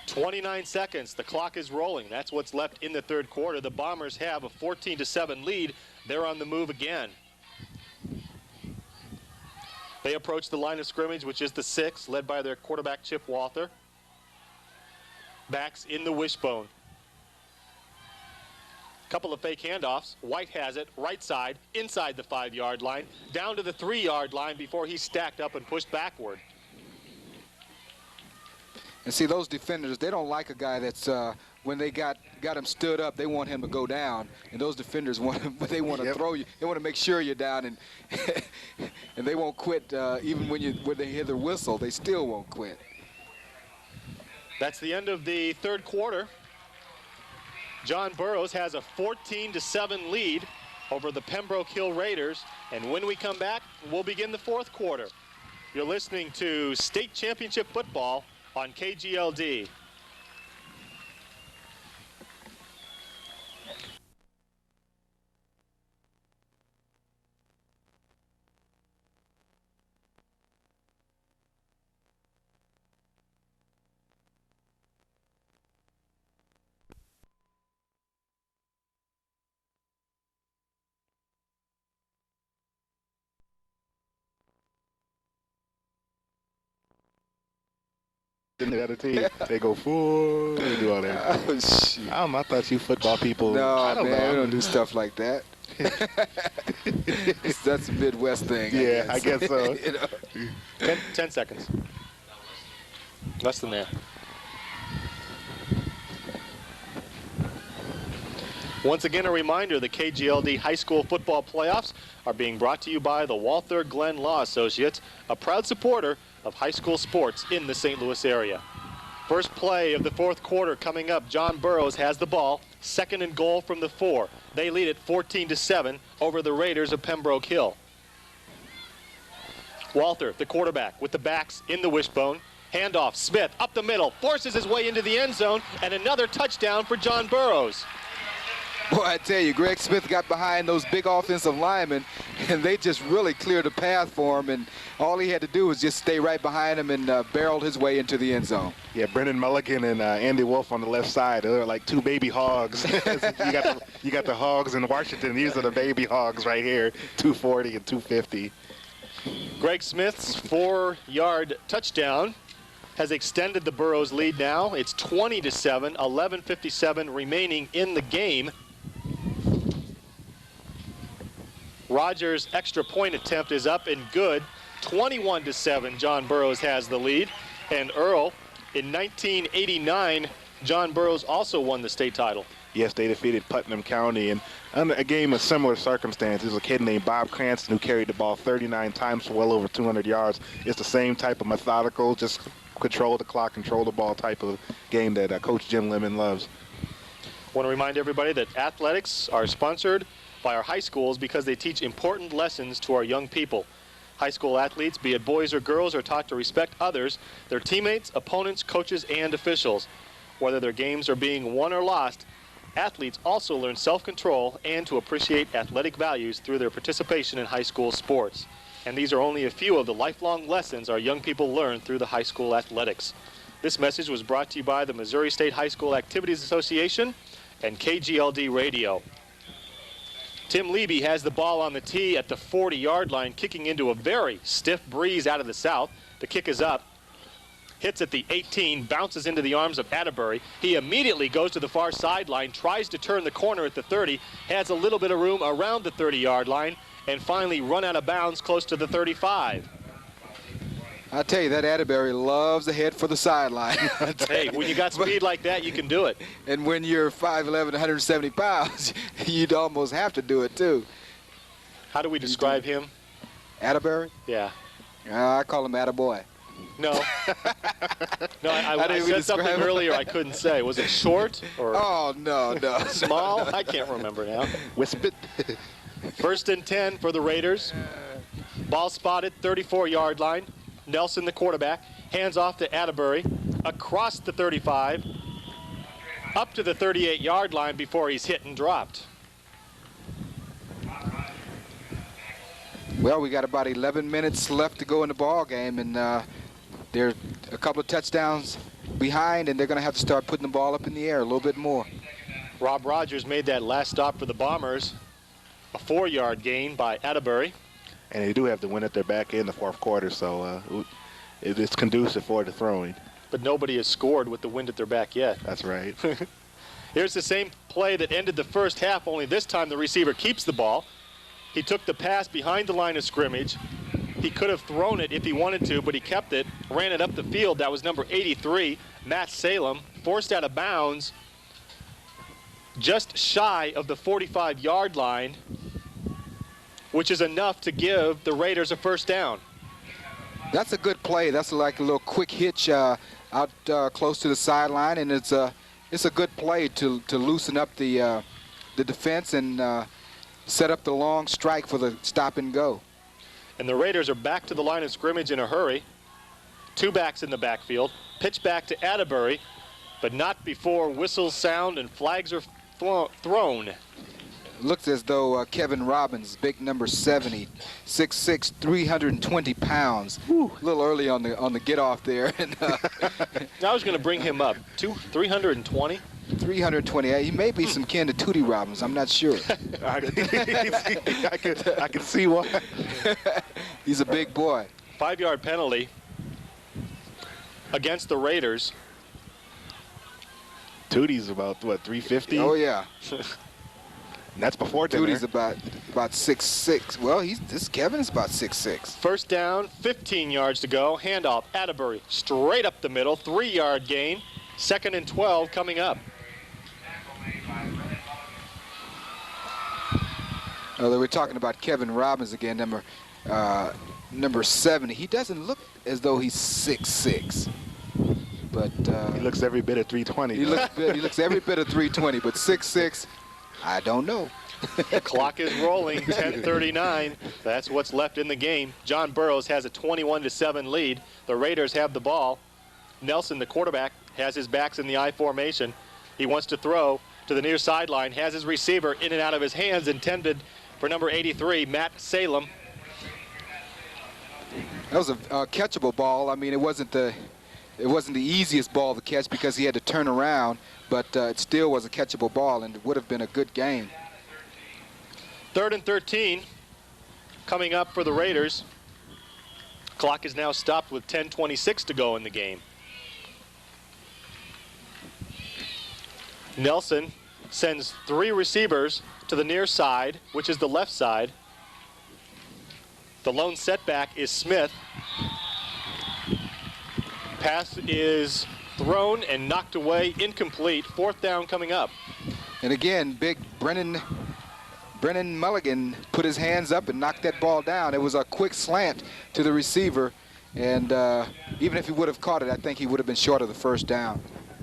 29 seconds. The clock is rolling. That's what's left in the 3rd quarter. The Bombers have a 14-7 lead. They're on the move again. They approach the line of scrimmage, which is the 6, led by their quarterback, Chip Walther. Backs in the wishbone. Couple of fake handoffs. White has it, right side, inside the 5-yard line, down to the 3-yard line before he's stacked up and pushed backward. And see, those defenders, they don't like a guy that's, when they got him stood up, they want him to go down. And those defenders they want to throw you. They want to make sure you're down, and and they won't quit even when they hear the whistle. They still won't quit. That's the end of the third quarter. John Burroughs has a 14-7 lead over the Pembroke Hill Raiders. And when we come back, we'll begin the fourth quarter. You're listening to State Championship Football on KGLD. The other team, they go full. They do all that. Oh, shoot. I thought you football people. No, I don't man, know. we don't do stuff like that. That's a Midwest thing. Yeah, I guess so. You know? 10 seconds. Less than that. Once again, a reminder, the KGLD High School Football Playoffs are being brought to you by the Walther Glenn Law Associates, a proud supporter of high school sports in the St. Louis area. First play of the fourth quarter coming up. John Burroughs has the ball, 2nd and goal from the 4. They lead it 14-7 over the Raiders of Pembroke Hill. Walther, the quarterback, with the backs in the wishbone. Handoff, Smith up the middle, forces his way into the end zone, and another touchdown for John Burroughs. Boy, I tell you, Greg Smith got behind those big offensive linemen, and they just really cleared the path for him, and all he had to do was just stay right behind him and barreled his way into the end zone. Yeah, Brendan Mulligan and Andy Wolf on the left side. They're like two baby hogs. you got the hogs in Washington. These are the baby hogs right here, 240 and 250. Greg Smith's 4-yard touchdown has extended the Burroughs lead now. It's 20-7, 11:57 remaining in the game. Rogers' extra point attempt is up and good. 21-7, John Burroughs has the lead. And Earl, in 1989, John Burroughs also won the state title. Yes, they defeated Putnam County. And under a game of similar circumstances, there's a kid named Bob Cranston who carried the ball 39 times for well over 200 yards. It's the same type of methodical, just control the clock, control the ball type of game that Coach Jim Lemon loves. I want to remind everybody that athletics are sponsored by our high schools because they teach important lessons to our young people. High school athletes, be it boys or girls, are taught to respect others, their teammates, opponents, coaches, and officials. Whether their games are being won or lost, athletes also learn self-control and to appreciate athletic values through their participation in high school sports. And these are only a few of the lifelong lessons our young people learn through the high school athletics. This message was brought to you by the Missouri State High School Activities Association and KGLD Radio. Tim Leby has the ball on the tee at the 40-yard line, kicking into a very stiff breeze out of the south. The kick is up. Hits at the 18, bounces into the arms of Atterbury. He immediately goes to the far sideline, tries to turn the corner at the 30, has a little bit of room around the 30-yard line, and finally run out of bounds close to the 35. I tell you, that Atterbury loves to head for the sideline. Hey, when you got speed like that, you can do it. And when you're 5'11", 170 pounds, you'd almost have to do it, too. How do we describe him? Atterbury? Yeah. I call him Attaboy. No. No, I said something earlier I couldn't say. Was it short or Oh, no. small? I can't remember now. Whispered. 1st and 10 for the Raiders. Ball spotted, 34-yard line. Nelson, the quarterback, hands off to Atterbury, across the 35, up to the 38-yard line before he's hit and dropped. Well, we got about 11 minutes left to go in the ball game, and they're a couple of touchdowns behind, and they're going to have to start putting the ball up in the air a little bit more. Rob Rogers made that last stop for the Bombers, a 4-yard gain by Atterbury. And they do have the wind at their back in the fourth quarter, so it's conducive for the throwing. But nobody has scored with the wind at their back yet. That's right. Here's the same play that ended the first half, only this time the receiver keeps the ball. He took the pass behind the line of scrimmage. He could have thrown it if he wanted to, but he kept it, ran it up the field. That was number 83, Matt Salem, forced out of bounds just shy of the 45-yard line, which is enough to give the Raiders a first down. That's a good play. That's like a little quick hitch out close to the sideline, and it's a good play to loosen up the defense and set up the long strike for the stop and go. And the Raiders are back to the line of scrimmage in a hurry. Two backs in the backfield. Pitch back to Atterbury, but not before whistles sound and flags are thrown. Looks as though Kevin Robbins, big number 70, 6'6", 320 pounds. Woo. A little early on the get off there. And, I was going to bring him up. 320? 328. He may be some kin to Tootie Robbins. I'm not sure. I can see why. He's a big boy. 5-yard penalty against the Raiders. Tootie's about, what, 350? Oh, yeah. And that's before dinner. Tootie's about 6'6". Well, Kevin's about 6'6". First down, 15 yards to go. Handoff, Atterbury, straight up the middle, 3-yard gain. 2nd and 12 coming up. Oh, we're talking about Kevin Robbins again, number 70. He doesn't look as though he's 6'6", but he looks every bit of 320. He looks every bit of 320, but 6'6", I don't know. The clock is rolling, 10:39. That's what's left in the game. John Burroughs has a 21-7 lead. The Raiders have the ball. Nelson, the quarterback, has his backs in the I formation. He wants to throw to the near sideline, has his receiver in and out of his hands, intended for number 83, Matt Salem. That was a catchable ball. I mean, it wasn't the easiest ball to catch because he had to turn around, but it still was a catchable ball, and it would have been a good game. 3rd and 13 coming up for the Raiders. Clock is now stopped with 10:26 to go in the game. Nelson sends 3 receivers to the near side, which is the left side. The lone setback is Smith. Pass is thrown and knocked away, incomplete. 4th down coming up. And again, big Brennan Mulligan put his hands up and knocked that ball down. It was a quick slant to the receiver, and even if he would have caught it, I think he would have been short of the first down.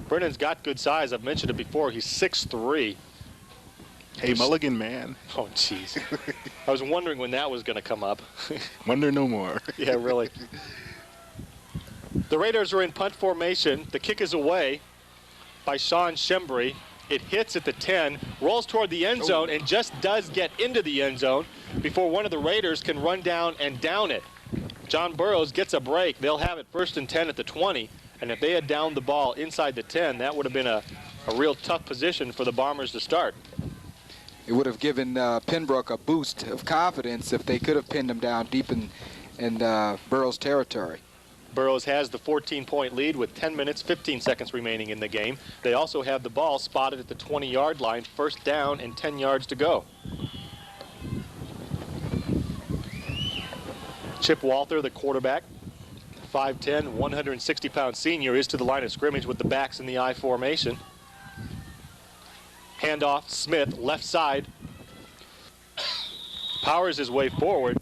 Brennan's got good size. I've mentioned it before. He's 6'3". Hey, Mulligan, man. Oh, jeez. I was wondering when that was going to come up. Wonder no more. Yeah, really. The Raiders are in punt formation. The kick is away by Sean Shembry. It hits at the 10, rolls toward the end zone, and just does get into the end zone before one of the Raiders can run down and down it. John Burroughs gets a break. They'll have it 1st and 10 at the 20. And if they had downed the ball inside the 10, that would have been a real tough position for the Bombers to start. It would have given Pembroke a boost of confidence if they could have pinned him down deep in Burroughs' territory. Burroughs has the 14-point lead with 10 minutes, 15 seconds remaining in the game. They also have the ball spotted at the 20-yard line, 1st down and 10 yards to go. Chip Walther, the quarterback, 5'10", 160-pound senior, is to the line of scrimmage with the backs in the I formation. Handoff, Smith, left side. Powers his way forward.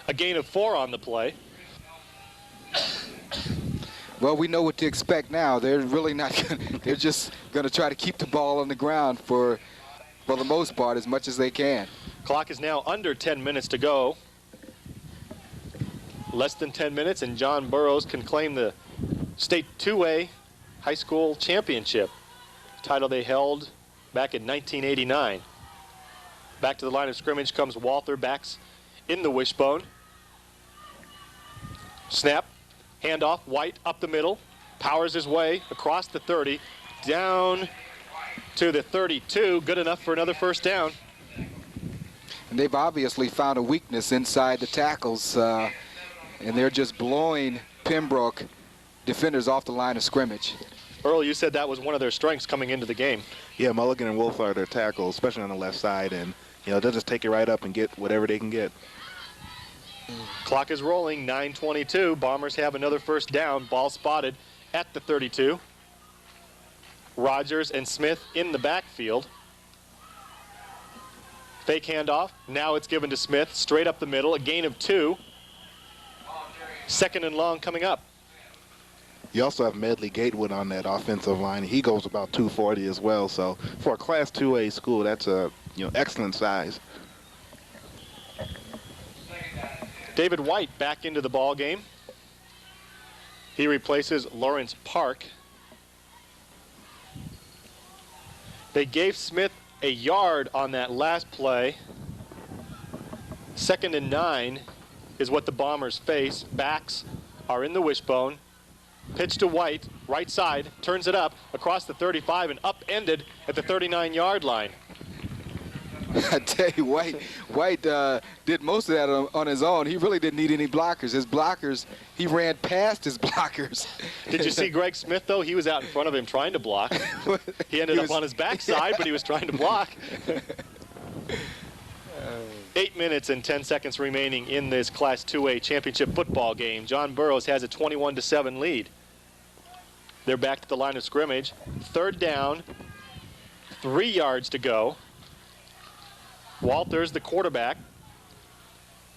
A gain of 4 on the play. Well, we know what to expect now. They're really not. They're just going to try to keep the ball on the ground for the most part as much as they can. Clock is now under 10 minutes to go. Less than 10 minutes, and John Burroughs can claim the state 2A high school championship, title they held back in 1989. Back to the line of scrimmage comes Walther, backs in the wishbone. Snap, handoff, White up the middle, powers his way across the 30, down to the 32, good enough for another 1st down. And they've obviously found a weakness inside the tackles, and they're just blowing Pembroke defenders off the line of scrimmage. Earl, you said that was one of their strengths coming into the game. Yeah, Mulligan and Wolf are their tackles, especially on the left side, and they'll just take it right up and get whatever they can get. Clock is rolling, 9:22. Bombers have another first down. Ball spotted at the 32. Rogers and Smith in the backfield. Fake handoff. Now it's given to Smith, straight up the middle, a gain of 2. Second and long coming up. You also have Medley Gatewood on that offensive line. He goes about 240 as well. So for a Class 2A school, that's a excellent size. David White back into the ball game. He replaces Lawrence Park. They gave Smith a yard on that last play. 2nd and 9 is what the Bombers face. Backs are in the wishbone. Pitch to White, right side, turns it up across the 35 and upended at the 39-yard line. I tell you, White did most of that on his own. He really didn't need any blockers. His blockers, he ran past his blockers. Did you see Greg Smith, though? He was out in front of him trying to block. He ended up on his backside, but he was trying to block. 8 minutes and 10 seconds remaining in this Class 2A championship football game. John Burroughs has a 21-7 lead. They're back to the line of scrimmage. 3rd down, 3 yards to go. Walters, the quarterback,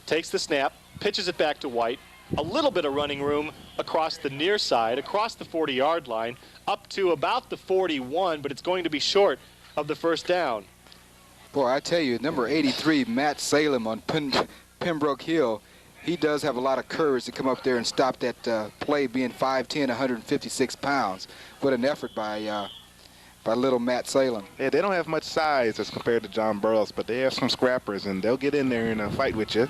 takes the snap, pitches it back to White. A little bit of running room across the near side, across the 40-yard line, up to about the 41, but it's going to be short of the first down. Boy, I tell you, number 83, Matt Salem on Pembroke Hill, he does have a lot of courage to come up there and stop that play, being 5'10", 156 pounds. What an effort by little Matt Salem. Yeah, they don't have much size as compared to John Burroughs, but they have some scrappers, and they'll get in there and fight with you.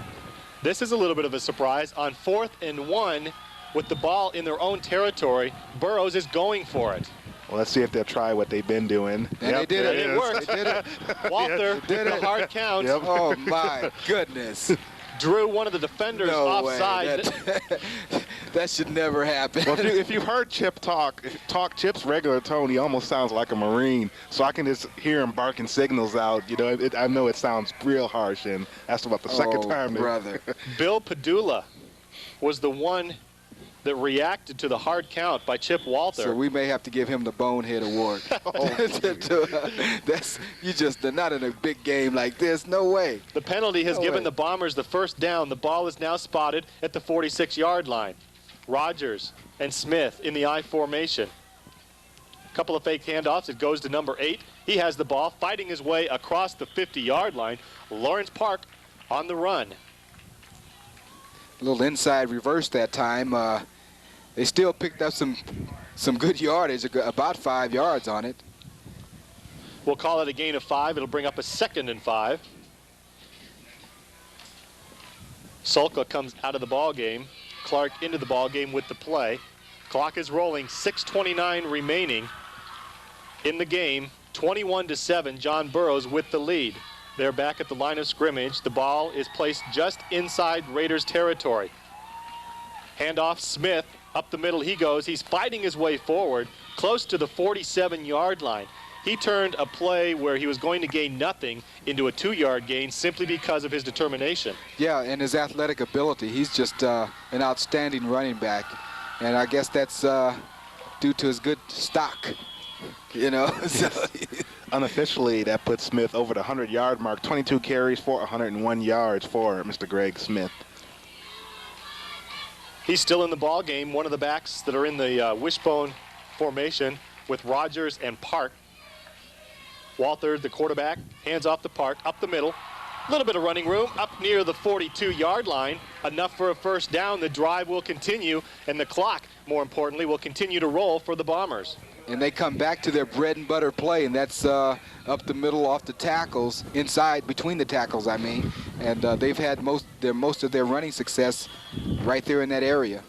This is a little bit of a surprise. On 4th and 1, with the ball in their own territory, Burroughs is going for it. Well, let's see if they'll try what they've been doing. And they did it. It worked. They did it. Walter did a hard count. Yep. Oh, my goodness. Drew one of the defenders No offside. way. That should never happen. Well, if you've heard Chip talk Chip's regular tone, he almost sounds like a Marine. So I can just hear him barking signals out. I know it sounds real harsh, and that's about the second time. Brother. Bill Padula was the one that reacted to the hard count by Chip Walter. So we may have to give him the Bonehead Award. They're not in a big game like this. No way. The penalty has given the Bombers the first down. The ball is now spotted at the 46-yard line. Rogers and Smith in the I formation. A couple of fake handoffs. It goes to number 8. He has the ball, fighting his way across the 50-yard line. Lawrence Park on the run. A little inside reverse that time. They still picked up some good yardage, about 5 yards on it. We'll call it a gain of 5. It'll bring up a 2nd and 5. Solka comes out of the ball game. Clark into the ball game with the play. Clock is rolling. 6:29 remaining in the game. 21-7. John Burroughs with the lead. They're back at the line of scrimmage. The ball is placed just inside Raiders territory. Handoff, Smith, up the middle he goes. He's fighting his way forward, close to the 47-yard line. He turned a play where he was going to gain nothing into a 2-yard gain simply because of his determination. Yeah, and his athletic ability. He's just an outstanding running back. And I guess that's due to his good stock, So. Unofficially, that puts Smith over the 100-yard mark. 22 carries for 101 yards for Mr. Greg Smith. He's still in the ball game. One of the backs that are in the wishbone formation with Rogers and Park. Walter, the quarterback, hands off to Park, up the middle. A little bit of running room up near the 42-yard line. Enough for a first down. The drive will continue, and the clock, more importantly, will continue to roll for the Bombers. And they come back to their bread and butter play, and that's up the middle off the tackles, inside between the tackles, I mean. And they've had most of their running success right there in that area.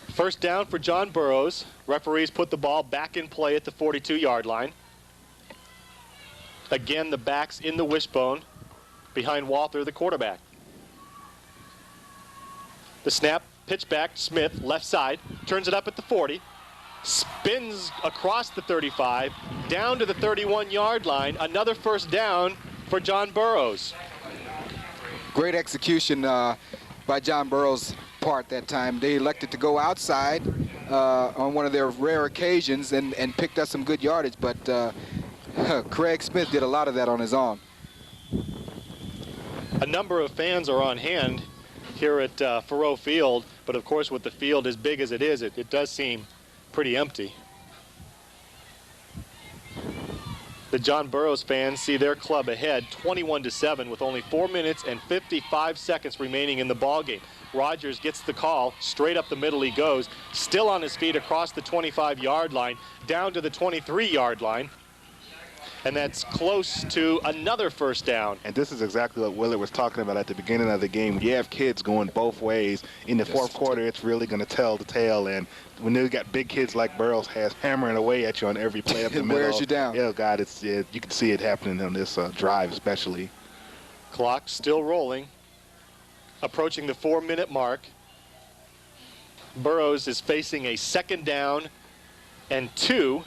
First down for John Burroughs. Referees put the ball back in play at the 42-yard line. Again, the backs in the wishbone behind Walther, the quarterback. The snap, pitch back, Smith, left side, turns it up at the 40, spins across the 35, down to the 31-yard line. Another first down for John Burroughs. Great execution by John Burroughs' part that time. They elected to go outside on one of their rare occasions and picked up some good yardage, but Craig Smith did a lot of that on his own. A number of fans are on hand here at Faurot Field, but of course with the field as big as it is, it does seem pretty empty. The John Burroughs fans see their club ahead 21-7 with only 4 minutes and 55 seconds remaining in the ball game. Rogers gets the call, straight up the middle he goes, still on his feet across the 25-yard line, down to the 23-yard line. And that's close to another first down. And this is exactly what Willard was talking about at the beginning of the game. When you have kids going both ways, in the fourth quarter, it's really going to tell the tale. And when you got big kids like Burroughs has hammering away at you on every play up the middle. It wears you down. Yeah, God, you can see it happening on this drive especially. Clock still rolling, approaching the 4-minute mark. Burroughs is facing a 2nd down and 2.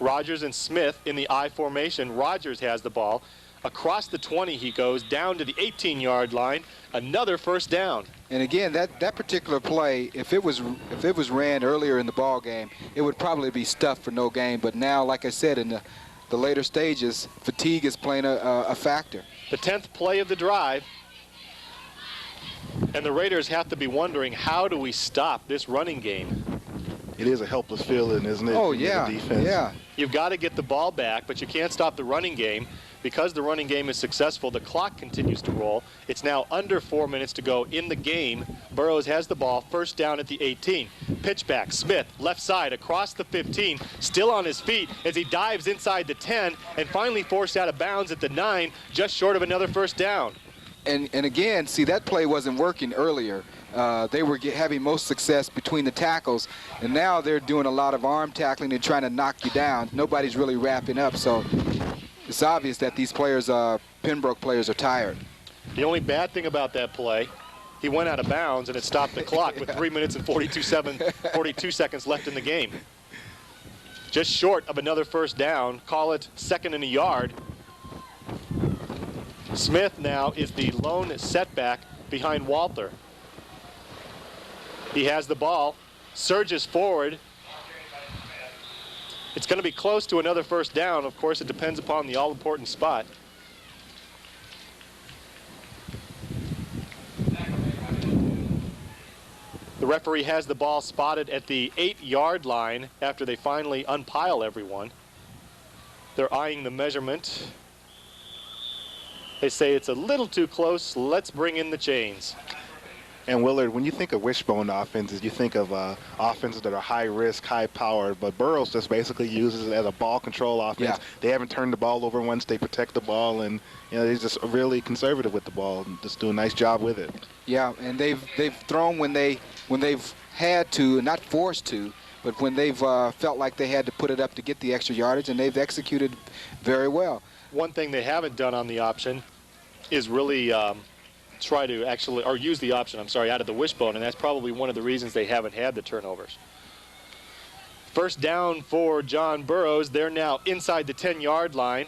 Rogers and Smith in the I formation. Rogers has the ball. Across the 20 he goes, down to the 18-yard line. Another first down. And again, that particular play, if it was ran earlier in the ball game, it would probably be stuffed for no gain. But now, like I said, in the later stages, fatigue is playing a factor. The 10th play of the drive. And the Raiders have to be wondering, how do we stop this running game? It is a helpless feeling, isn't it? Oh, from the yeah, defense? yeah. You've got to get the ball back, but you can't stop the running game. Because the running game is successful, the clock continues to roll. It's now under 4 minutes to go in the game. Burroughs has the ball, first down at the 18. Pitch back, Smith, left side, across the 15, still on his feet as he dives inside the 10 and finally forced out of bounds at the 9, just short of another first down. And again, see, that play wasn't working earlier. They were having most success between the tackles, and now they're doing a lot of arm tackling and trying to knock you down. Nobody's really wrapping up, so it's obvious that these players, Pembroke players, are tired. The only bad thing about that play, he went out of bounds and it stopped the clock with 3 minutes and 42 seconds left in the game. Just short of another first down, call it 2nd and a yard. Smith now is the lone setback behind Walther. He has the ball, surges forward. It's going to be close to another first down. Of course, it depends upon the all-important spot. The referee has the ball spotted at the 8-yard line after they finally unpile everyone. They're eyeing the measurement. They say it's a little too close. Let's bring in the chains. And Willard, when you think of wishbone offenses, you think of offenses that are high risk, high power. But Burroughs just basically uses it as a ball control offense. Yeah. They haven't turned the ball over once. They protect the ball, and they're just really conservative with the ball and just do a nice job with it. Yeah, and they've thrown when they've had to, not forced to, but when they've felt like they had to put it up to get the extra yardage, and they've executed very well. One thing they haven't done on the option is really try to actually, or use the option, out of the wishbone, and that's probably one of the reasons they haven't had the turnovers. First down for John Burroughs. They're now inside the 10-yard line.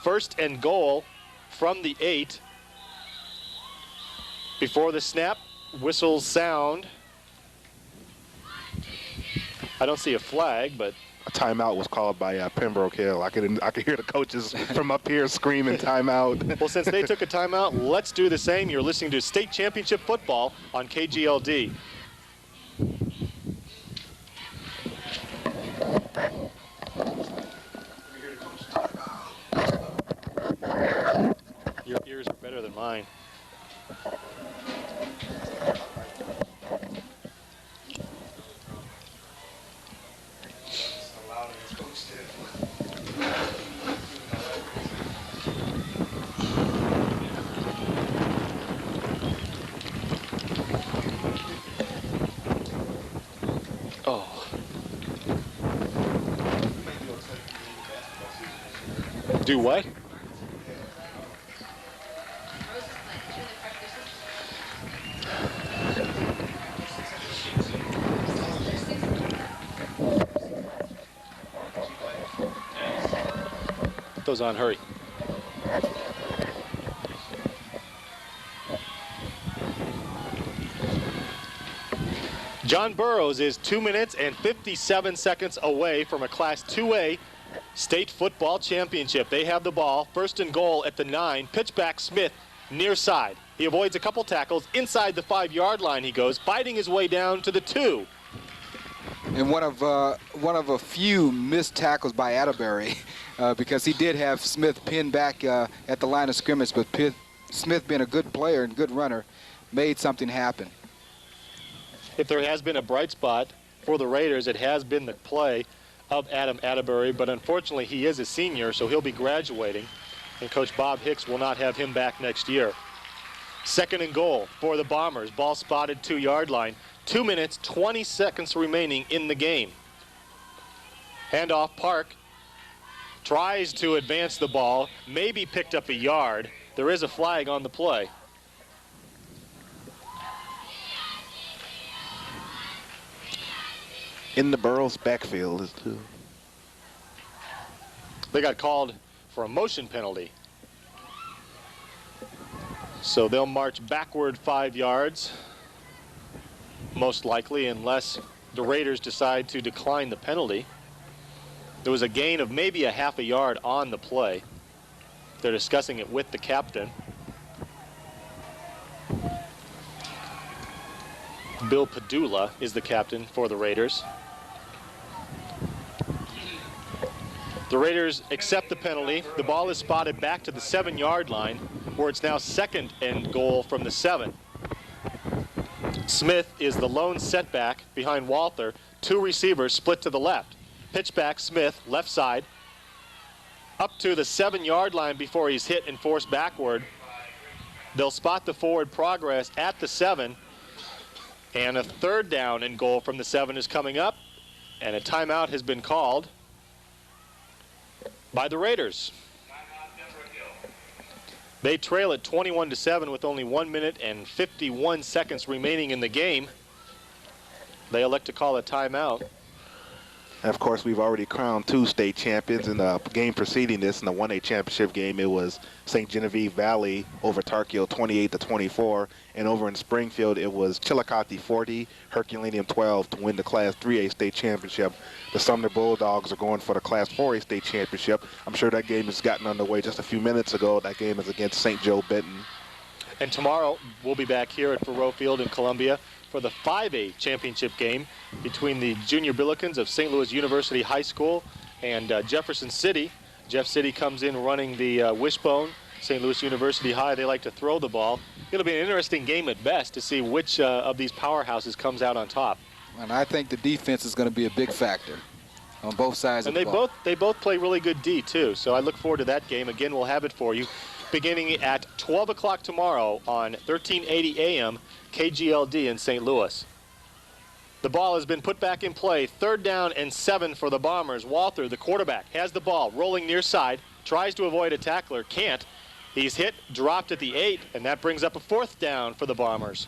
1st and goal from the 8. Before the snap, whistles sound. I don't see a flag, but A timeout was called by Pembroke Hill. I could hear the coaches from up here screaming timeout. well, since they took a timeout, let's do the same. You're listening to State Championship Football on KGLD. Your ears are better than mine. Do what? Put those on, hurry. John Burroughs is 2 minutes and 57 seconds away from a Class 2A state football championship. They have the ball, first and goal at the 9. Pitch back Smith, near side. He avoids a couple tackles. Inside the 5-yard line he goes, fighting his way down to the 2. And one of a few missed tackles by Atterbury because he did have Smith pinned back at the line of scrimmage, but Smith, being a good player and good runner, made something happen. If there has been a bright spot for the Raiders, it has been the play of Adam Atterbury, but unfortunately he is a senior, so he'll be graduating, and Coach Bob Hicks will not have him back next year. Second and goal for the Bombers. Ball spotted 2-yard line. 2 minutes, 20 seconds remaining in the game. Handoff, Park tries to advance the ball, maybe picked up a yard. There is a flag on the play. In the Burroughs backfield is too. They got called for a motion penalty. So they'll march backward 5 yards, most likely, unless the Raiders decide to decline the penalty. There was a gain of maybe a half a yard on the play. They're discussing it with the captain. Bill Padula is the captain for the Raiders. The Raiders accept the penalty. The ball is spotted back to the 7-yard line, where it's now second and goal from the 7. Smith is the lone setback behind Walther. 2 receivers split to the left. Pitch back Smith, left side, up to the 7-yard line before he's hit and forced backward. They'll spot the forward progress at the 7, and a third down and goal from the 7 is coming up, and a timeout has been called by the Raiders. They trail at 21-7 with only 1 minute and 51 seconds remaining in the game. They elect to call a timeout. And of course, we've already crowned 2 state champions. In the game preceding this, in the 1A championship game, it was St. Genevieve Valley over Tarkio 28-24. And over in Springfield, it was Chillicothe 40, Herculaneum 12 to win the Class 3A state championship. The Sumner Bulldogs are going for the Class 4A state championship. I'm sure that game has gotten underway just a few minutes ago. That game is against St. Joe Benton. And tomorrow, we'll be back here at Burroughs Field in Columbia for the 5A championship game between the Junior Billikens of St. Louis University High School and Jefferson City. Jeff City comes in running the wishbone. St. Louis University High, they like to throw the ball. It'll be an interesting game at best to see which of these powerhouses comes out on top. And I think the defense is going to be a big factor on both sides of the ball. And they both play really good D, too. So I look forward to that game. Again, we'll have it for you beginning at 12 o'clock tomorrow on 1380 AM KGLD in St. Louis. The ball has been put back in play. 3rd down and 7 for the Bombers. Walther, the quarterback, has the ball, rolling near side, tries to avoid a tackler, can't. He's hit, dropped at the 8, and that brings up a 4th down for the Bombers.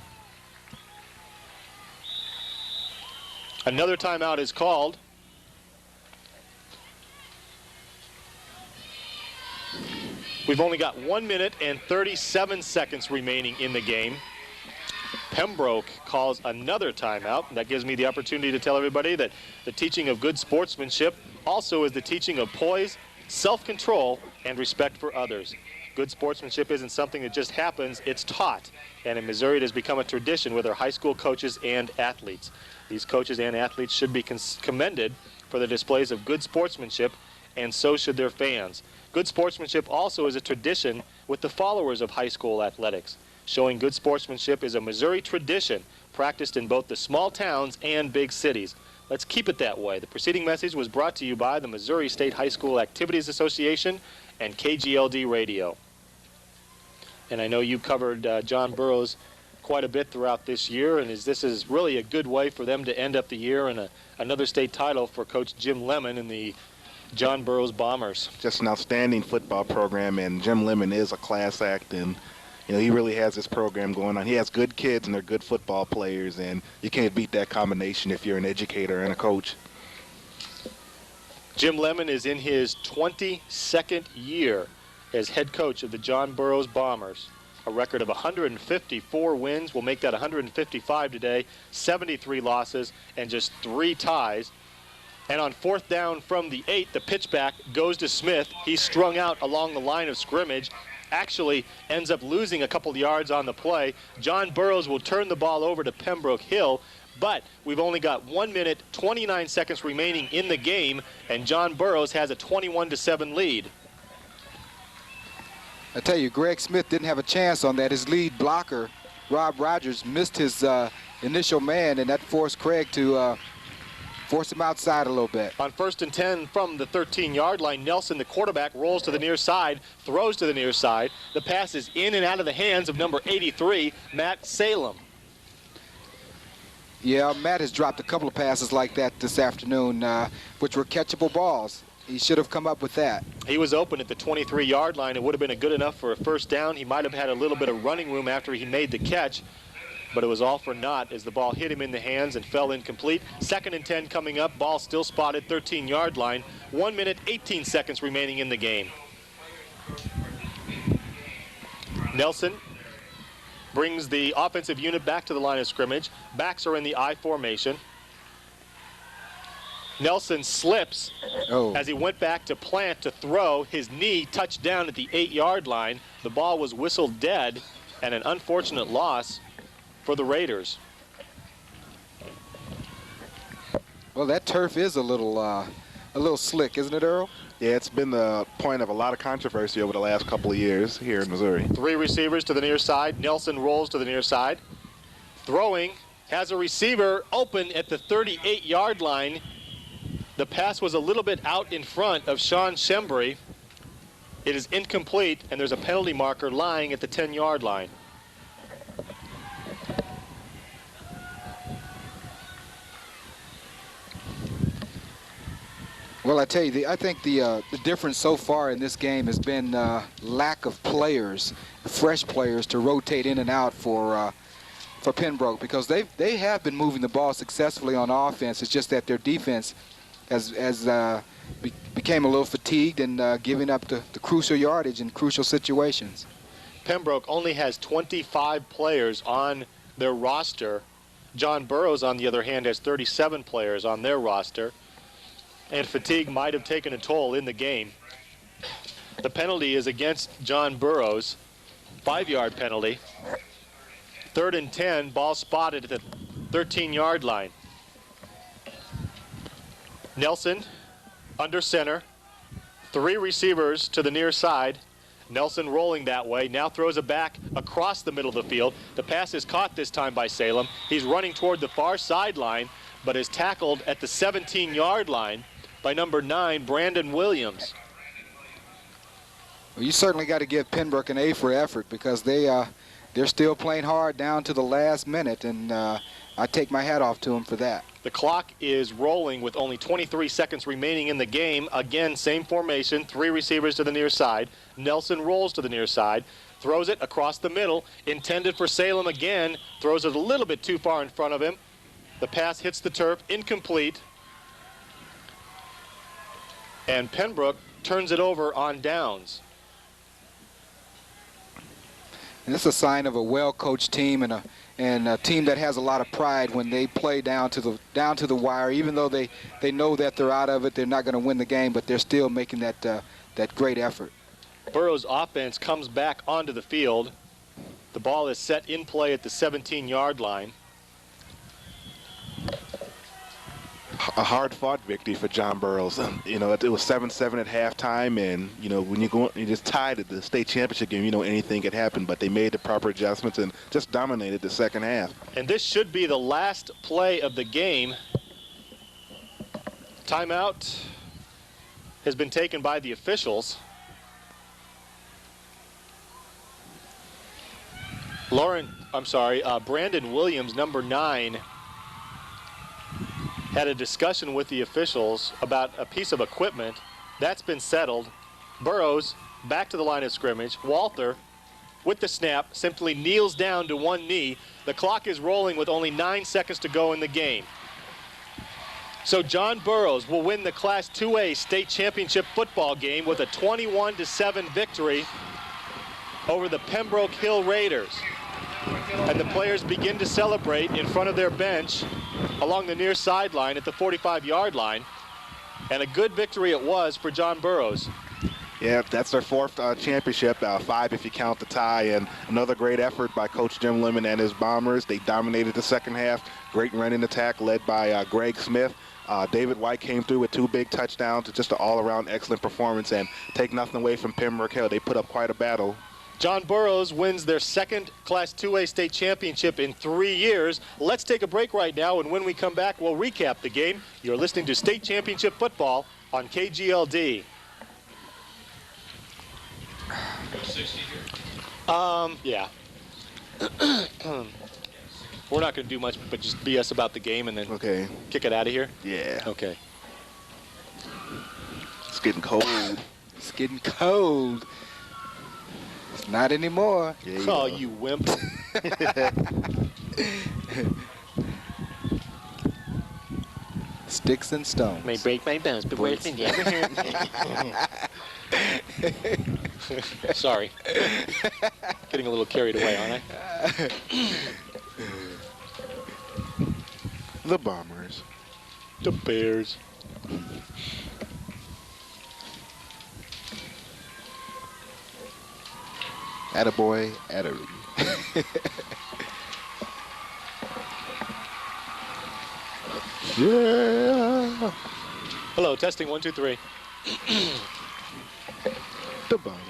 Another timeout is called. We've only got 1 minute and 37 seconds remaining in the game. Pembroke calls another timeout. That gives me the opportunity to tell everybody that the teaching of good sportsmanship also is the teaching of poise, self-control, and respect for others. Good sportsmanship isn't something that just happens, it's taught. And in Missouri, it has become a tradition with our high school coaches and athletes. These coaches and athletes should be commended for the displays of good sportsmanship, and so should their fans. Good sportsmanship also is a tradition with the followers of high school athletics. Showing good sportsmanship is a Missouri tradition practiced in both the small towns and big cities. Let's keep it that way. The preceding message was brought to you by the Missouri State High School Activities Association and KGLD Radio. And I know you covered John Burroughs quite a bit throughout this year, and this is really a good way for them to end up the year in another state title for Coach Jim Lemon in the John Burroughs Bombers. Just an outstanding football program, and Jim Lemon is a class act, and he really has this program going on. He has good kids, and they're good football players, and you can't beat that combination if you're an educator and a coach. Jim Lemon is in his 22nd year as head coach of the John Burroughs Bombers. A record of 154 wins. We'll make that 155 today. 73 losses and just 3 ties. And on 4th down from the 8, the pitch back goes to Smith. He's strung out along the line of scrimmage. Actually ends up losing a couple yards on the play. John Burroughs will turn the ball over to Pembroke Hill, but we've only got 1 minute, 29 seconds remaining in the game, and John Burroughs has a 21-7 lead. I tell you, Greg Smith didn't have a chance on that. His lead blocker, Rob Rogers, missed his initial man, and that forced Craig to force him outside a little bit. On 1st and 10 from the 13-yard line, Nelson, the quarterback, rolls to the near side, throws to the near side. The pass is in and out of the hands of number 83, Matt Salem. Yeah, Matt has dropped a couple of passes like that this afternoon, which were catchable balls. He should have come up with that. He was open at the 23-yard line. It would have been good enough for a first down. He might have had a little bit of running room after he made the catch, but it was all for naught as the ball hit him in the hands and fell incomplete. 2nd and 10 coming up. Ball still spotted, 13-yard line. 1 minute, 18 seconds remaining in the game. Nelson brings the offensive unit back to the line of scrimmage. Backs are in the I formation. Nelson slips as he went back to plant to throw. His knee touched down at the 8-yard line. The ball was whistled dead, and an unfortunate loss for the Raiders. Well, that turf is a little slick, isn't it, Earl? Yeah, it's been the point of a lot of controversy over the last couple of years here in Missouri. 3 receivers to the near side. Nelson rolls to the near side. Throwing, has a receiver open at the 38-yard line. The pass was a little bit out in front of Sean Shembry. It is incomplete, and there's a penalty marker lying at the 10-yard line. Well, I tell you, I think the difference so far in this game has been lack of players, fresh players to rotate in and out for Pembroke, because they have been moving the ball successfully on offense. It's just that their defense became a little fatigued and giving up the crucial yardage in crucial situations. Pembroke only has 25 players on their roster. John Burroughs, on the other hand, has 37 players on their roster. And fatigue might have taken a toll in the game. The penalty is against John Burroughs, 5-yard penalty. 3rd and 10, ball spotted at the 13-yard line. Nelson under center, 3 receivers to the near side. Nelson rolling that way, now throws it back across the middle of the field. The pass is caught this time by Salem. He's running toward the far sideline, but is tackled at the 17-yard line by number 9, Brandon Williams. Well, you certainly got to give Pembroke an A for effort, because they're still playing hard down to the last minute, and I take my hat off to them for that. The clock is rolling with only 23 seconds remaining in the game. Again, same formation, 3 receivers to the near side. Nelson rolls to the near side, throws it across the middle, intended for Salem again, throws it a little bit too far in front of him. The pass hits the turf, incomplete. And Pembroke turns it over on downs. And this is a sign of a well-coached team and a team that has a lot of pride when they play down to the wire. Even though they know that they're out of it, they're not going to win the game, but they're still making that great effort. Burroughs' offense comes back onto the field. The ball is set in play at the 17-yard line. A hard-fought victory for John Burroughs. It was 7-7 at halftime, and when you just tied at the state championship game, anything could happen. But they made the proper adjustments and just dominated the second half. And this should be the last play of the game. Timeout has been taken by the officials. Brandon Williams, number 9. Had a discussion with the officials about a piece of equipment That's been settled. Burroughs back to the line of scrimmage. Walter, with the snap, simply kneels down to one knee. The clock is rolling with only 9 seconds to go in the game. So John Burroughs will win the Class 2A state championship football game with a 21-7 victory over the Pembroke Hill Raiders. And the players begin to celebrate in front of their bench along the near sideline at the 45-yard line. And a good victory it was for John Burroughs. Yeah, that's their fourth championship, 5 if you count the tie, and another great effort by Coach Jim Lemon and his Bombers. They dominated the second half. Great running attack led by Greg Smith. David White came through with 2 big touchdowns. Just an all-around excellent performance, and take nothing away from Pembroke Hill. They put up quite a battle. John Burroughs wins their second Class 2A state championship in 3 years. Let's take a break right now, and when we come back, we'll recap the game. You're listening to State Championship Football on KGLD. 60 here. Yeah. We're not going to do much but just BS about the game and then kick it out of here? Yeah. Okay. It's getting cold. It's getting cold. It's not anymore. Yeah, Oh, you wimp. Sticks and stones. May break my bones, but where's the ever hurt? Sorry. Getting a little carried away, aren't I? The Bombers. The Bears. Attaboy, Atterley. Yeah. Hello, testing 1, 2, 3. The Bombers.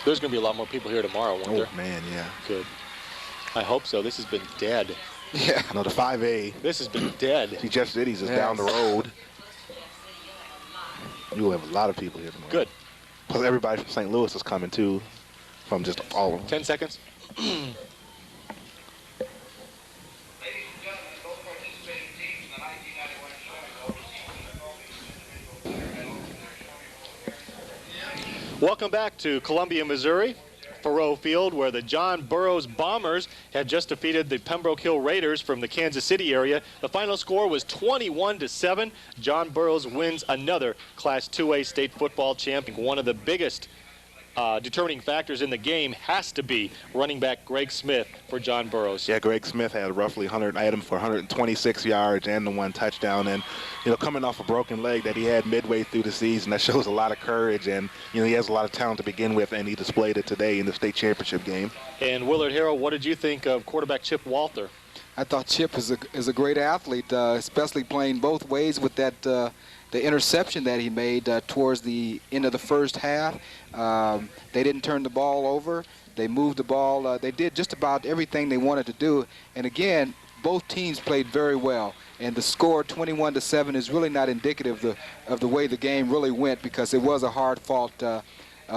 There's going to be a lot more people here tomorrow, won't there? Oh, man, yeah. Good. I hope so. This has been dead. Yeah. No, the 5A. This has been dead. See, Jeff City's is down the road. You will have a lot of people here tomorrow. Good. Plus, everybody from St. Louis is coming, too, from just all of them. 10 seconds. Ladies and gentlemen, both participating teams in the 1991 Showing Welcome back to Columbia, Missouri, Faroe Field, where the John Burroughs Bombers had just defeated the Pembroke Hill Raiders from the Kansas City area. The final score was 21-7. John Burroughs wins another Class 2A state football champion. One of the biggest determining factors in the game has to be running back Greg Smith for John Burroughs. Yeah, Greg Smith had roughly 100 items for 126 yards and the 1 touchdown. And, you know, coming off a broken leg that he had midway through the season, that shows a lot of courage. And, you know, he has a lot of talent to begin with, and he displayed it today in the state championship game. And Willard Harrell, what did you think of quarterback Chip Walter? I thought Chip is a great athlete, especially playing both ways with that the interception that he made towards the end of the first half. They didn't turn the ball over. They moved the ball. They did just about everything they wanted to do. And again, both teams played very well. And the score 21-7 is really not indicative of the way the game really went, because it was a hard-fought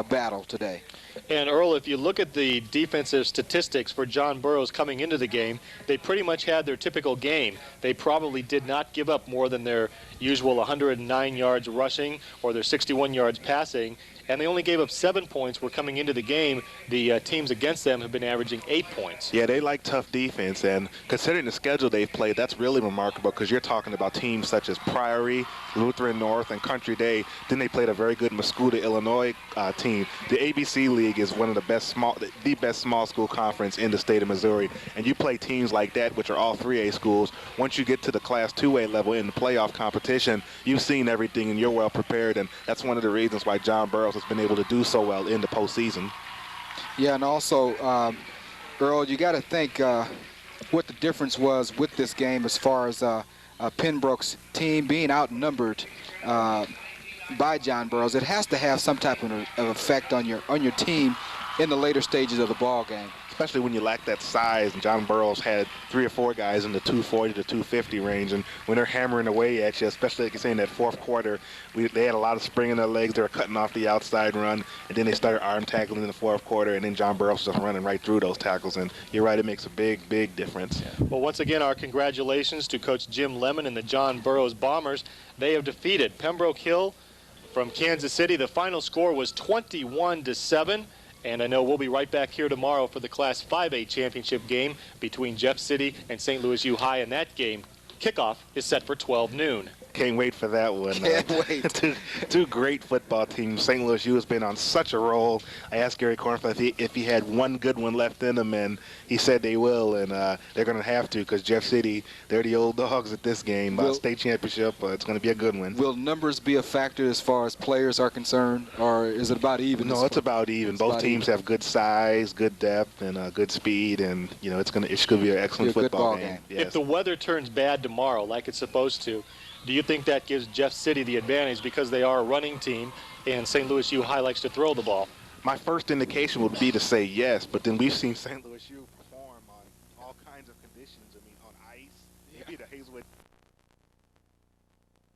battle today. And Earl, if you look at the defensive statistics for John Burroughs coming into the game, they pretty much had their typical game. They probably did not give up more than their usual 109 yards rushing or their 61 yards passing, and they only gave up 7 points. Where coming into the game, the teams against them have been averaging 8 points. Yeah, they like tough defense, and considering the schedule they've played, that's really remarkable, because you're talking about teams such as Priory, Lutheran North, and Country Day. Then they played a very good Mascouda, Illinois team. The ABC League is one of the best small school conference in the state of Missouri, and you play teams like that, which are all 3A schools. Once you get to the Class 2A level in the playoff competition, you've seen everything and you're well prepared, and that's one of the reasons why John Burroughs has been able to do so well in the postseason. Yeah, and also, Earl, you got to think what the difference was with this game as far as Pembroke's team being outnumbered by John Burroughs. It has to have some type of effect on your team in the later stages of the ball game. especially when you lack that size. And John Burroughs had 3 or 4 guys in the 240 to 250 range, and when they're hammering away at you, especially like you say in that fourth quarter, they had a lot of spring in their legs. They were cutting off the outside run, and then they started arm tackling in the fourth quarter, and then John Burroughs was just running right through those tackles. And you're right, it makes a big, big difference. Well, once again, our congratulations to Coach Jim Lemon and the John Burroughs Bombers. They have defeated Pembroke Hill from Kansas City. The final score was 21-7. And I know we'll be right back here tomorrow for the Class 5A championship game between Jeff City and St. Louis U High. And that game, kickoff, is set for 12 noon. Can't wait for that one. Can't wait. Two great football teams. St. Louis U has been on such a roll. I asked Gary Kornfeld if he had one good one left in him, and he said they will, and they're going to have to because Jeff City, they're the old dogs at this game. State championship, it's going to be a good one. Will numbers be a factor as far as players are concerned, or is it about even? No, it's about even. Both teams have good size, good depth, and good speed, and it should be an excellent football game. Yes. If the weather turns bad tomorrow, like it's supposed to, do you think that gives Jeff City the advantage because they are a running team and St. Louis U High likes to throw the ball? My first indication would be to say yes, but then we've seen St. Louis U perform on all kinds of conditions. I mean, on ice, maybe the Hazelwood